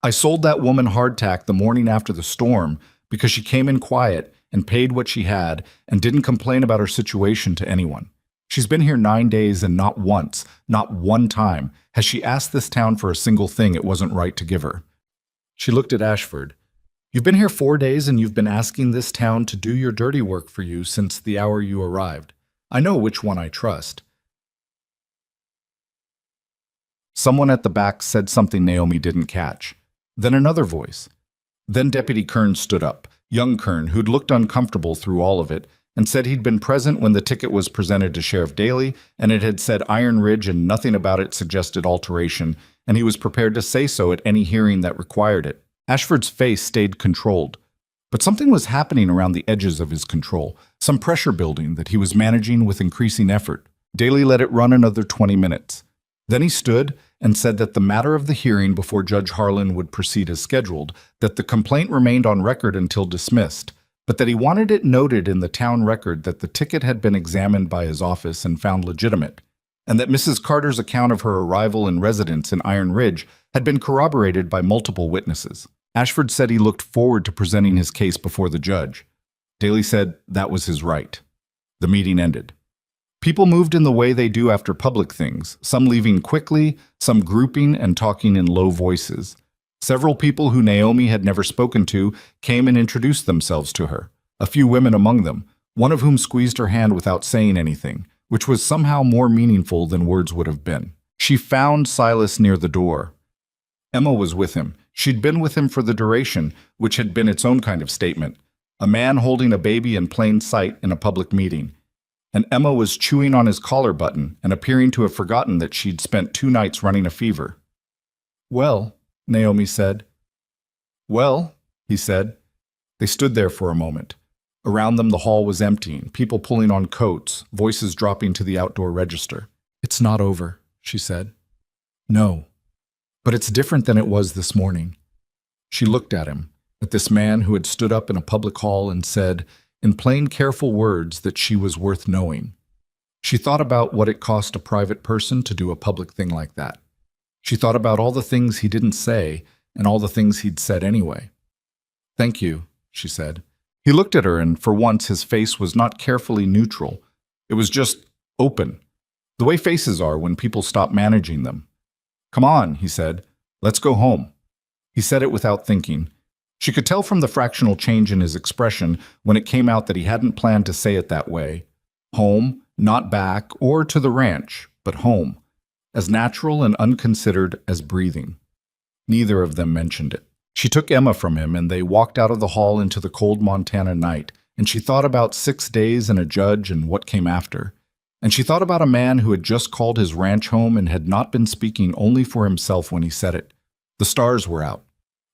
"I sold that woman hardtack the morning after the storm because she came in quiet and paid what she had and didn't complain about her situation to anyone. She's been here 9 days and not once, not one time, has she asked this town for a single thing it wasn't right to give her." She looked at Ashford. "You've been here 4 days and you've been asking this town to do your dirty work for you since the hour you arrived. I know which one I trust." Someone at the back said something Naomi didn't catch. Then another voice. Then Deputy Kern stood up, young Kern, who'd looked uncomfortable through all of it, and said he'd been present when the ticket was presented to Sheriff Daly, and it had said Iron Ridge and nothing about it suggested alteration, and he was prepared to say so at any hearing that required it. Ashford's face stayed controlled, but something was happening around the edges of his control, some pressure building that he was managing with increasing effort. Daly let it run another 20 minutes. Then he stood and said that the matter of the hearing before Judge Harlan would proceed as scheduled, that the complaint remained on record until dismissed, but that he wanted it noted in the town record that the ticket had been examined by his office and found legitimate, and that Mrs. Carter's account of her arrival and residence in Iron Ridge had been corroborated by multiple witnesses. Ashford said he looked forward to presenting his case before the judge. Daly said that was his right. The meeting ended. People moved in the way they do after public things, some leaving quickly, some grouping and talking in low voices. Several people who Naomi had never spoken to came and introduced themselves to her, a few women among them, one of whom squeezed her hand without saying anything, which was somehow more meaningful than words would have been. She found Silas near the door. Emma was with him. She'd been with him for the duration, which had been its own kind of statement. A man holding a baby in plain sight in a public meeting. And Emma was chewing on his collar button and appearing to have forgotten that she'd spent 2 nights running a fever. "Well," Naomi said. "Well," he said. They stood there for a moment. Around them the hall was emptying, people pulling on coats, voices dropping to the outdoor register. "It's not over," she said. "No. But it's different than it was this morning." She looked at him, at this man who had stood up in a public hall and said, in plain, careful words, that she was worth knowing. She thought about what it cost a private person to do a public thing like that. She thought about all the things he didn't say and all the things he'd said anyway. "Thank you," she said. He looked at her, and for once his face was not carefully neutral. It was just open, the way faces are when people stop managing them. "Come on," he said. "Let's go home." He said it without thinking. She could tell from the fractional change in his expression when it came out that he hadn't planned to say it that way. Home, not back or to the ranch, but home, as natural and unconsidered as breathing. Neither of them mentioned it. She took Emma from him, and they walked out of the hall into the cold Montana night, and she thought about 6 days and a judge and what came after. And she thought about a man who had just called his ranch home and had not been speaking only for himself when he said it. The stars were out.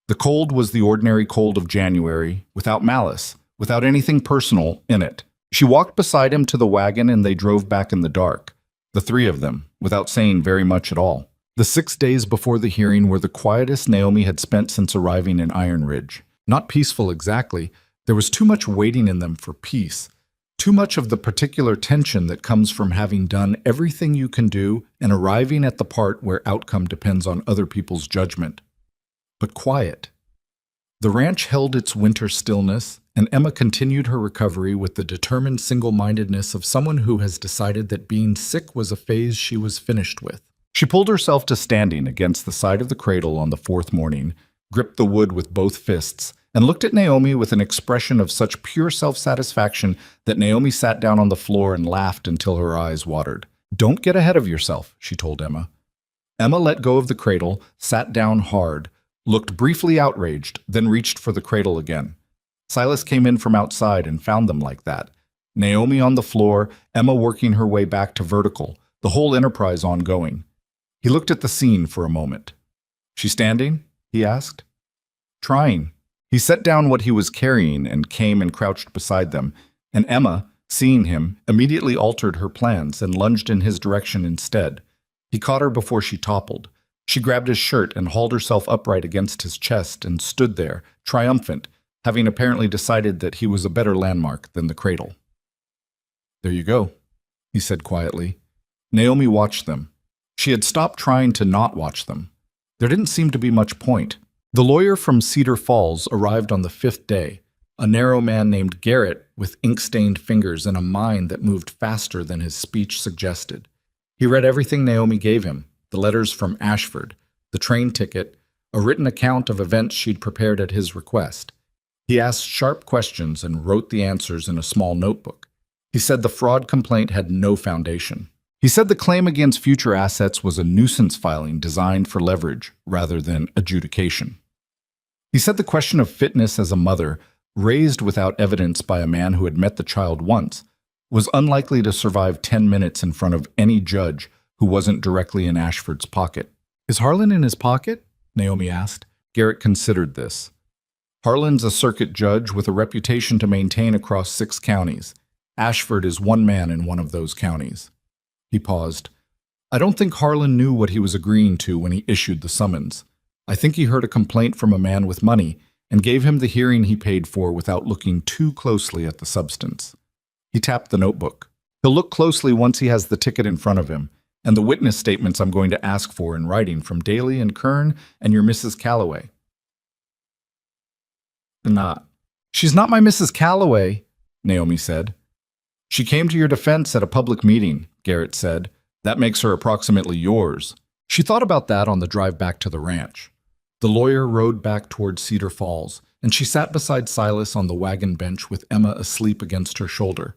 The cold was the ordinary cold of January, without malice, without anything personal in it. She walked beside him to the wagon, and they drove back in the dark, the 3 of them, without saying very much at all. The 6 days before the hearing were the quietest Naomi had spent since arriving in Iron Ridge. Not peaceful exactly. There was too much waiting in them for peace. Too much of the particular tension that comes from having done everything you can do and arriving at the part where outcome depends on other people's judgment. But quiet. The ranch held its winter stillness, and Emma continued her recovery with the determined single-mindedness of someone who has decided that being sick was a phase she was finished with. She pulled herself to standing against the side of the cradle on the 4th morning, gripped the wood with both fists, and looked at Naomi with an expression of such pure self-satisfaction that Naomi sat down on the floor and laughed until her eyes watered. "Don't get ahead of yourself," she told Emma. Emma let go of the cradle, sat down hard, looked briefly outraged, then reached for the cradle again. Silas came in from outside and found them like that. Naomi on the floor, Emma working her way back to vertical, the whole enterprise ongoing. He looked at the scene for a moment. "She standing?" he asked. "Trying." He set down what he was carrying and came and crouched beside them, and Emma, seeing him, immediately altered her plans and lunged in his direction instead. He caught her before she toppled. She grabbed his shirt and hauled herself upright against his chest and stood there, triumphant, having apparently decided that he was a better landmark than the cradle. "There you go," he said quietly. Naomi watched them. She had stopped trying to not watch them. There didn't seem to be much point. The lawyer from Cedar Falls arrived on the 5th day, a narrow man named Garrett with ink-stained fingers and a mind that moved faster than his speech suggested. He read everything Naomi gave him, the letters from Ashford, the train ticket, a written account of events she'd prepared at his request. He asked sharp questions and wrote the answers in a small notebook. He said the fraud complaint had no foundation. He said the claim against future assets was a nuisance filing designed for leverage rather than adjudication. He said the question of fitness as a mother, raised without evidence by a man who had met the child once, was unlikely to survive 10 minutes in front of any judge who wasn't directly in Ashford's pocket. "Is Harlan in his pocket?" Naomi asked. Garrett considered this. "Harlan's a circuit judge with a reputation to maintain across 6 counties. Ashford is one man in one of those counties." He paused. I don't think Harlan knew what he was agreeing to when he issued the summons. I think he heard a complaint from a man with money and gave him the hearing he paid for without looking too closely at the substance. He tapped the notebook. He'll look closely once he has the ticket in front of him, and the witness statements I'm going to ask for in writing from Daly and Kern and your Mrs. Calloway. Nah. She's not my Mrs. Calloway, Naomi said. She came to your defense at a public meeting, Garrett said. That makes her approximately yours. She thought about that on the drive back to the ranch. The lawyer rode back toward Cedar Falls, and she sat beside Silas on the wagon bench with Emma asleep against her shoulder.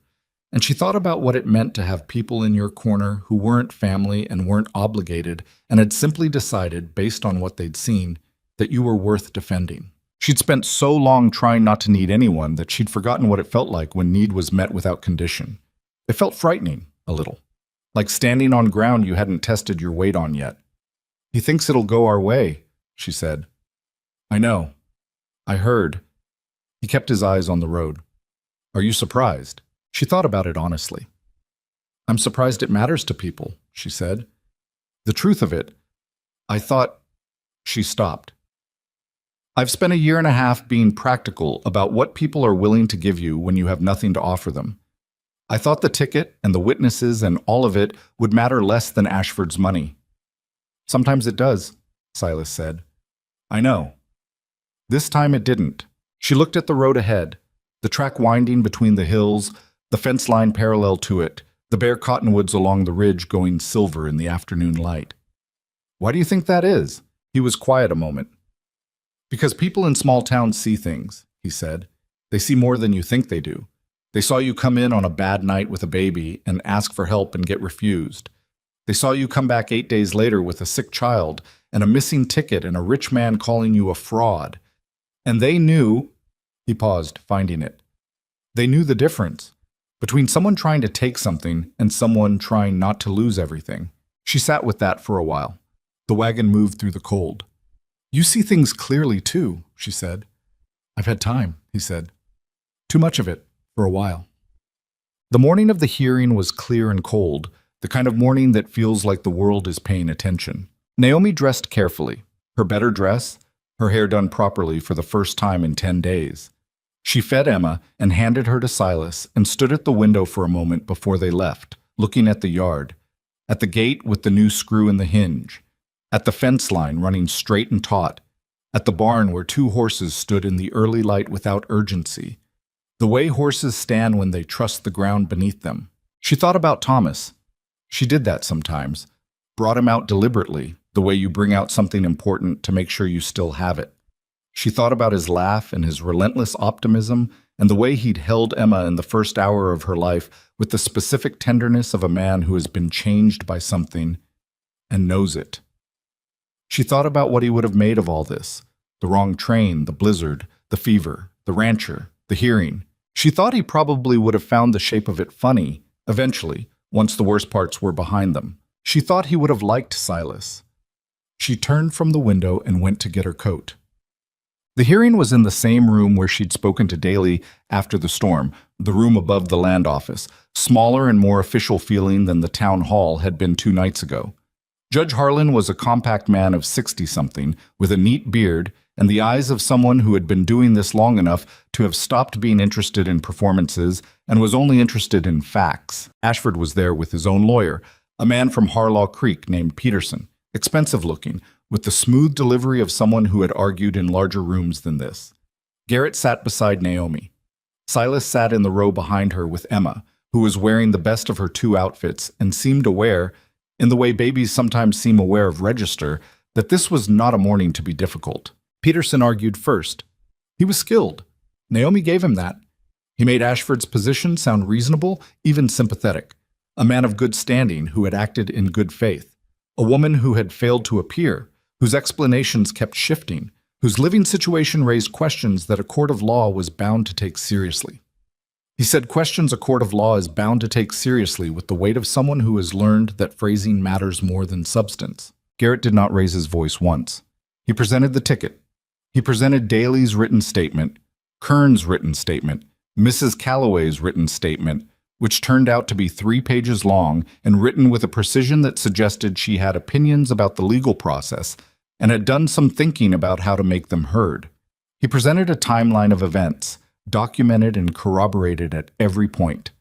And she thought about what it meant to have people in your corner who weren't family and weren't obligated and had simply decided, based on what they'd seen, that you were worth defending. She'd spent so long trying not to need anyone that she'd forgotten what it felt like when need was met without condition. It felt frightening, a little. Like standing on ground you hadn't tested your weight on yet. He thinks it'll go our way, she said. I know. I heard. He kept his eyes on the road. Are you surprised? She thought about it honestly. I'm surprised it matters to people, she said. The truth of it, I thought... She stopped. I've spent 1.5 years being practical about what people are willing to give you when you have nothing to offer them. I thought the ticket and the witnesses and all of it would matter less than Ashford's money. Sometimes it does, Silas said. I know. This time it didn't. She looked at the road ahead, the track winding between the hills, the fence line parallel to it, the bare cottonwoods along the ridge going silver in the afternoon light. Why do you think that is? He was quiet a moment. Because people in small towns see things, he said. They see more than you think they do. They saw you come in on a bad night with a baby and ask for help and get refused. They saw you come back 8 days later with a sick child and a missing ticket and a rich man calling you a fraud. And they knew, he paused, finding it. They knew the difference between someone trying to take something and someone trying not to lose everything. She sat with that for a while. The wagon moved through the cold. You see things clearly too, she said. I've had time, he said. Too much of it, for a while. The morning of the hearing was clear and cold, the kind of morning that feels like the world is paying attention. Naomi dressed carefully, her better dress, her hair done properly for the first time in 10 days. She fed Emma and handed her to Silas and stood at the window for a moment before they left, looking at the yard, at the gate with the new screw in the hinge, at the fence line running straight and taut, at the barn where 2 horses stood in the early light without urgency, the way horses stand when they trust the ground beneath them. She thought about Thomas. She did that sometimes, brought him out deliberately, the way you bring out something important to make sure you still have it. She thought about his laugh and his relentless optimism and the way he'd held Emma in the first hour of her life with the specific tenderness of a man who has been changed by something and knows it. She thought about what he would have made of all this, the wrong train, the blizzard, the fever, the rancher, the hearing. She thought he probably would have found the shape of it funny, eventually, once the worst parts were behind them. She thought he would have liked Silas. She turned from the window and went to get her coat. The hearing was in the same room where she'd spoken to Daly after the storm, the room above the land office, smaller and more official feeling than the town hall had been 2 nights ago. Judge Harlan was a compact man of 60-something, with a neat beard and the eyes of someone who had been doing this long enough to have stopped being interested in performances and was only interested in facts. Ashford was there with his own lawyer, a man from Harlaw Creek named Peterson, expensive-looking, with the smooth delivery of someone who had argued in larger rooms than this. Garrett sat beside Naomi. Silas sat in the row behind her with Emma, who was wearing the best of her 2 outfits and seemed aware, in the way babies sometimes seem aware of register, that this was not a morning to be difficult. Peterson argued first. He was skilled. Naomi gave him that. He made Ashford's position sound reasonable, even sympathetic. A man of good standing who had acted in good faith. A woman who had failed to appear, whose explanations kept shifting, whose living situation raised questions that a court of law was bound to take seriously. He said questions a court of law is bound to take seriously with the weight of someone who has learned that phrasing matters more than substance. Garrett did not raise his voice once. He presented the ticket. He presented Daly's written statement, Kern's written statement, Mrs. Calloway's written statement, which turned out to be 3 pages long and written with a precision that suggested she had opinions about the legal process and had done some thinking about how to make them heard. He presented a timeline of events, documented and corroborated at every point.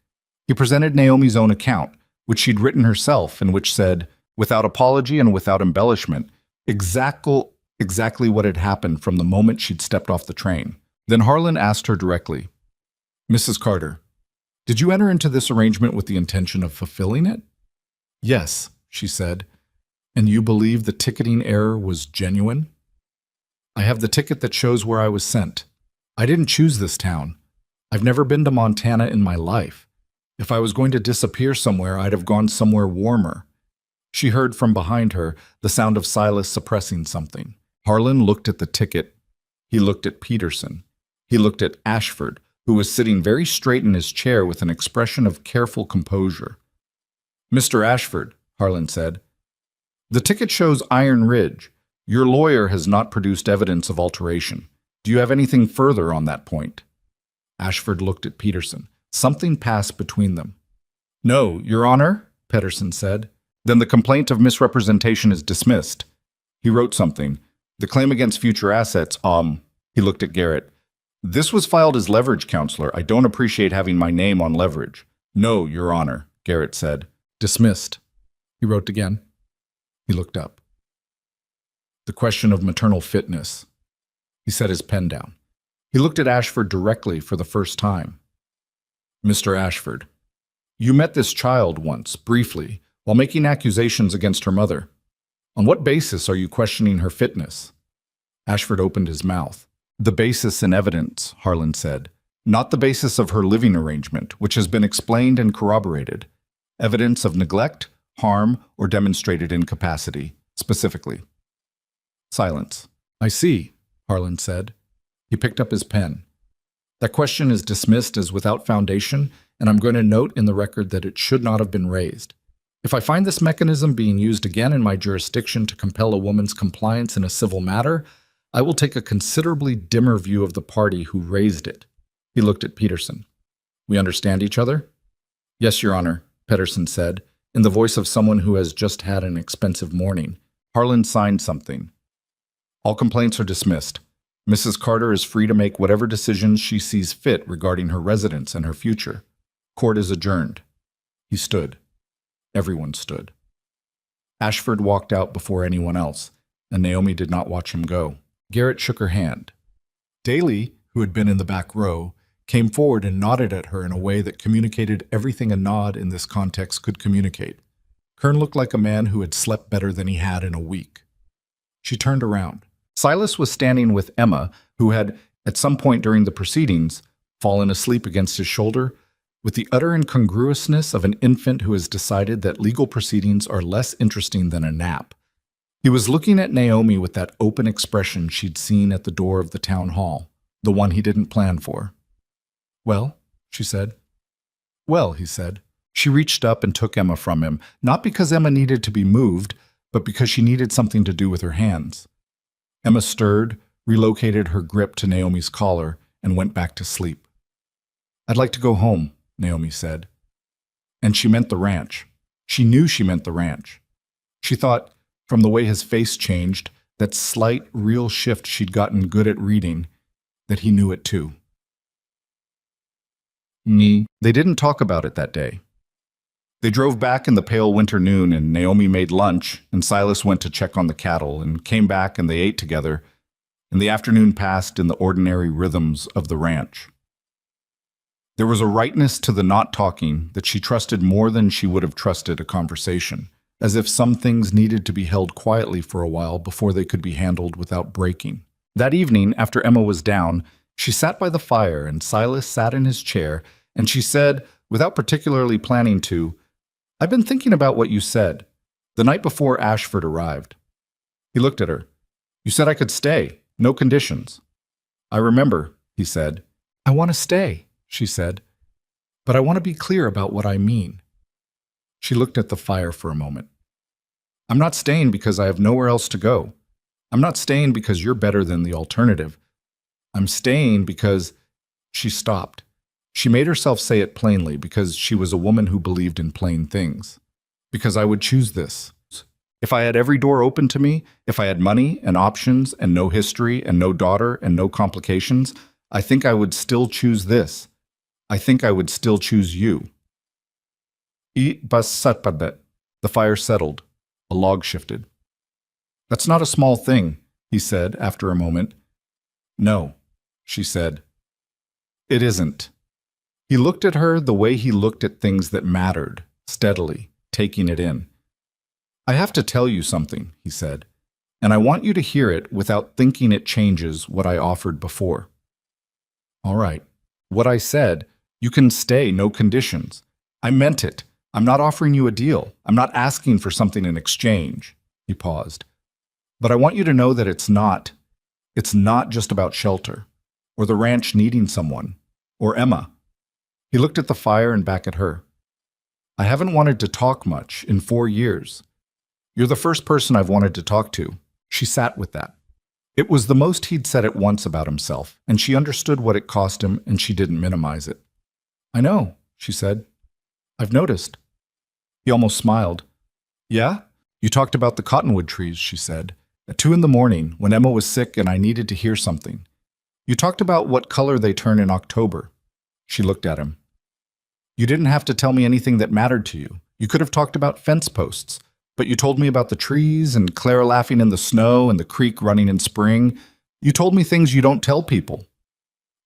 He presented Naomi's own account, which she'd written herself and which said, without apology and without embellishment, exactly what had happened from the moment she'd stepped off the train. Then Harlan asked her directly, "Mrs. Carter, did you enter into this arrangement with the intention of fulfilling it?" "Yes," she said. "And you believe the ticketing error was genuine?" "I have the ticket that shows where I was sent. I didn't choose this town. I've never been to Montana in my life. If I was going to disappear somewhere, I'd have gone somewhere warmer." She heard from behind her the sound of Silas suppressing something. Harlan looked at the ticket. He looked at Peterson. He looked at Ashford, who was sitting very straight in his chair with an expression of careful composure. "Mr. Ashford," Harlan said, "the ticket shows Iron Ridge. Your lawyer has not produced evidence of alteration. Do you have anything further on that point?" Ashford looked at Peterson. Something passed between them. "No, Your Honor," Peterson said. "Then the complaint of misrepresentation is dismissed." He wrote something. "The claim against future assets, he looked at Garrett. "This was filed as leverage, Counselor. I don't appreciate having my name on leverage." "No, Your Honor," Garrett said. "Dismissed." He wrote again. He looked up. "The question of maternal fitness." He set his pen down. He looked at Ashford directly for the first time. "Mr. Ashford, you met this child once, briefly, while making accusations against her mother. On what basis are you questioning her fitness?" Ashford opened his mouth. "The basis in evidence," Harlan said. "Not the basis of her living arrangement, which has been explained and corroborated. Evidence of neglect, harm, or demonstrated incapacity, specifically." Silence. "I see," Harlan said. He picked up his pen. "That question is dismissed as without foundation, and I'm going to note in the record that it should not have been raised. If I find this mechanism being used again in my jurisdiction to compel a woman's compliance in a civil matter, I will take a considerably dimmer view of the party who raised it." He looked at Peterson. "We understand each other?" "Yes, Your Honor," Peterson said, in the voice of someone who has just had an expensive morning. Harlan signed something. "All complaints are dismissed. Mrs. Carter is free to make whatever decisions she sees fit regarding her residence and her future. Court is adjourned." He stood. Everyone stood. Ashford walked out before anyone else, and Naomi did not watch him go. Garrett shook her hand. Daly, who had been in the back row, came forward and nodded at her in a way that communicated everything a nod in this context could communicate. Kern looked like a man who had slept better than he had in a week. She turned around. Silas was standing with Emma, who had, at some point during the proceedings, fallen asleep against his shoulder, with the utter incongruousness of an infant who has decided that legal proceedings are less interesting than a nap. He was looking at Naomi with that open expression she'd seen at the door of the town hall, the one he didn't plan for. "Well," she said. "Well," he said. She reached up and took Emma from him, not because Emma needed to be moved, but because she needed something to do with her hands. Emma stirred, relocated her grip to Naomi's collar, and went back to sleep. "I'd like to go home," Naomi said. And she meant the ranch. She knew she meant the ranch. She thought, from the way his face changed, that slight, real shift she'd gotten good at reading, that he knew it too. They didn't talk about it that day. They drove back in the pale winter noon, and Naomi made lunch, and Silas went to check on the cattle, and came back and they ate together, and the afternoon passed in the ordinary rhythms of the ranch. There was a rightness to the not talking that she trusted more than she would have trusted a conversation, as if some things needed to be held quietly for a while before they could be handled without breaking. That evening, after Emma was down, she sat by the fire and Silas sat in his chair, and she said, without particularly planning to, "I've been thinking about what you said, the night before Ashford arrived." He looked at her. "You said I could stay, no conditions." "I remember," he said. "I want to stay," she said. "But I want to be clear about what I mean." She looked at the fire for a moment. "I'm not staying because I have nowhere else to go. I'm not staying because you're better than the alternative. I'm staying because—" She stopped. She made herself say it plainly because she was a woman who believed in plain things. Because I would choose this. If I had every door open to me, if I had money and options and no history and no daughter and no complications, I think I would still choose this. I think I would still choose you. The fire settled. A log shifted. That's not a small thing, he said after a moment. No, she said. It isn't. He looked at her the way he looked at things that mattered, steadily, taking it in. I have to tell you something, he said, and I want you to hear it without thinking it changes what I offered before. All right. What I said, you can stay, no conditions. I meant it. I'm not offering you a deal. I'm not asking for something in exchange. He paused. But I want you to know that it's not just about shelter, or the ranch needing someone, or Emma. He looked at the fire and back at her. I haven't wanted to talk much in 4 years. You're the first person I've wanted to talk to. She sat with that. It was the most he'd said at once about himself, and she understood what it cost him, and she didn't minimize it. I know, she said. I've noticed. He almost smiled. Yeah? You talked about the cottonwood trees, she said. At 2 a.m, when Emma was sick and I needed to hear something. You talked about what color they turn in October. She looked at him. You didn't have to tell me anything that mattered to you. You could have talked about fence posts. But you told me about the trees and Clara laughing in the snow and the creek running in spring. You told me things you don't tell people.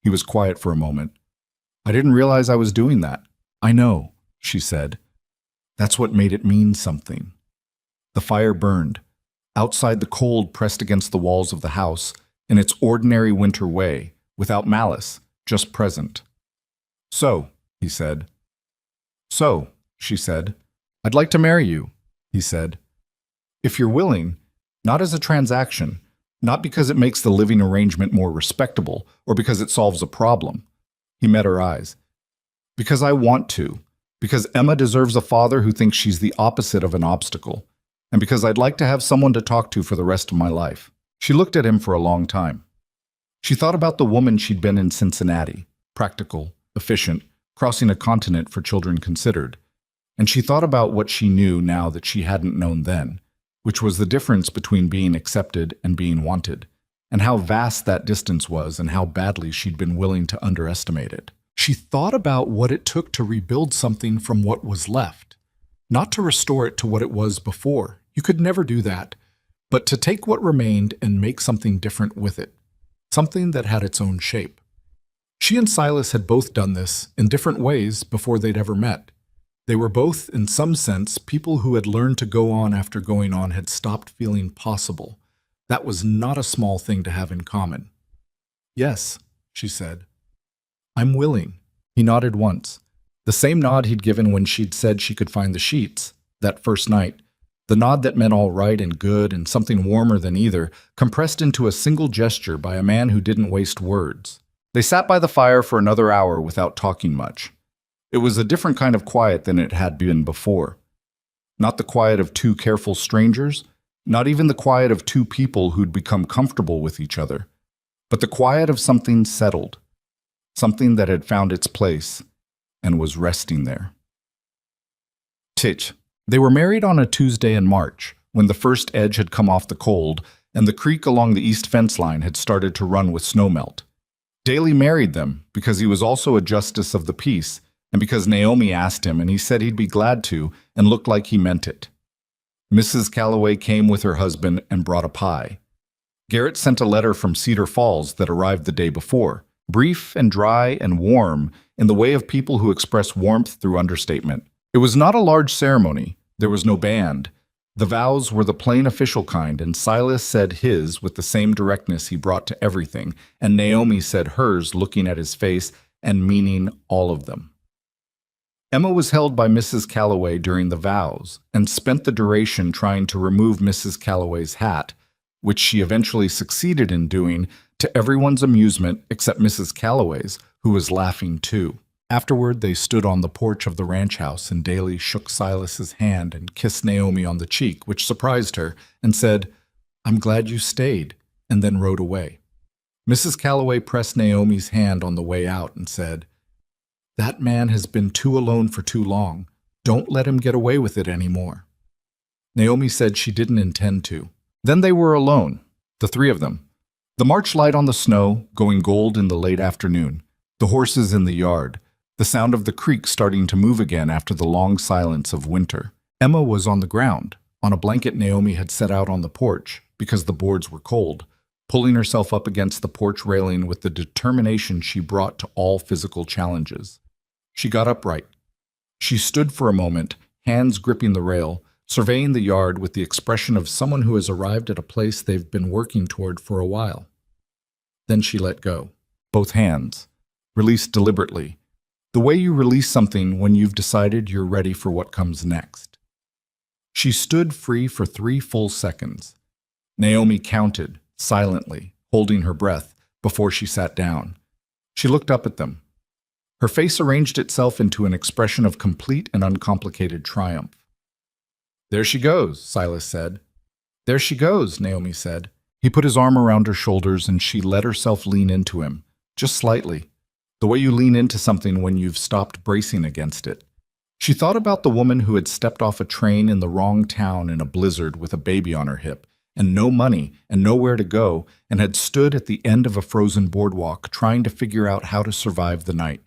He was quiet for a moment. I didn't realize I was doing that. I know, she said. That's what made it mean something. The fire burned. Outside, the cold pressed against the walls of the house in its ordinary winter way, without malice, just present. So, he said. So, she said, I'd like to marry you. He said, if you're willing, not as a transaction, not because it makes the living arrangement more respectable or because it solves a problem. He met her eyes. Because I want to, because Emma deserves a father who thinks she's the opposite of an obstacle, and because I'd like to have someone to talk to for the rest of my life. She looked at him for a long time. She thought about the woman she'd been in Cincinnati, practical, efficient, crossing a continent for children considered. And she thought about what she knew now that she hadn't known then, which was the difference between being accepted and being wanted, and how vast that distance was and how badly she'd been willing to underestimate it. She thought about what it took to rebuild something from what was left, not to restore it to what it was before. You could never do that, but to take what remained and make something different with it, something that had its own shape. She and Silas had both done this in different ways before they'd ever met. They were both, in some sense, people who had learned to go on after going on had stopped feeling possible. That was not a small thing to have in common. Yes, she said. I'm willing. He nodded once. The same nod he'd given when she'd said she could find the sheets, that first night. The nod that meant all right and good and something warmer than either, compressed into a single gesture by a man who didn't waste words. They sat by the fire for another hour without talking much. It was a different kind of quiet than it had been before. Not the quiet of two careful strangers, not even the quiet of two people who'd become comfortable with each other, but the quiet of something settled, something that had found its place and was resting there. Titch. They were married on a Tuesday in March, when the first edge had come off the cold and the creek along the east fence line had started to run with snowmelt. Daly married them because he was also a justice of the peace, and because Naomi asked him and he said he'd be glad to and looked like he meant it. Mrs. Calloway came with her husband and brought a pie. Garrett sent a letter from Cedar Falls that arrived the day before, brief and dry and warm in the way of people who express warmth through understatement. It was not a large ceremony. There was no band. The vows were the plain official kind, and Silas said his with the same directness he brought to everything, and Naomi said hers, looking at his face and meaning all of them. Emma was held by Mrs. Calloway during the vows and spent the duration trying to remove Mrs. Calloway's hat, which she eventually succeeded in doing to everyone's amusement except Mrs. Calloway's, who was laughing too. Afterward, they stood on the porch of the ranch house and Daly shook Silas's hand and kissed Naomi on the cheek, which surprised her, and said, "I'm glad you stayed," and then rode away. Mrs. Calloway pressed Naomi's hand on the way out and said, That man has been too alone for too long. Don't let him get away with it anymore. Naomi said she didn't intend to. Then they were alone, the three of them. The March light on the snow, going gold in the late afternoon. The horses in the yard. The sound of the creek starting to move again after the long silence of winter. Emma was on the ground, on a blanket Naomi had set out on the porch, because the boards were cold, pulling herself up against the porch railing with the determination she brought to all physical challenges. She got upright. She stood for a moment, hands gripping the rail, surveying the yard with the expression of someone who has arrived at a place they've been working toward for a while. Then she let go. Both hands. Released deliberately. The way you release something when you've decided you're ready for what comes next. She stood free for 3 full seconds. Naomi counted, silently, holding her breath, before she sat down. She looked up at them. Her face arranged itself into an expression of complete and uncomplicated triumph. "There she goes," Silas said. "There she goes," Naomi said. He put his arm around her shoulders and she let herself lean into him, just slightly, the way you lean into something when you've stopped bracing against it. She thought about the woman who had stepped off a train in the wrong town in a blizzard with a baby on her hip, and no money and nowhere to go, and had stood at the end of a frozen boardwalk trying to figure out how to survive the night.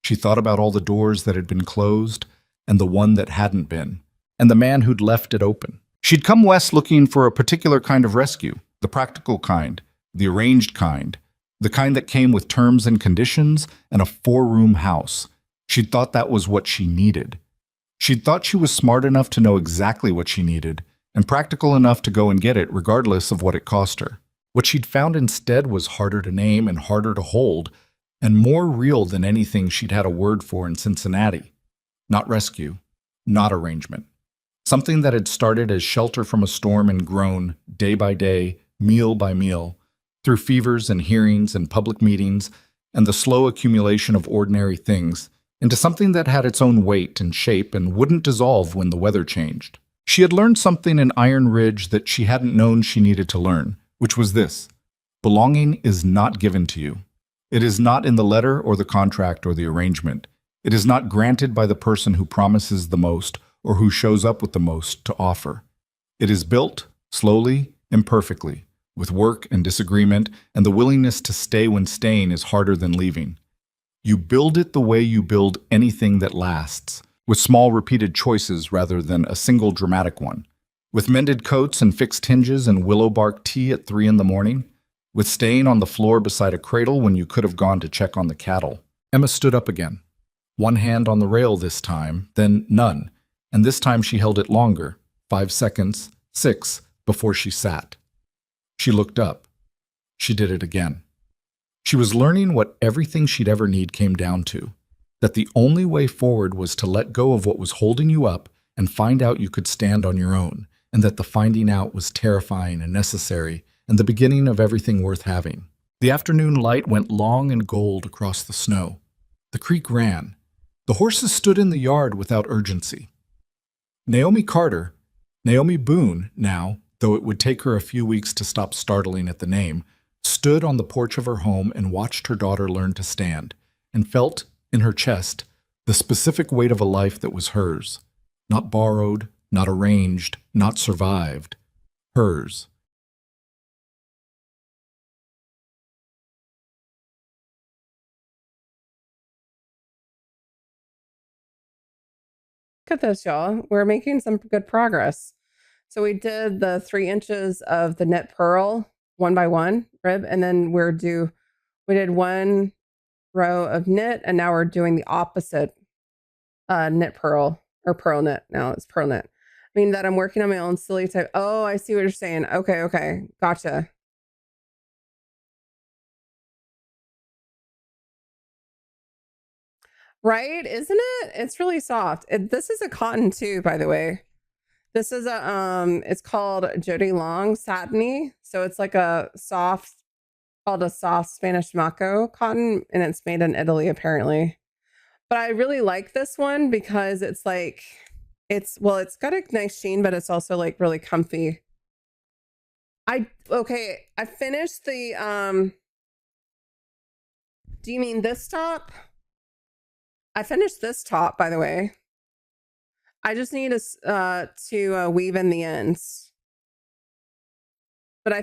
She thought about all the doors that had been closed, and the one that hadn't been, and the man who'd left it open. She'd come west looking for a particular kind of rescue, the practical kind, the arranged kind, the kind that came with terms and conditions and a 4-room house. She'd thought that was what she needed. She'd thought she was smart enough to know exactly what she needed, and practical enough to go and get it regardless of what it cost her. What she'd found instead was harder to name and harder to hold, and more real than anything she'd had a word for in Cincinnati. Not rescue, not arrangement. Something that had started as shelter from a storm and grown, day by day, meal by meal, through fevers and hearings and public meetings and the slow accumulation of ordinary things, into something that had its own weight and shape and wouldn't dissolve when the weather changed. She had learned something in Iron Ridge that she hadn't known she needed to learn, which was this: belonging is not given to you. It is not in the letter or the contract or the arrangement. It is not granted by the person who promises the most or who shows up with the most to offer. It is built, slowly, imperfectly, with work and disagreement and the willingness to stay when staying is harder than leaving. You build it the way you build anything that lasts, with small repeated choices rather than a single dramatic one, with mended coats and fixed hinges and willow bark tea at 3 a.m, with staying on the floor beside a cradle when you could have gone to check on the cattle. Emma stood up again. One hand on the rail this time, then none, and this time she held it longer, 5 seconds, 6, before she sat. She looked up. She did it again. She was learning what everything she'd ever need came down to, that the only way forward was to let go of what was holding you up and find out you could stand on your own, and that the finding out was terrifying and necessary and the beginning of everything worth having. The afternoon light went long and gold across the snow. The creek ran. The horses stood in the yard without urgency. Naomi Carter, Naomi Boone now, though it would take her a few weeks to stop startling at the name, stood on the porch of her home and watched her daughter learn to stand, and felt, in her chest, the specific weight of a life that was hers. Not borrowed, not arranged, not survived. Hers. Look at this, y'all. We're making some good progress. So we did the 3 inches of the knit purl one by one rib, and then we did 1 row of knit, and now we're doing the opposite knit purl or purl knit. Now it's purl knit. I mean that I'm working on my own silly type. Oh, I see what you're saying. Okay. Gotcha. Right? Isn't it? It's really soft. This is a cotton too, by the way. This is it's called Jody Long satiny. So it's like called a soft Spanish Maco cotton, and it's made in Italy apparently. But I really like this one because it's like, it's got a nice sheen, but it's also like really comfy. I finished the, do you mean this top? I finished this top, by the way. I just need to weave in the ends.